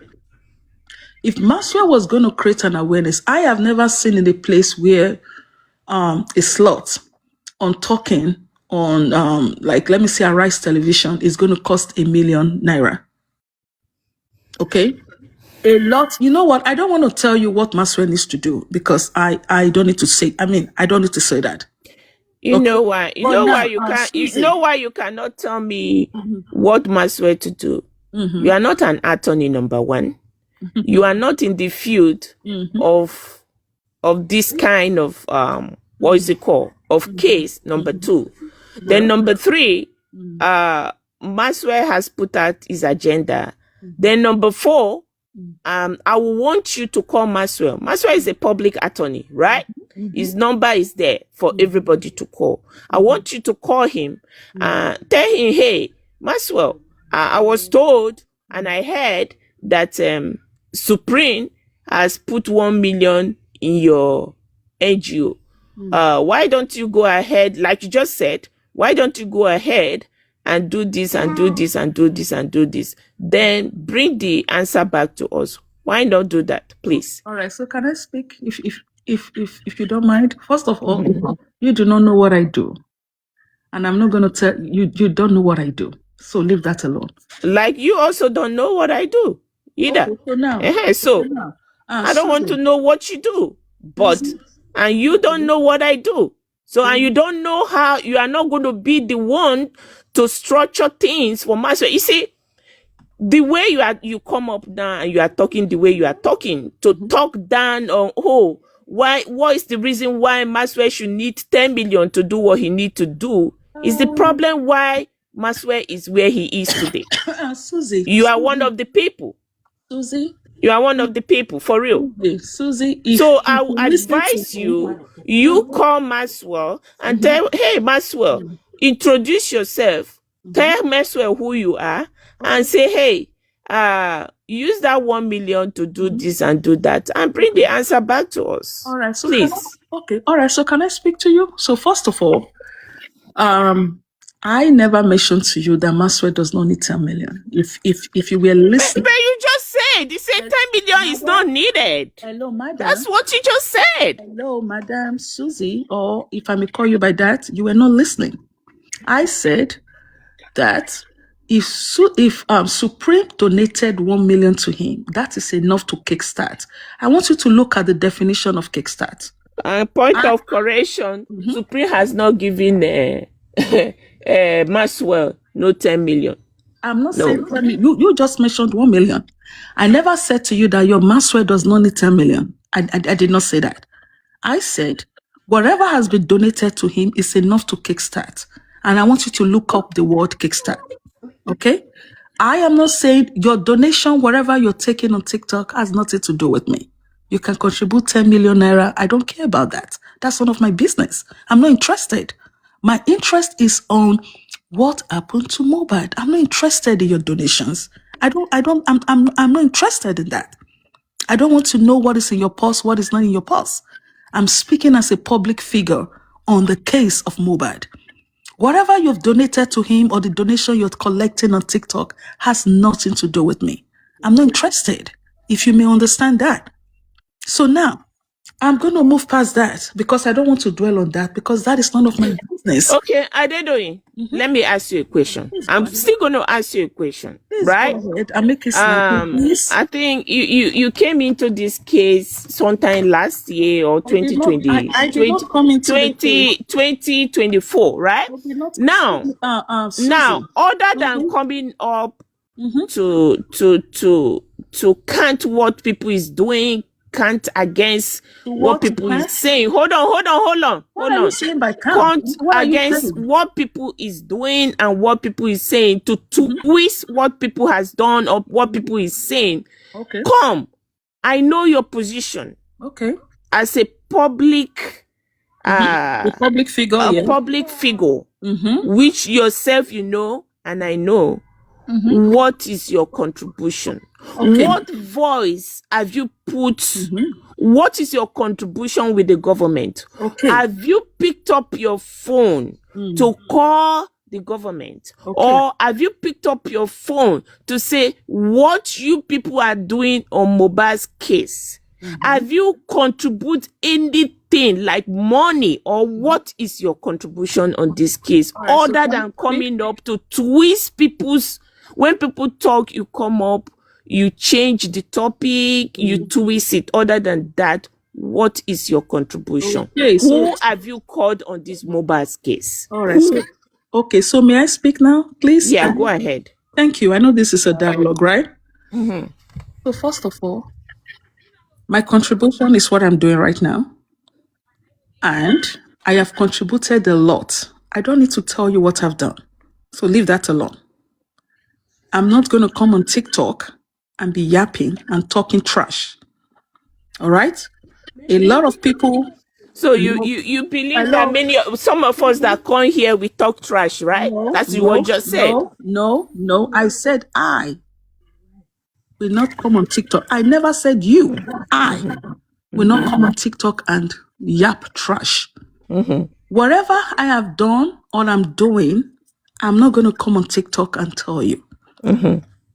If Maxwell was going to create an awareness, I have never seen in a place where a slot on talking on, like, let me say, Arise Television is going to cost 1 million naira. Okay? A lot. You know what? I don't want to tell you what Maxwell needs to do because I don't need to say, I don't need to say that. You know why? You know why you can't? You know why you cannot tell me what Maxwell to do? You are not an attorney, number one. You are not in the field of this kind of what is it called? Of case, number two. Then number three, Maxwell has put out his agenda. Then number four, I will want you to call Maxwell. Maxwell is a public attorney, right? His number is there for everybody to call. I want you to call him, tell him, hey, Maxwell, I was told and I heard that Supreme has put 1 million in your NGO. Why don't you go ahead, like you just said, why don't you go ahead and do this and do this and do this and do this? Then bring the answer back to us. Why not do that, please? All right. So can I speak, if you don't mind? First of all, you do not know what I do, and I'm not going to tell you. You don't know what I do, so leave that alone. Like you also don't know what I do either. Okay, so now, I don't want to know what you do, but and you don't know what I do. So and you don't know how. You are not going to be the one to structure things for Maxwell. You see, the way you come up now and you are talking the way you are talking, to talk down on what is the reason why Maxwell should need 10 million to do what he need to do is the problem why Maxwell is where he is today. Susie, you are one of the people. Susie, you are one of the people, for real. Susie, so I would advise you call Maxwell and tell, hey, Maxwell, introduce yourself. Tell Maxwell who you are and say, hey, use that 1 million to do this and do that and bring the answer back to us. All right, so please. All right, so can I speak to you? So first of all, I never mentioned to you that Maxwell does not need 10 million. If you were listening. But you just said, you said 10 million is not needed. Hello, madam. That's what you just said. Hello, Madam Susie, or if I may call you by that, you were not listening. I said that if Supreme donated 1 million to him, that is enough to kickstart. I want you to look at the definition of kickstart. Point of correction, Supreme has not given Maxwell no 10 million. I'm not saying 10 million. You just mentioned 1 million. I never said to you that your Maxwell does not need 10 million. I did not say that. I said whatever has been donated to him is enough to kickstart. And I want you to look up the word kickstart. Okay? I am not saying your donation, whatever you're taking on TikTok, has nothing to do with me. You can contribute 10 million naira. I don't care about that. That's none of my business. I'm not interested. My interest is on what happened to Mohbad. I'm not interested in your donations. I'm not interested in that. I don't want to know what is in your purse, what is not in your purse. I'm speaking as a public figure on the case of Mohbad. Whatever you've donated to him or the donation you're collecting on TikTok has nothing to do with me. I'm not interested, if you may understand that. So now, I'm going to move past that because I don't want to dwell on that because that is none of my business. Okay, Adedoyin, let me ask you a question. I'm still going to ask you a question, right? Go ahead. I'll make it snappy, please. I think you came into this case sometime last year or 2020, I did not come into 2024, right? Now, other than coming up to count what people is doing, count against what people is saying. Hold on. What are you saying by count? Count against what people is doing and what people is saying to twist what people has done or what people is saying. Okay. Come, I know your position. Okay. As a public, public figure, public figure, which yourself you know and I know. What is your contribution? Okay. What voice have you put? What is your contribution with the government? Okay. Have you picked up your phone to call the government? Or have you picked up your phone to say what you people are doing on Mohbad's case? Have you contributed anything like money, or what is your contribution on this case other than coming up to twist people's? When people talk, you come up, you change the topic, you twist it. Other than that, what is your contribution? Okay, who have you called on this Mohbad's case? All right. So may I speak now, please? Yeah, go ahead. Thank you. I know this is a dialogue, right? So first of all, my contribution is what I'm doing right now. And I have contributed a lot. I don't need to tell you what I've done. So leave that alone. I'm not going to come on TikTok and be yapping and talking trash. All right? A lot of people. So you believe that some of us that come here, we talk trash, right? That's what you just said. No. I said I will not come on TikTok. I never said you. I will not come on TikTok and yap trash. Whatever I have done or I'm doing, I'm not going to come on TikTok and tell you.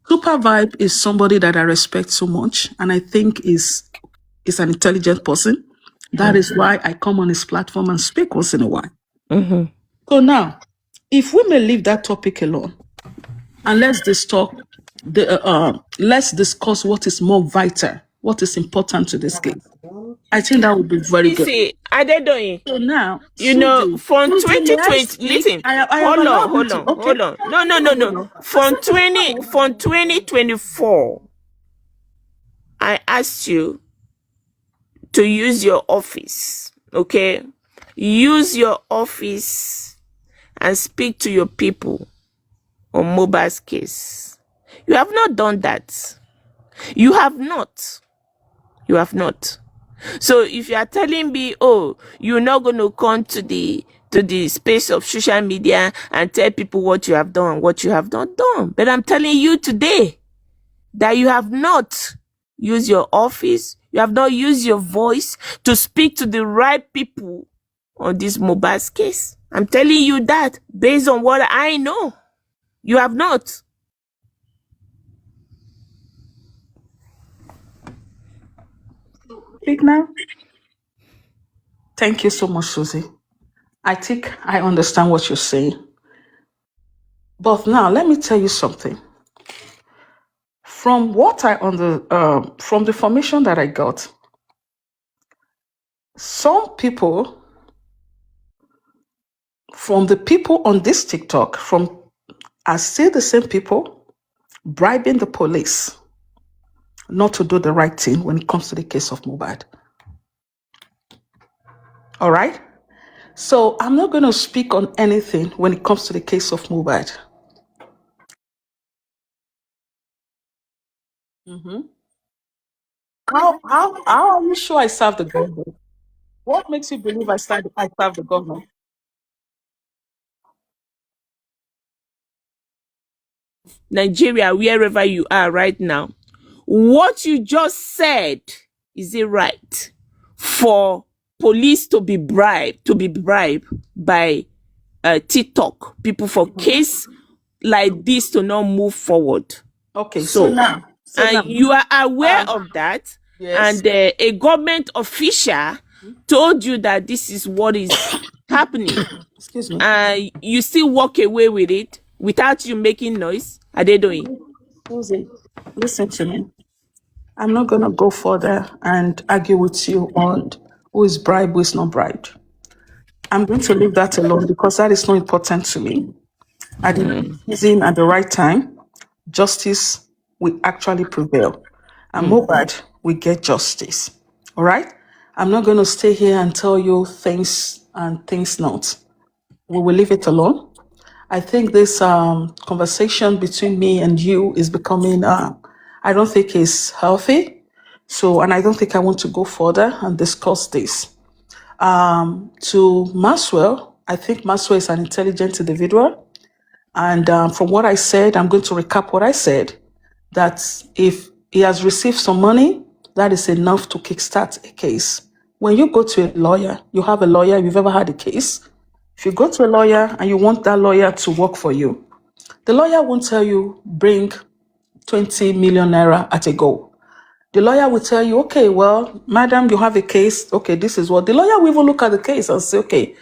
Super Vibe is somebody that I respect so much, and I think is an intelligent person. That is why I come on his platform and speak once in a while. So now, if we may leave that topic alone, and let's discuss what is more vital, what is important to this case. I think that would be very good. See, Adedoyin. So now, from 2020, listen, hold on. No. From 2024, I asked you to use your office, okay? Use your office and speak to your people on Mohbad's case. You have not done that. You have not. So if you are telling me, oh, you're not going to come to the space of social media and tell people what you have done and what you have not done, but I'm telling you today that you have not used your office, you have not used your voice to speak to the right people on this Mohbad's case. I'm telling you that based on what I know. You have not. Speak now. Thank you so much, Susie. I think I understand what you're saying. But now let me tell you something. From what from the information that I got, some people, from the people on this TikTok, are still the same people bribing the police not to do the right thing when it comes to the case of Mohbad. All right? So I'm not going to speak on anything when it comes to the case of Mohbad. How are you sure I serve the government? What makes you believe I serve the government? Nigeria, wherever you are right now, what you just said, is it right for police to be bribed by TikTok people for case like this to not move forward? Okay, so now, and you are aware of that, yes. and a government official told you that this is what is happening. Excuse me. And you still walk away with it without you making noise. Are they doing? Susie, listen to me. I'm not going to go further and argue with you on who is bribed, who is not bribed. I'm going to leave that alone because that is not important to me. At the right season, at the right time, justice will actually prevail. And Mohbad will get justice. All right? I'm not going to stay here and tell you things and things not. We will leave it alone. I think this conversation between me and you is becoming, I don't think is healthy. So, and I don't think I want to go further and discuss this. To Maxwell, I think Maxwell is an intelligent individual. And from what I said, I'm going to recap what I said, that if he has received some money, that is enough to kickstart a case. When you go to a lawyer, you have a lawyer, if you've ever had a case, if you go to a lawyer and you want that lawyer to work for you, the lawyer won't tell you, bring 20 million naira at a go. The lawyer will tell you, okay, well, madam, you have a case. Okay, this is what the lawyer will even look at the case and say, okay,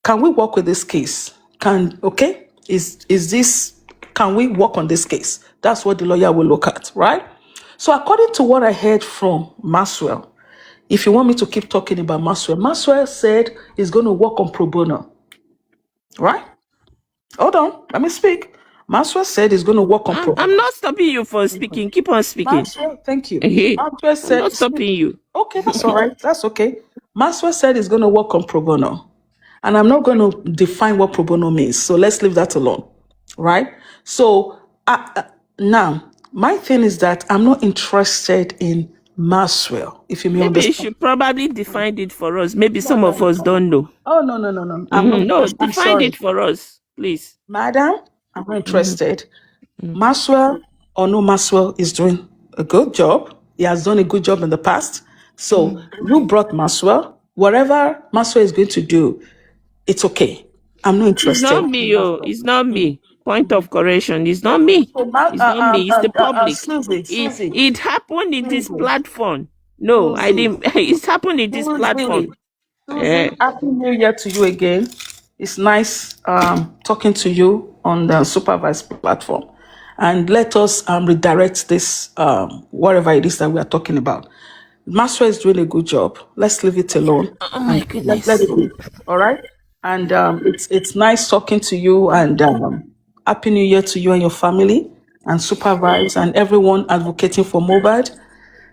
can we work with this case? Can we work on this case? That's what the lawyer will look at, right? So according to what I heard from Maxwell, if you want me to keep talking about Maxwell said he's going to work on pro bono, right? Hold on, let me speak. Maxwell said he's going to work on pro bono. I'm not stopping you for speaking. Keep on speaking. Maxwell, thank you. Hey, Maxwell said, I'm not stopping you. Okay, that's all right. That's okay. Maxwell said he's going to work on pro bono. And I'm not going to define what pro bono means. So let's leave that alone. Right? So now, my thing is that I'm not interested in Maxwell, if you may Maybe understand. you should probably define it for us. Maybe some of us don't know. Oh, no. I'm not, No, I'm define sorry. it for us, please. Madam, I'm not interested. Maxwell or no Maxwell is doing a good job. He has done a good job in the past. So you brought Maxwell. Whatever Maxwell is going to do, it's okay. I'm not interested. It's not me, it's not me. Point of correction. It's not me. It's not me. It's the public. It happened in this platform. No, I didn't. It's happened in this platform. Happy New Year to you again. It's nice talking to you on the supervised platform. And let us redirect this, whatever it is that we are talking about. Maxwell is doing a good job. Let's leave it alone. Oh my goodness. Let it be. All right? And it's nice talking to you, and Happy New Year to you and your family, and supervise and everyone advocating for Mohbad.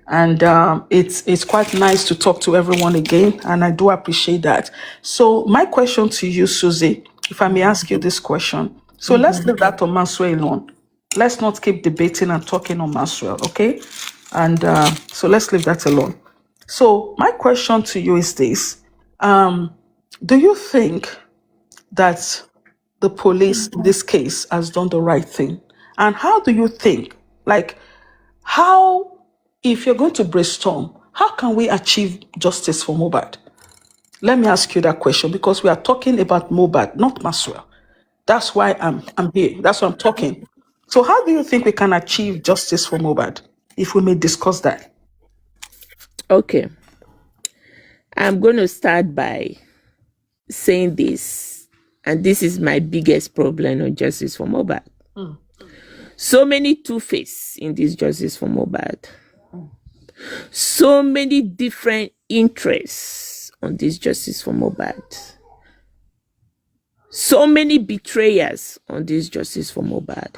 And it's quite nice to talk to everyone again, and I do appreciate that. So my question to you, Susie, if I may ask you this question. So let's leave that on Maxwell alone. Let's not keep debating and talking on Maxwell, okay? And so let's leave that alone. So my question to you is this. Do you think that the police in this case has done the right thing? And how do you think, if you're going to brainstorm, how can we achieve justice for Mohbad? Let me ask you that question, because we are talking about Mohbad, not Maxwell. That's why I'm here. That's why I'm talking. So how do you think we can achieve justice for Mohbad, if we may discuss that? Okay. I'm going to start by saying this, and this is my biggest problem on justice for Mohbad. So many two-face in this justice for Mohbad. So many different interests on this justice for Mohbad. So many betrayers on this justice for Mohbad.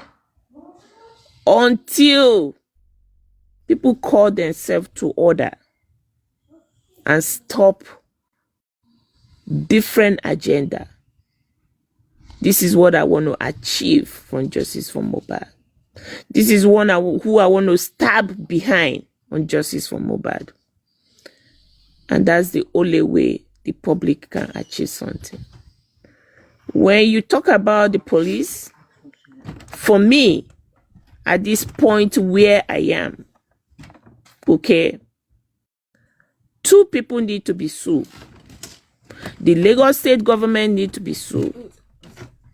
Until people call themselves to order and stop different agenda. This is what I want to achieve from Justice for Mohbad. This is who I want to stab behind on Justice for Mohbad. And that's the only way the public can achieve something. When you talk about the police, for me, at this point where I am, okay, two people need to be sued. The Lagos state government need to be sued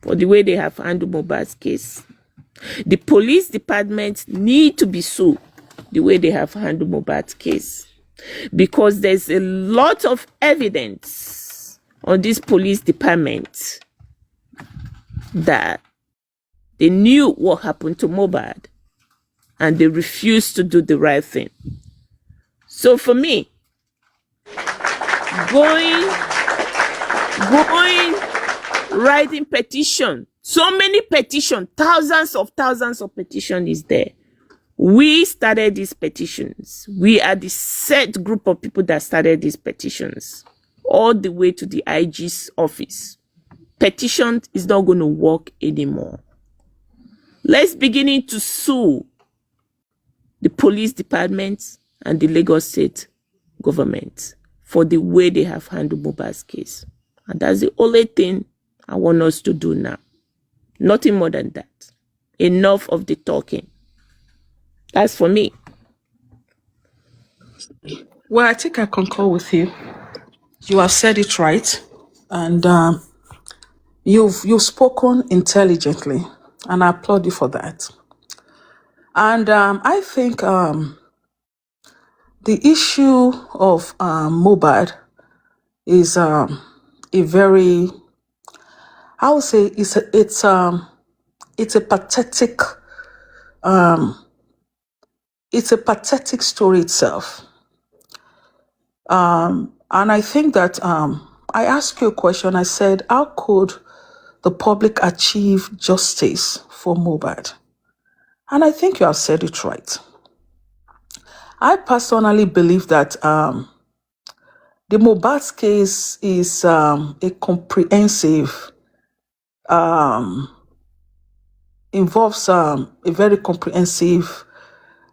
for the way they have handled Mohbad's case. The police department need to be sued the way they have handled Mohbad's case. Because there's a lot of evidence on this police department that they knew what happened to Mohbad and they refused to do the right thing. So for me, writing petition, so many petitions, thousands of petitions is there. We started these petitions. We are the set group of people that started these petitions all the way to the IG's office. Petition is not going to work anymore. Let's begin to sue the police department and the Lagos state government for the way they have handled Mohbad's case. And that's the only thing I want us to do now. Nothing more than that. Enough of the talking. That's for me. Well, I think I concur with you. You have said it right, and you've spoken intelligently, and I applaud you for that. And I think the issue of Mohbad is a very, I would say, it's a pathetic. It's a pathetic story itself. And I think that I asked you a question. I said, how could the public achieve justice for Mohbad? And I think you have said it right. I personally believe that the Mohbad's case is a comprehensive, involves a very comprehensive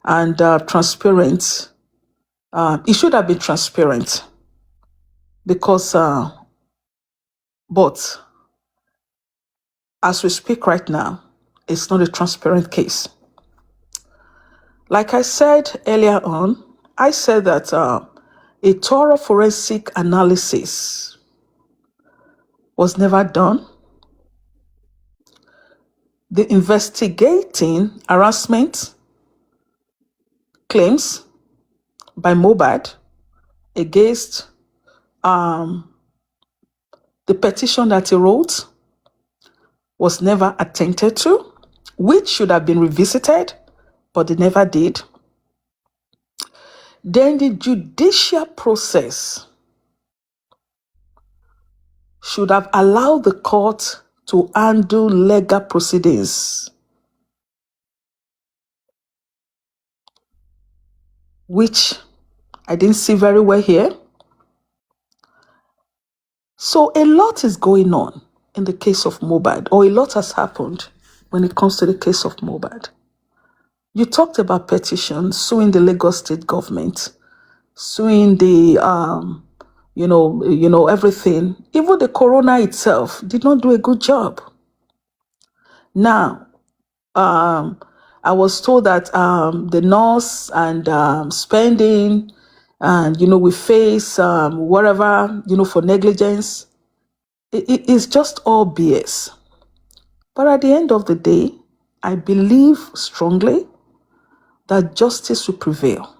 and transparent. It should have been transparent because, but as we speak right now, it's not a transparent case. Like I said earlier on, I said that a thorough forensic analysis was never done. The investigating harassment claims by Mohbad against the petition that he wrote was never attended to, which should have been revisited, but they never did. Then the judicial process should have allowed the court to handle legal proceedings, which I didn't see very well here. So a lot is going on in the case of Mohbad, or a lot has happened when it comes to the case of Mohbad. You talked about petitions, suing the Lagos state government, suing the, everything. Even the corona itself did not do a good job. Now, I was told that the nurse and spending, and we face whatever for negligence. It's just all BS. But at the end of the day, I believe strongly that justice will prevail.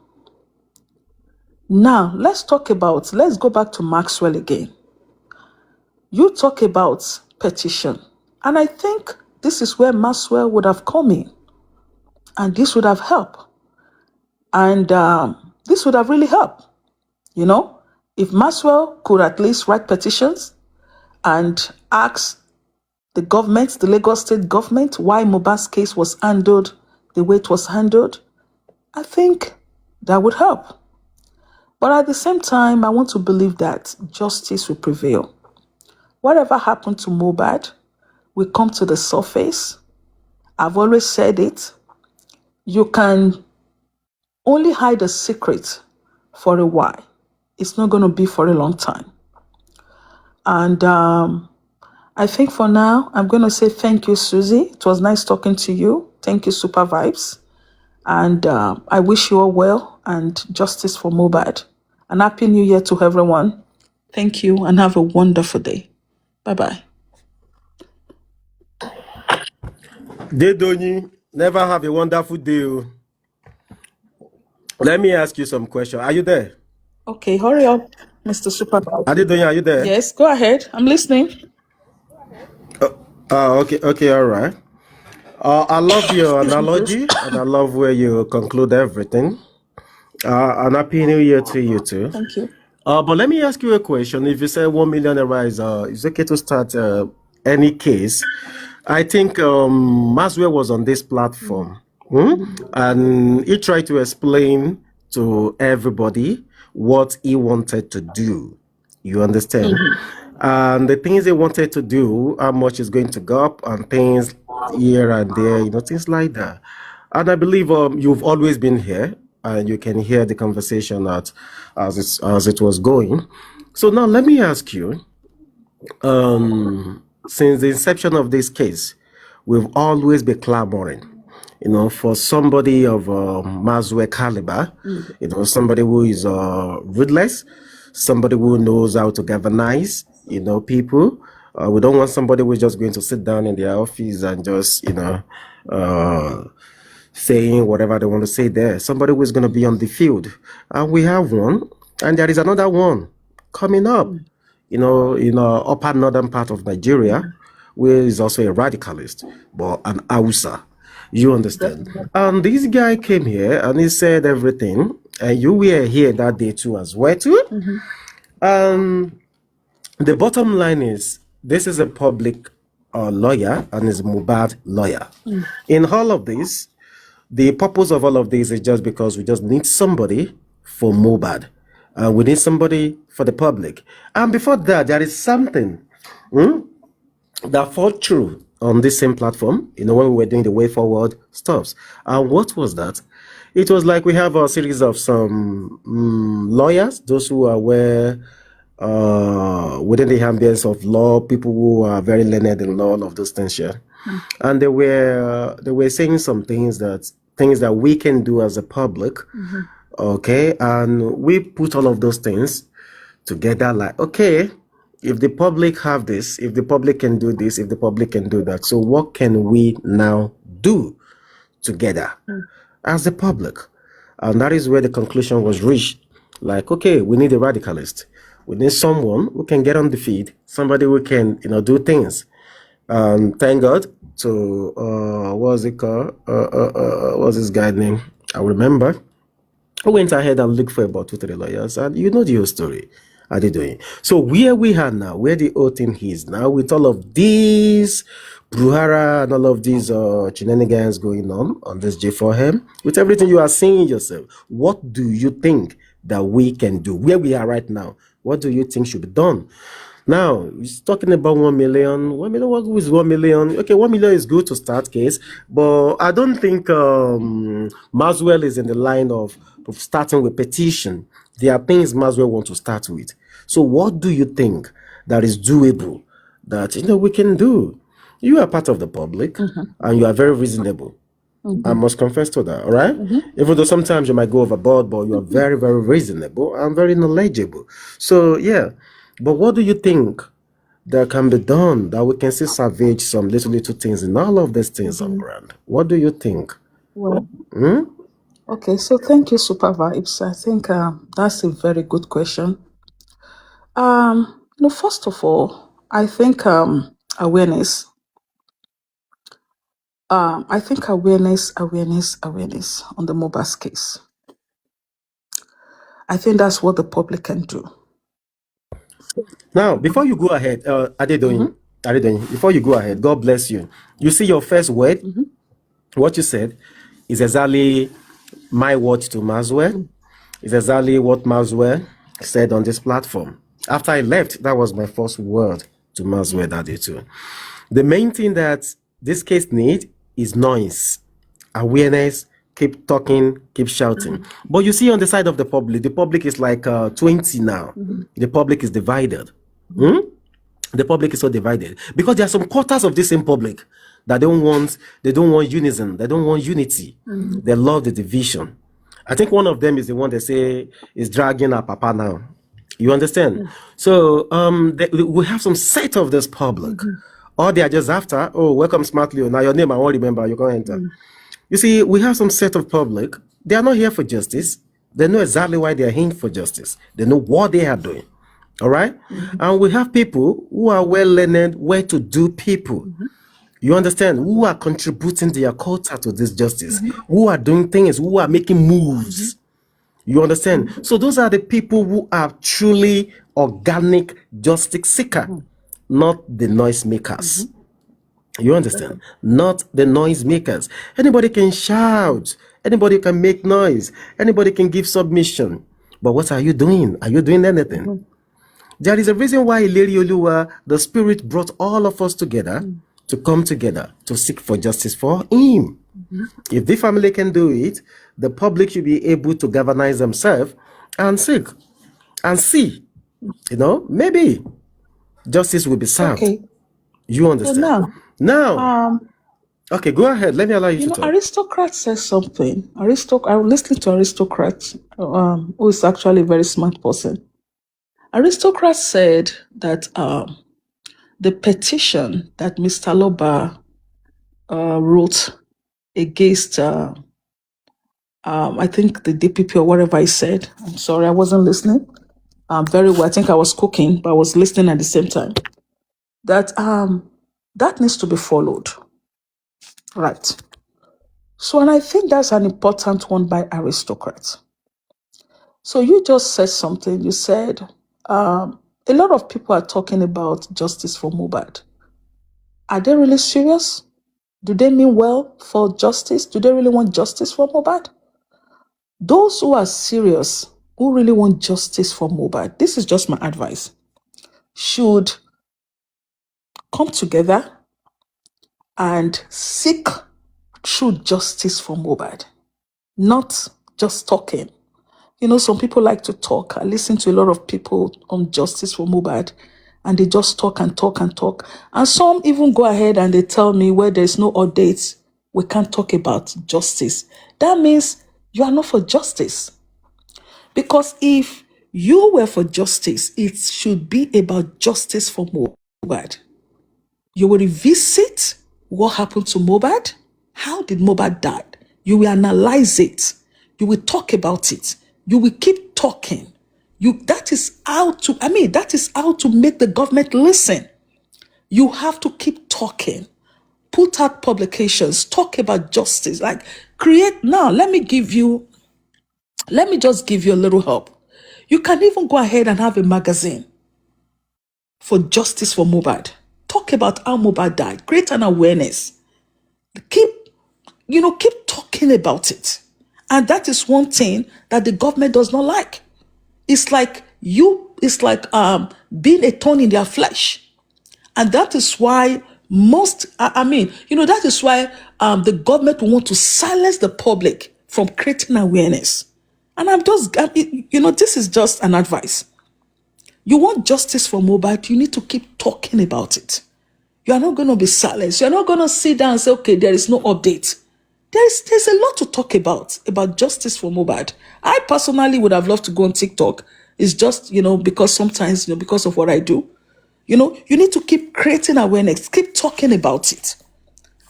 Now, let's go back to Maxwell again. You talk about petition, and I think this is where Maxwell would have come in, and this would have helped. And this would have really helped. If Maxwell could at least write petitions and ask the government, the Lagos state government, why Mohbad's case was handled the way it was handled, I think that would help. But at the same time, I want to believe that justice will prevail. whatever happened to Mohbad will come to the surface. I've always said it. You can only hide a secret for a while. It's not going to be for a long time. And I think for now, I'm going to say thank you, Susie. It was nice talking to you. Thank you, Super Vibes. And I wish you all well and justice for Mohbad. And Happy New Year to everyone. Thank you and have a wonderful day. Bye-bye. Dedoni, never have a wonderful day. Let me ask you some questions. Are you there? Okay, hurry up, Mr. Super Vibes. Dedoni, are you there? Yes, go ahead. I'm listening. Okay, all right. I love your analogy, and I love where you conclude everything. And Happy New Year to you too. Thank you. But let me ask you a question. If you say 1 million naira is okay to start any case, I think Maswell was on this platform, and he tried to explain to everybody what he wanted to do. You understand? And the things they wanted to do, how much is going to go up, and things here and there, things like that. And I believe you've always been here, and you can hear the conversation as it was going. So now let me ask you, since the inception of this case, we've always been clamoring, for somebody of Maswell caliber, somebody who is ruthless, somebody who knows how to galvanize, people. We don't want somebody who's just going to sit down in their office and just, saying whatever they want to say there. Somebody who is going to be on the field. And we have one, and there is another one coming up, in upper northern part of Nigeria, where is also a radicalist, but an Hausa. You understand? And this guy came here and he said everything, and you were here that day too as well too. The bottom line is, this is a public lawyer and is Mohbad lawyer. In all of this, the purpose of all of this is just because we just need somebody for Mohbad. We need somebody for the public. And before that, there is something that fought true on this same platform, when we were doing the way forward stuffs. And what was that? It was like we have a series of some lawyers, those who are within the ambience of law, people who are very learned in law, all of those things here. And they were saying some things that we can do as a public, okay? And we put all of those things together like, okay, if the public have this, if the public can do this, if the public can do that, so what can we now do together as the public? And that is where the conclusion was reached. Like, okay, we need a radicalist. We need someone who can get on the feed, somebody who can, do things. Thank God to, what's it called? What's this guy's name? I remember. I went ahead and looked for about 2-3 lawyers, and you know the whole story. How they doing? So where we are now, where the whole thing is now, with all of these brouhaha and all of these shenanigans going on this J4M, with everything you are seeing yourself, what do you think that we can do? Where we are right now, what do you think should be done? Now, he's talking about 1 million. 1 million, what is 1 million? Okay, 1 million is good to start case, but I don't think Maswell is in the line of starting with petition. There are things Maswell wants to start with. So what do you think that is doable, that we can do? You are part of the public, and you are very reasonable. I must confess to that, all right? Even though sometimes you might go overboard, but you are very, very reasonable and very knowledgeable. So, yeah. But what do you think that can be done, that we can still salvage some little things in all of these things on ground? What do you think? Well, okay, so thank you, Super Vibes. I think that's a very good question. First of all, I think awareness. I think awareness on the Mohbad case. I think that's what the public can do. Now, before you go ahead, Adedoyin, before you go ahead, God bless you. You see your first word, what you said, is exactly my word to Maswell. It's exactly what Maswell said on this platform. After I left, that was my first word to Maswell Daddy too. The main thing that this case needs is noise, awareness, keep talking, keep shouting. But you see on the side of the public is like 20 now. The public is divided. The public is so divided because there are some quarters of this same public that they don't want unison, they don't want unity. They love the division. I think one of them is the one they say is dragging our papa now. You understand? So we have some set of this public. Or they are just after, oh, welcome smartly. Now your name I won't remember, you can't enter. You see, we have some set of public. They are not here for justice. They know exactly why they are here for justice. They know what they are doing. All right? And we have people who are well-learned, well-to-do people. You understand? Who are contributing their quota to this justice. Who are doing things, who are making moves. You understand? So those are the people who are truly organic justice seeker, not the noise makers. You understand? Not the noise makers. Anybody can shout. Anybody can make noise. Anybody can give submission. But what are you doing? Are you doing anything? There is a reason why Ileri Oluwa, the Spirit brought all of us together to come together to seek for justice for him. If the family can do it, the public should be able to galvanize themselves and seek and see. You know, maybe justice will be served. Okay. You understand? So now, okay, go ahead. Let me allow you to talk. Aristocrat says something. I was listening to Aristocrat, who is actually a very smart person. Aristocrat said that the petition that Mr. Loba wrote against, I think the DPP or whatever he said. I'm sorry, I wasn't listening very well. I think I was cooking, but I was listening at the same time. That needs to be followed. Right. So, and I think that's an important one by Aristocrats. So you just said something. You said a lot of people are talking about justice for Mohbad. Are they really serious? Do they mean well for justice? Do they really want justice for Mohbad? Those who are serious, who really want justice for Mohbad, this is just my advice, should come together and seek true justice for Mohbad, not just talking. You know, some people like to talk. I listen to a lot of people on justice for Mohbad, and they just talk and talk and talk. And some even go ahead and they tell me where there's no updates, we can't talk about justice. That means you are not for justice. Because if you were for justice, it should be about justice for Mohbad. You will revisit what happened to Mohbad. How did Mohbad die? You will analyze it. You will talk about it. You will keep talking. That is how to make the government listen. You have to keep talking. Put out publications. Talk about justice. Like let me just give you a little help. You can even go ahead and have a magazine for justice for Mohbad. Talk about how Mohbad died. Create an awareness. Keep talking about it. And that is one thing that the government does not like. It's like being a thorn in their flesh. And that is why that is why the government will want to silence the public from creating awareness. And this is just an advice. You want justice for Mohbad, you need to keep talking about it. You are not going to be silenced. You are not going to sit down and say, okay, there is no update. There's a lot to talk about justice for Mohbad. I personally would have loved to go on TikTok. It's just, because sometimes, because of what I do, you need to keep creating awareness, keep talking about it.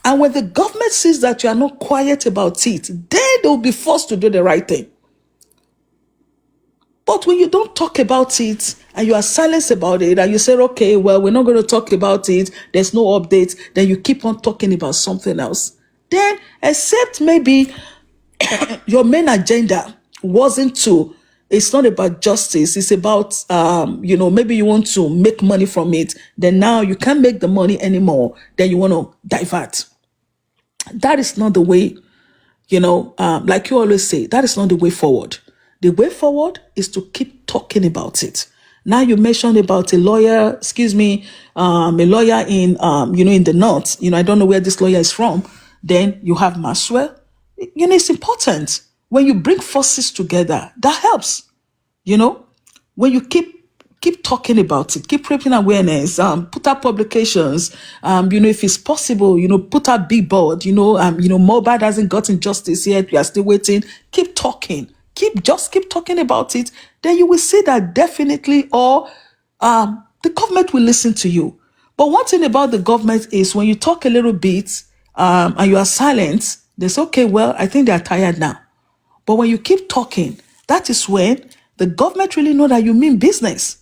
And when the government sees that you are not quiet about it, then they'll be forced to do the right thing. But when you don't talk about it and you are silent about it and you say, okay, well, we're not going to talk about it, there's no update, then you keep on talking about something else. Then, except maybe your main agenda it's not about justice, it's about, maybe you want to make money from it, then now you can't make the money anymore, then you want to divert. That is not the way, like you always say, that is not the way forward. The way forward is to keep talking about it. Now you mentioned about a lawyer, a lawyer in, in the north. I don't know where this lawyer is from. Then you have Maxwell. It's important. When you bring forces together, that helps. When you keep talking about it, keep creating awareness, put out publications, if it's possible, put out big board, Mohbad hasn't gotten justice yet, we are still waiting. Keep talking, keep talking about it. Then you will see that definitely, or the government will listen to you. But one thing about the government is when you talk a little bit and you are silent, they say, okay, well, I think they are tired now. But when you keep talking, that is when the government really know that you mean business.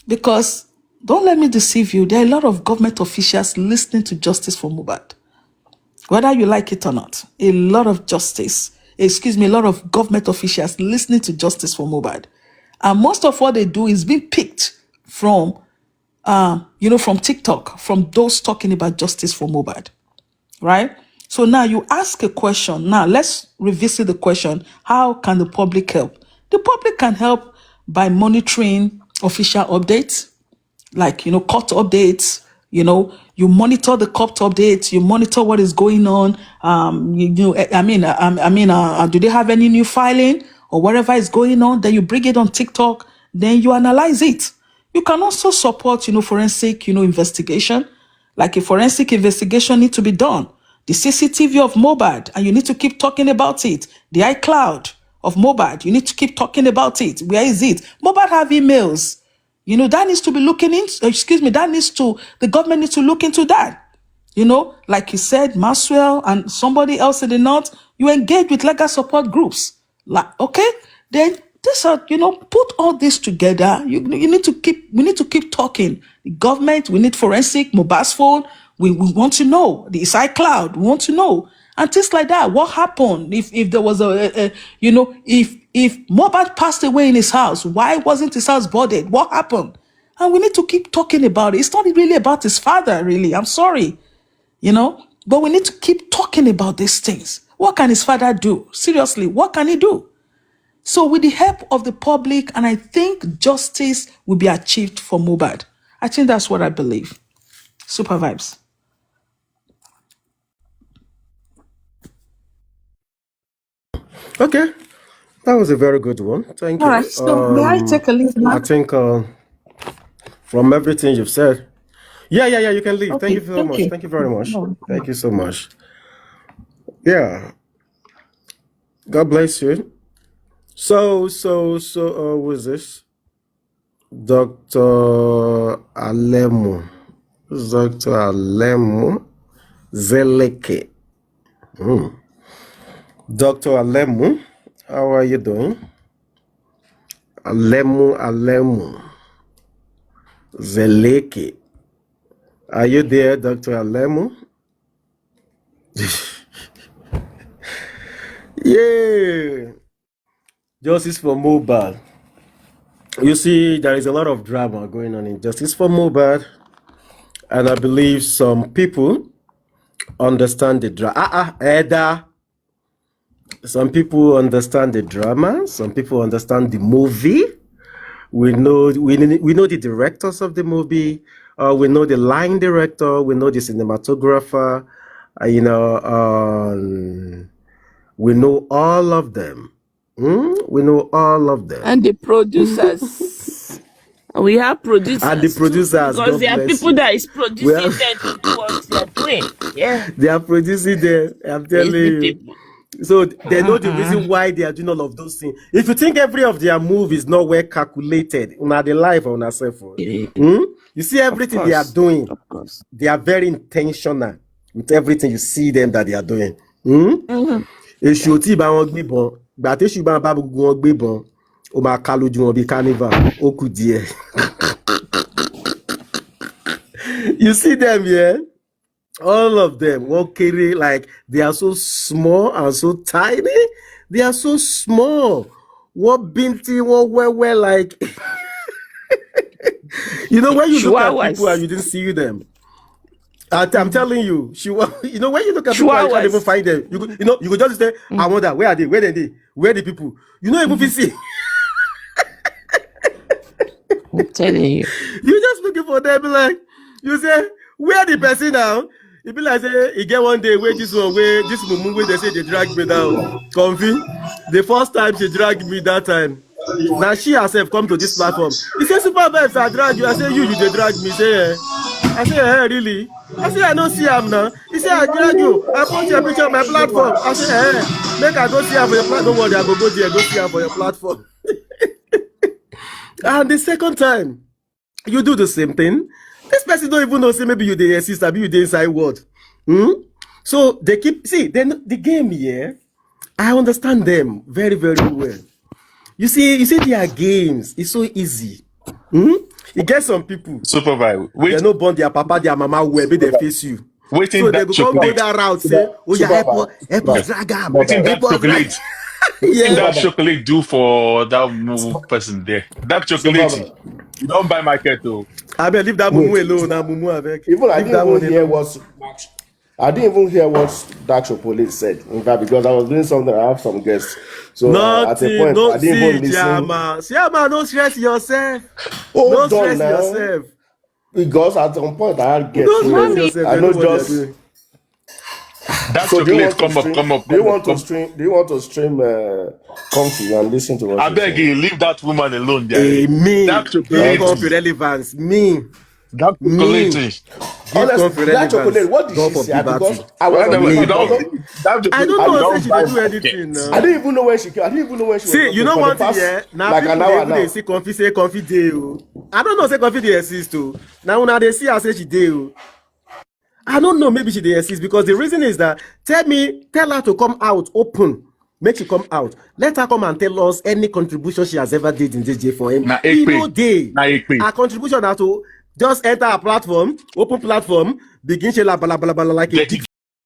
Because don't let me deceive you, there are a lot of government officials listening to Justice for Mohbad. Whether you like it or not, a lot of government officials listening to Justice for Mohbad. And most of what they do is being picked from, from TikTok, from those talking about Justice for Mohbad. Right? So now you ask a question. Now let's revisit the question. How can the public help? The public can help by monitoring official updates, like, court updates. You monitor the court updates. You monitor what is going on. Do they have any new filing or whatever is going on? Then you bring it on TikTok. Then you analyze it. You can also support, forensic, investigation. Like a forensic investigation need to be done. The CCTV of Mohbad, and you need to keep talking about it. The iCloud of Mohbad, you need to keep talking about it. Where is it? Mohbad have emails. That needs to be looking into, the government needs to look into that. Like you said, Maxwell and somebody else in the north, you engage with legal support groups. Okay? Then this are, put all this together. We need to keep talking. The government, we need forensic, Mohbad's phone. We want to know. The iCloud, we want to know. And things like that. What happened if there was if Mohbad passed away in his house, why wasn't his house boarded? What happened? And we need to keep talking about it. It's not really about his father, really. I'm sorry. But we need to keep talking about these things. What can his father do? Seriously, what can he do? So with the help of the public, and I think justice will be achieved for Mohbad. I think that's what I believe. Super vibes. Okay, that was a very good one. Thank you. All right, so may I take a leave now? I think from everything you've said, yeah, you can leave. Okay, thank you so much. Thank you very much. Thank you so much. Yeah. God bless you. So, who is this? Dr. Alemu. Dr. Alemu Zeleke. Dr. Alemu, how are you doing? Alemu Zeleke. Are you there, Dr. Alemu? Yeah. Justice for Mohbad. You see, there is a lot of drama going on in Justice for Mohbad, and I believe some people understand the drama. Some people understand the drama. Some people understand the movie. We know the directors of the movie. We know the line director. We know the cinematographer. We know all of them. We know all of them. And the producers. We have producers. And the producers. Because there are people that is producing them to do what they are doing. Yeah. They are producing them. I'm telling you. So they know the reason why they are doing all of those things. If you think every of their move is not well calculated, on the life on ourselves, you see everything they are doing. Of course. They are very intentional with everything you see them that they are doing. Èṣù tí bá wọn gbébọn, gbà tí èṣù bá gbogbo wọn gbébọn, ó máa ká lójú wọn bí carnival, ó kù díẹ̀. You see them, yeah? All of them, like they are so small and so tiny. They are so small. What binti, what where like when you look at people and you didn't see them. I'm telling you, when you look at people and you can't even find them, you could just say, I wonder, where are they? Where are they? Where are the people? You know, even see. I'm telling you. You just looking for them, like, you say, where the person now? It be like, say, you get one day, where this one, where this mumu, where they say they drag me down. Comfy. The first time she dragged me that time. Now she herself come to this platform. He say, super vibes, I drag you. I say, you they drag me. Say, I say, hey, really? I say, I don't see him now. He say, I drag you. I post your picture on my platform. I say, hey, make I go see her for your platform. Don't worry, I go there, go see her for your platform. And the second time, you do the same thing. This person don't even know, say maybe you the assist, maybe you the inside word. So they keep, see, then the game here, I understand them very, very well. You see their games, it's so easy. You get some people, Supervise. they no born their papa, their mama, wherever they face you. Waiting So they that go that route, say, oh yeah, help us drag him. Waiting that chocolate. Yeah. That chocolate do for that person there. That chocolate. You don't buy my kettle. I better leave that mumu alone. That mumu avec. Even I didn't even hear what that police said. In fact, because I was doing something, I have some guests. So at a point, I didn't even listen. Siama, don't stress yourself. Don't stress yourself. Because at some point, I had guests. I know just. That So chocolate come up. Do you want to stream Comfy and listen to what I beg you, leave that woman alone there. Hey, me. That chocolate. Comfy relevance. Me. That chocolate. Honestly, that chocolate, what did she say? Because I was I don't know if she did do anything. No. I didn't even know when she was. See, you know what? Yeah, now like people an hour they say Comfy day. I don't know say Comfy dey exist too. Now when they see her say she dey. I don't know, maybe she dey exist because the reason is that tell her to come out open. Make she come out. Let her come and tell us any contribution she has ever did in this J4M. Her contribution now to just enter a platform, open platform, begin to like a